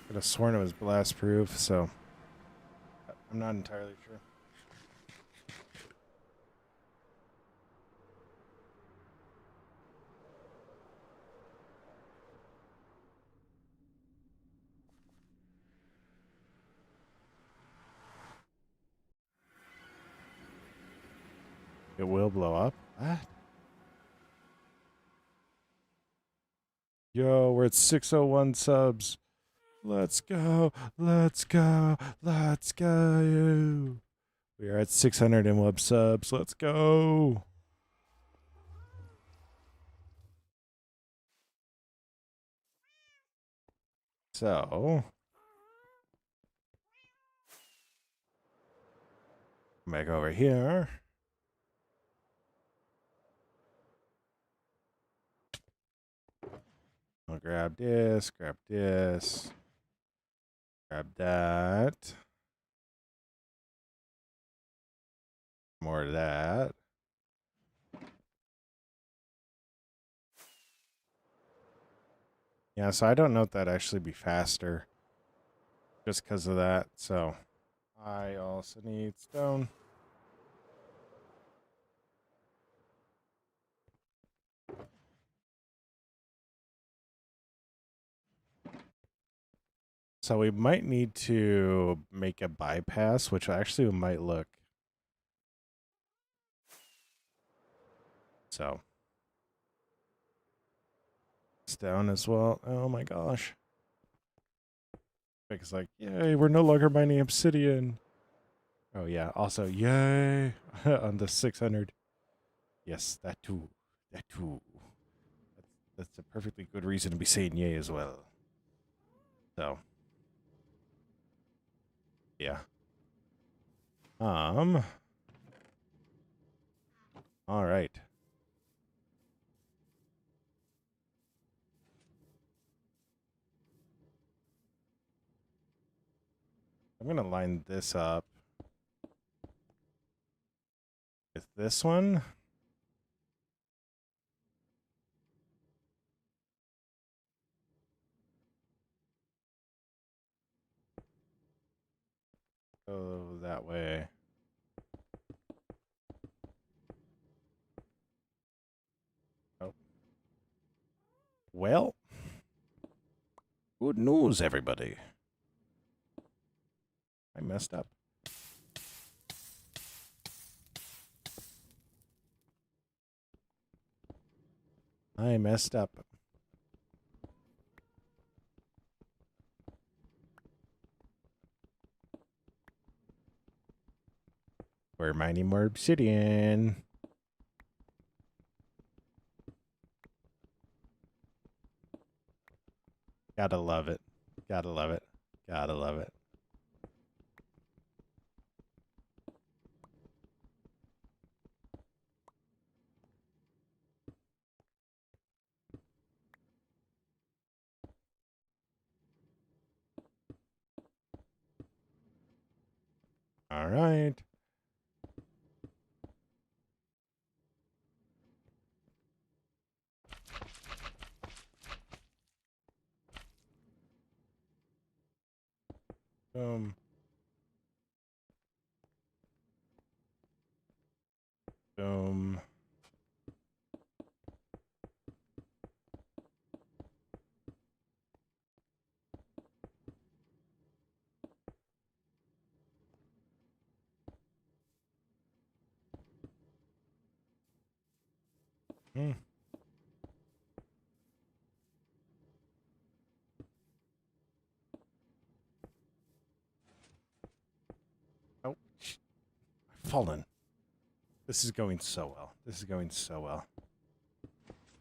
A: Could have sworn it was blast proof, so I'm not entirely sure. It will blow up? What? Yo, we're at 601 subs. Let's go. Let's go. Let's go. We are at 600 and web subs. Let's go. So, back over here. I'll grab this, grab that. More of that. Yeah, so I don't know if that'd actually be faster just because of that. So I also need stone. So we might need to make a bypass, which actually might look. So stone as well. Oh my gosh. It's like, yay, we're no longer mining obsidian. Oh yeah, also yay on the 600. Yes, that too. That too. That's a perfectly good reason to be saying yay as well. So yeah. All right. I'm gonna line this up with this one. Go that way. Oh. Well, good news, everybody. I messed up. I messed up. We're mining more obsidian. Gotta love it. Gotta love it. Gotta love it. All right. Boom. Boom. Hmm. Oh. fallen. This is going so well. This is going so well.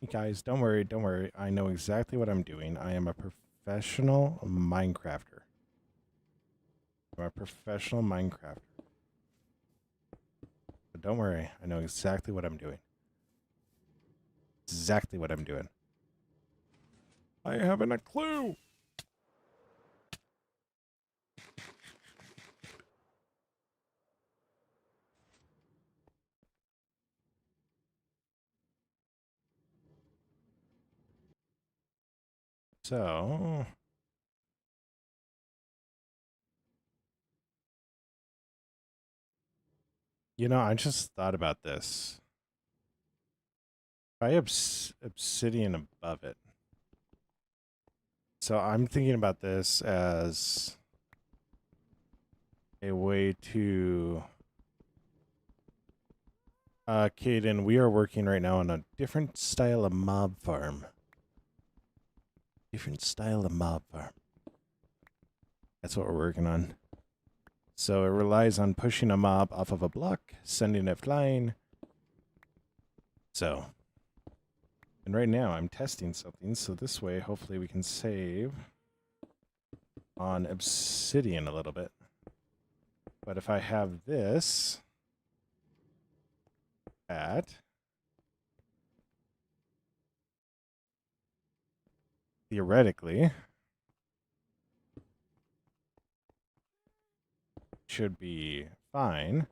A: Hey guys, don't worry, don't worry. I know exactly what I'm doing. I am a professional Minecrafter. I'm a professional Minecrafter. But don't worry, I know exactly what I'm doing. Exactly what I'm doing. I haven't a clue. So, you know, I just thought about this. If I have obsidian above it. So I'm thinking about this as a way to... Caden, we are working right now on a different style of mob farm. Different style of mob farm. That's what we're working on. So it relies on pushing a mob off of a block, sending it flying. So, and right now I'm testing something, so this way hopefully we can save on obsidian a little bit. But if I have this, that, theoretically, should be fine.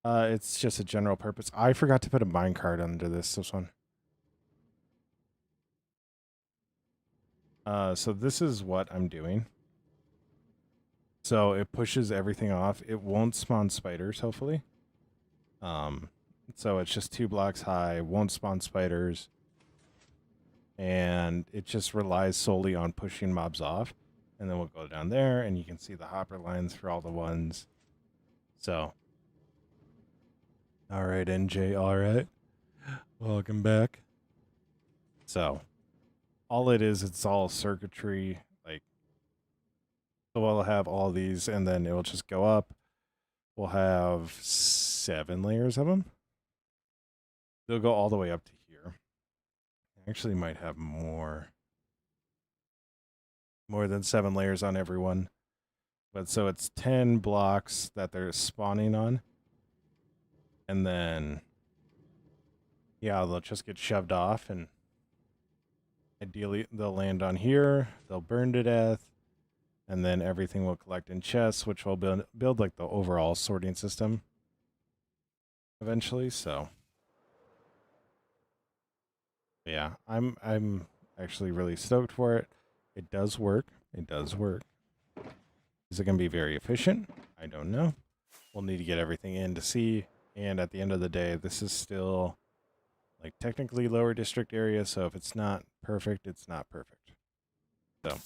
A: It's just a general purpose. I forgot to put a minecart under this one. So this is what I'm doing. So it pushes everything off. It won't spawn spiders, hopefully. So it's just 2 blocks high, won't spawn spiders. And it just relies solely on pushing mobs off. And then we'll go down there and you can see the hopper lines for all the ones. So. All right, NJ, all right. Welcome back. So, all it is, it's all circuitry. Like, so we'll have all these and then it will just go up. We'll have 7 layers of them. They'll go all the way up to here. Actually might have more than 7 layers on every one. But so it's 10 blocks that they're spawning on. And then, yeah, they'll just get shoved off and ideally they'll land on here. They'll burn to death. And then everything will collect in chests, which will build like the overall sorting system eventually. So, yeah, I'm actually really stoked for it. It does work. It does work. Is it going to be very efficient? I don't know. We'll need to get everything in to see. And at the end of the day, this is still like technically lower district area. So if it's not perfect, it's not perfect. So.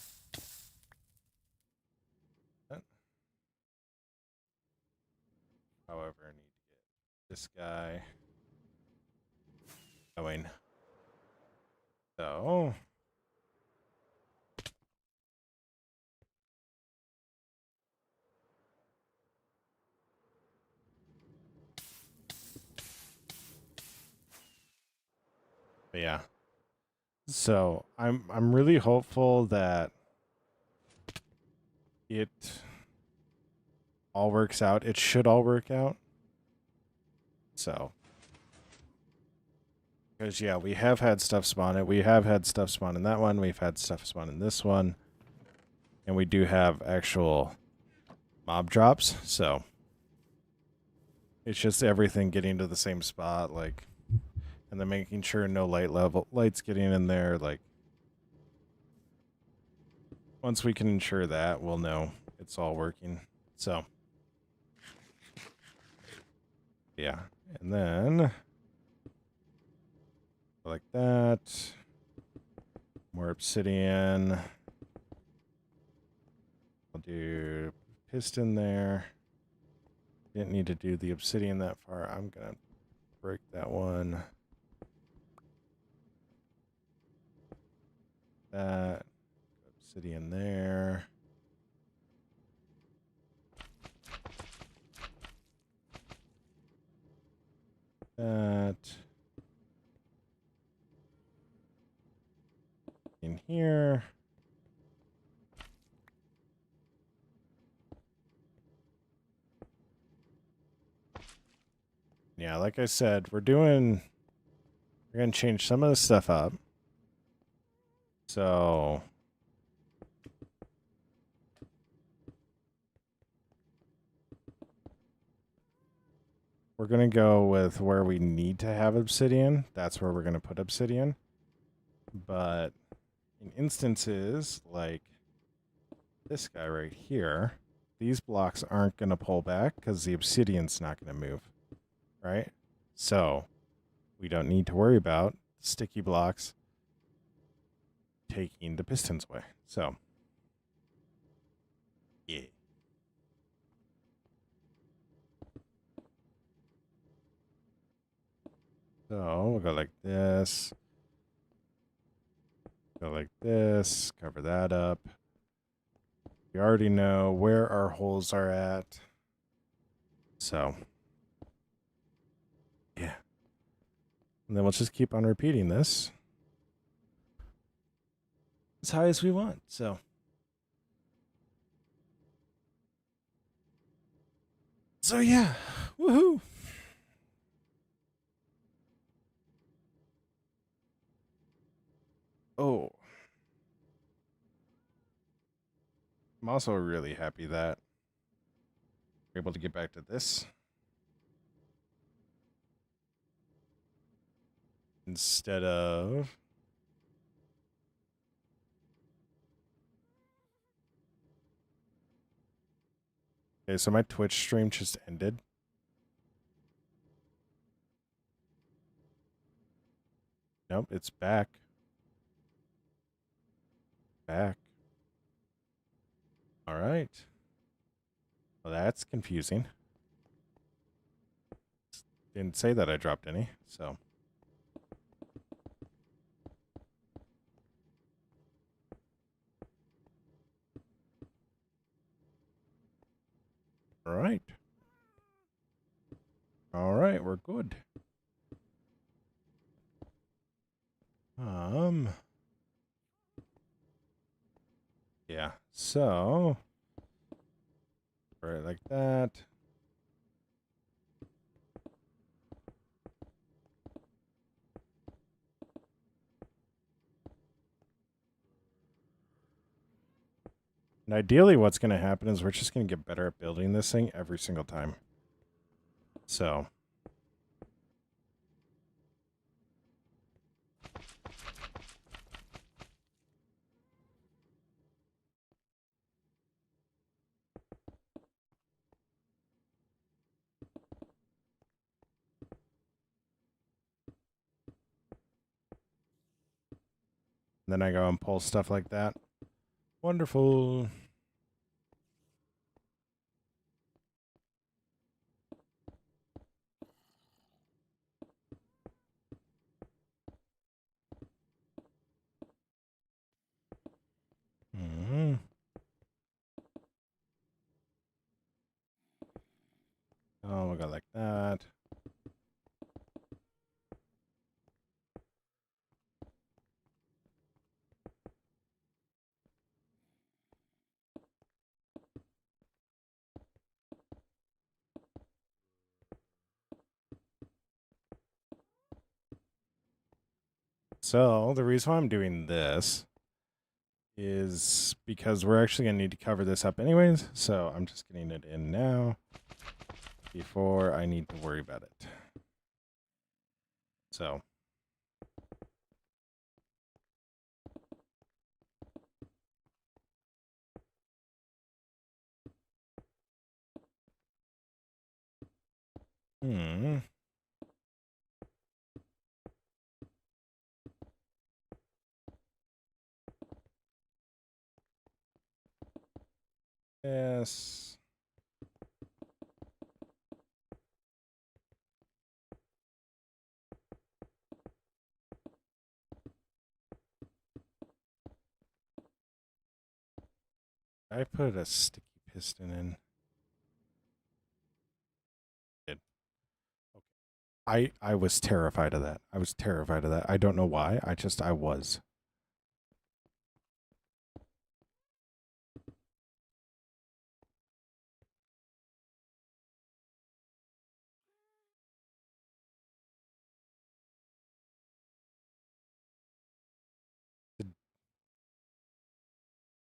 A: However, I need to get this guy going. So. But yeah. So I'm really hopeful that it all works out. It should all work out. So, because yeah, we have had stuff spawn it. We have had stuff spawn in that one. We've had stuff spawn in this one. And we do have actual mob drops. So, it's just everything getting to the same spot, like, and then making sure no lights getting in there. Like, once we can ensure that, we'll know it's all working. So, yeah. And then, like that. More obsidian. I'll do piston there. Didn't need to do the obsidian that far. I'm going to break that one. That. Obsidian there. Yeah, like I said, we're going to change some of the stuff up. So we're going to go with where we need to have obsidian. That's where we're going to put obsidian. But in instances like this guy right here, these blocks aren't going to pull back because the obsidian's not going to move, right? So we don't need to worry about sticky blocks taking the pistons away. So, yeah. So we'll go like this. Go like this. Cover that up. We already know where our holes are at. So, yeah. And then we'll just keep on repeating this as high as we want. So yeah. Woohoo. Oh. I'm also really happy that we're able to get back to this instead of. Okay, so my Twitch stream just ended. Nope, it's back. Back. All right. Well, that's confusing. Didn't say that I dropped any, so. All right. All right, we're good. Yeah. So, right like that. And ideally, what's going to happen is we're just going to get better at building this thing every single time. So. Then I go and pull stuff like that. Wonderful. Mm-hmm. Oh, we'll go like that. So the reason why I'm doing this is because we're actually going to need to cover this up anyways. So I'm just getting it in now before I need to worry about it. So. Hmm. Yes. I put a sticky piston in. Did. Okay. I was terrified of that. I was terrified of that. I don't know why. I was.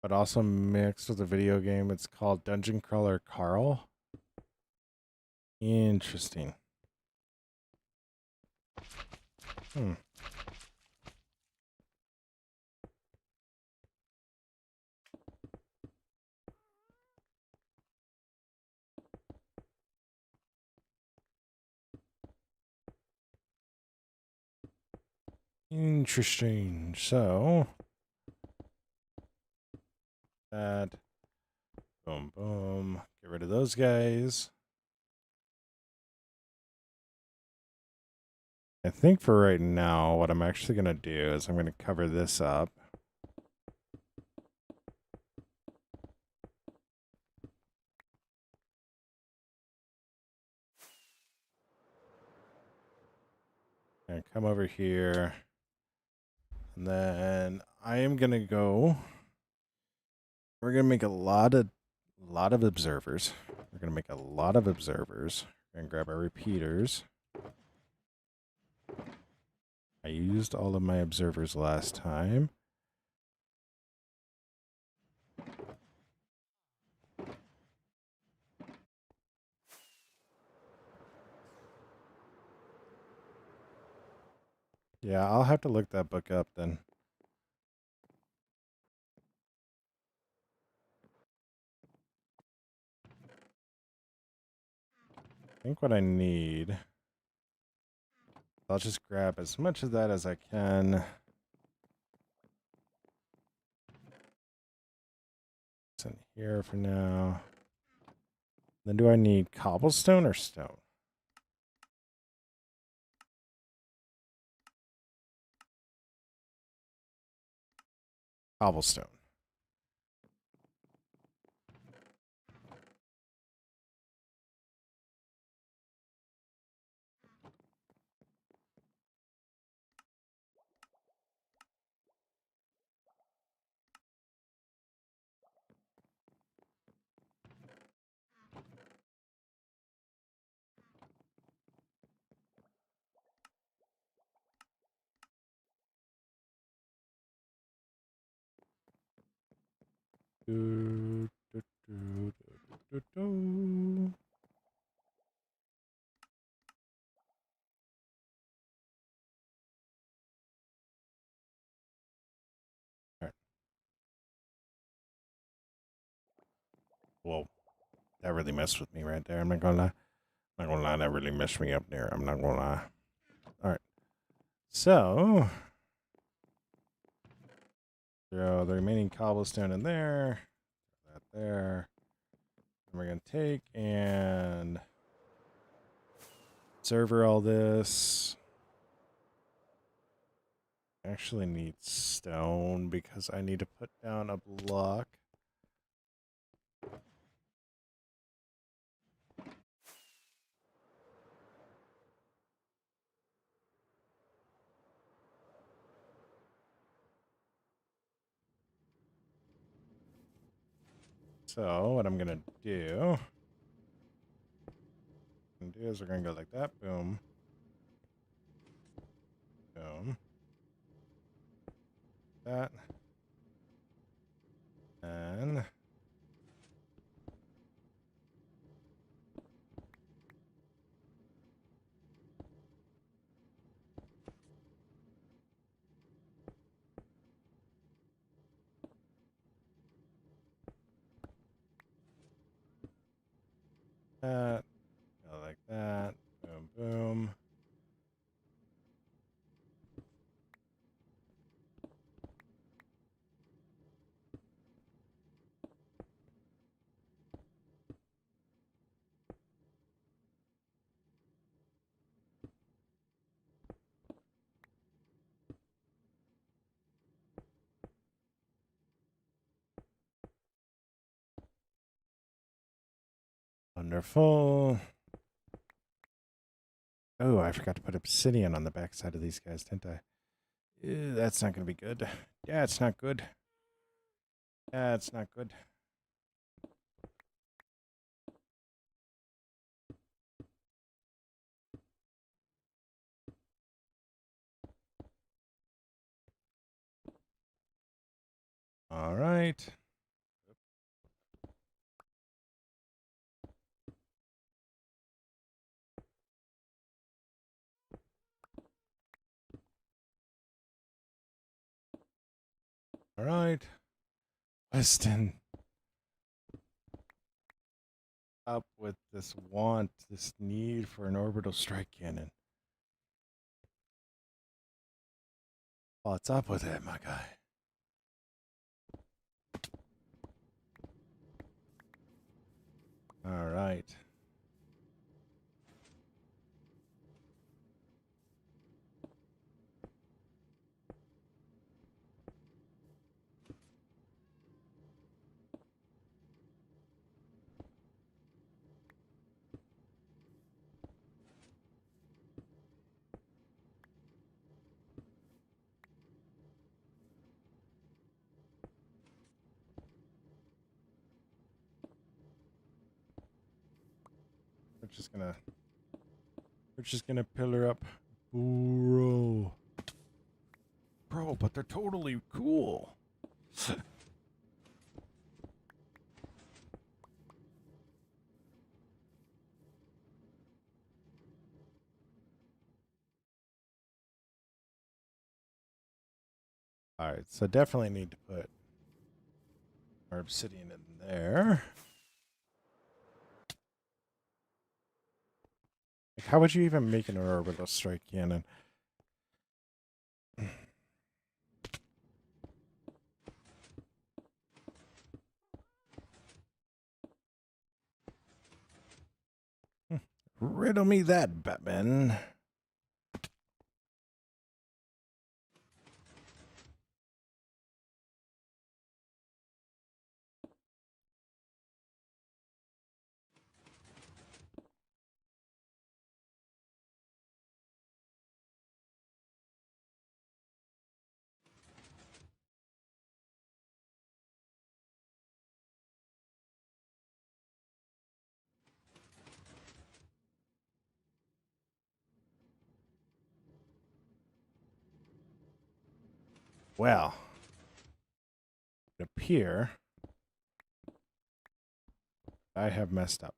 A: but also mixed with a video game. It's called Dungeon Crawler Carl. Interesting. Hmm. Interesting. So that boom boom. Get rid of those guys. I think for right now, what I'm actually gonna do is I'm gonna cover this up. And come over here. And then I am gonna go. We're gonna make a lot of observers. We're gonna make a lot of observers. We're gonna grab our repeaters. I used all of my observers last time. Yeah, I'll have to look that book up then. I think what I need, I'll just grab as much of that as I can. It's in here for now. Then do I need cobblestone or stone? Cobblestone. Do, do, do, do, do. All right. Whoa, that really messed with me right there. I'm not gonna lie. I'm not gonna lie, that really messed me up there. I'm not gonna lie. All right. So throw the remaining cobblestone in there. That there. And we're gonna take and server all this. I actually need stone because I need to put down a block. So what I'm gonna do is we're gonna go like that. Boom. Boom. That. And that. Go like that. Boom, boom. Wonderful. Oh, I forgot to put obsidian on the backside of these guys, didn't I? Ew, that's not going to be good. Yeah, it's not good. Yeah, it's not good. All right. All right. Weston. Up with this want, this need for an orbital strike cannon. What's up with it, my guy? All right. We're just gonna pillar up. Bro. Bro, but they're totally cool. All right, so definitely need to put our obsidian in there. Like, how would you even make an orbital strike cannon? Riddle me that, Batman. Well, it appear I have messed up.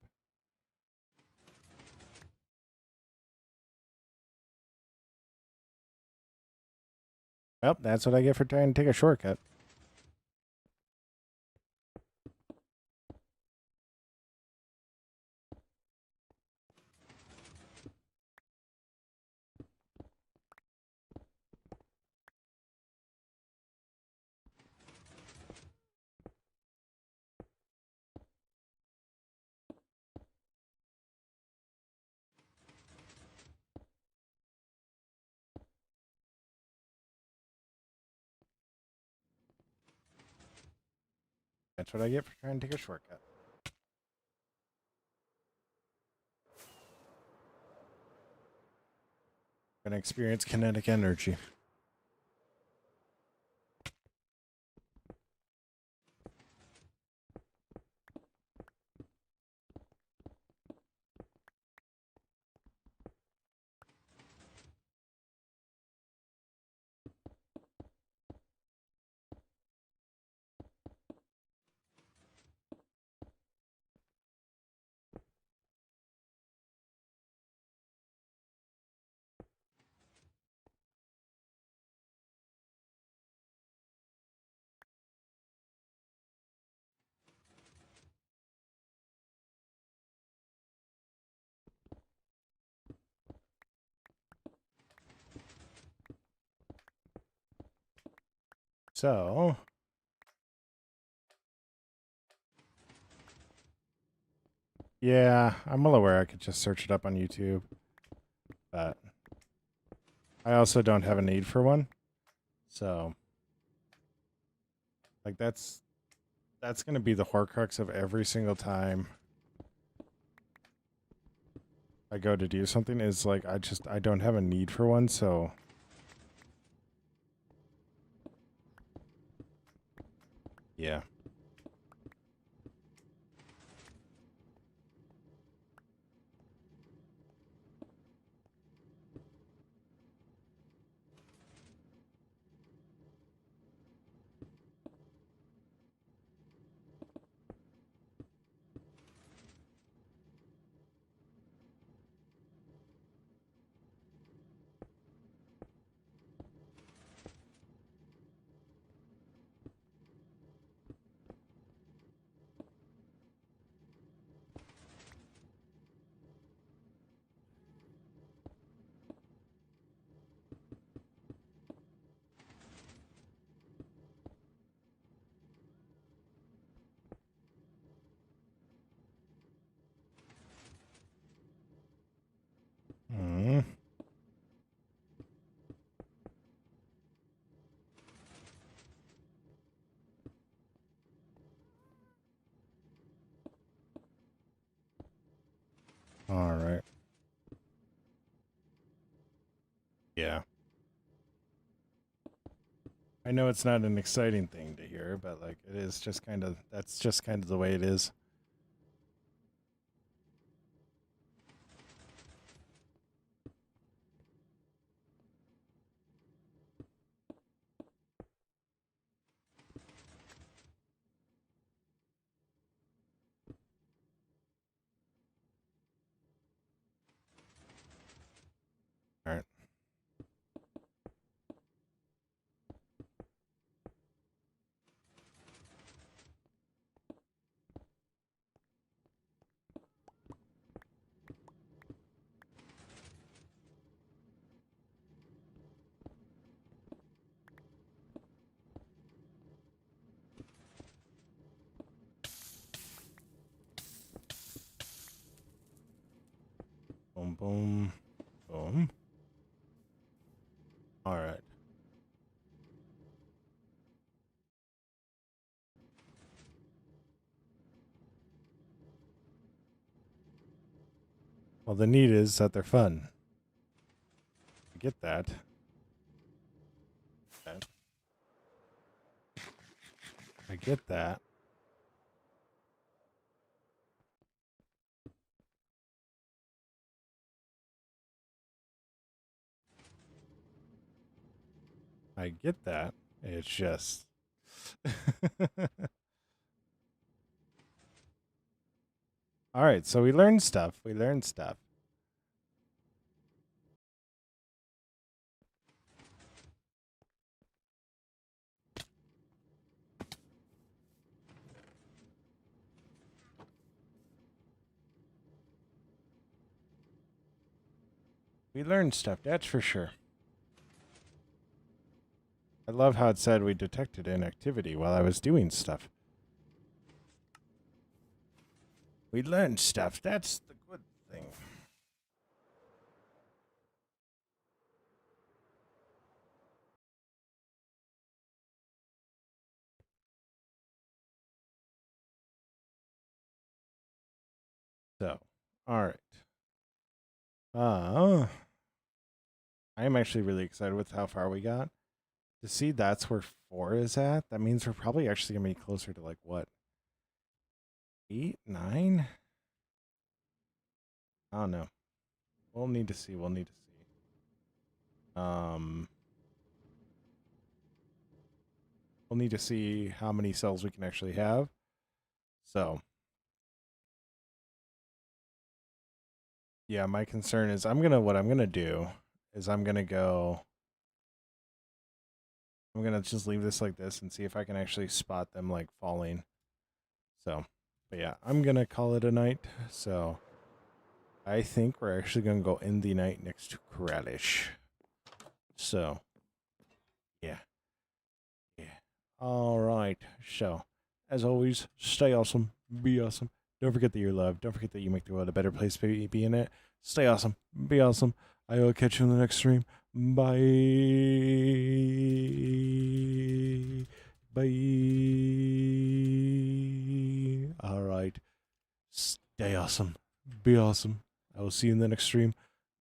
A: Well, that's what I get for trying to take a shortcut. That's what I get for trying to take a shortcut. Gonna experience kinetic energy. So, yeah, I'm well aware I could just search it up on YouTube, but I also don't have a need for one. So, like that's going to be the horcrux of every single time I go to do something is like I don't have a need for one, so yeah. I know it's not an exciting thing to hear, but like it is just kind of, that's just kind of the way it is. All right. Boom, boom, boom. All right. Well, the need is that they're fun. I get that. Okay. I get that. I get that. It's just. All right, so we learned stuff. We learned stuff. We learned stuff, that's for sure. I love how it said we detected inactivity while I was doing stuff. We learned stuff. That's the good thing. So, all right. I am actually really excited with how far we got. To see that's where 4 is at, that means we're probably actually going to be closer to like what? 8, 9? I don't know. We'll need to see. We'll need to see. We'll need to see how many cells we can actually have. So, yeah, my concern is what I'm gonna do is I'm gonna just leave this like this and see if I can actually spot them like falling. So, but yeah, I'm gonna call it a night. So, I think we're actually gonna go end the night next to Kralish. So, yeah. Yeah. All right. So, as always, stay awesome. Be awesome. Don't forget that you're loved. Don't forget that you make the world a better place by be in it. Stay awesome. Be awesome. I will catch you in the next stream. Bye. Bye. All right. Stay awesome. Be awesome. I will see you in the next stream.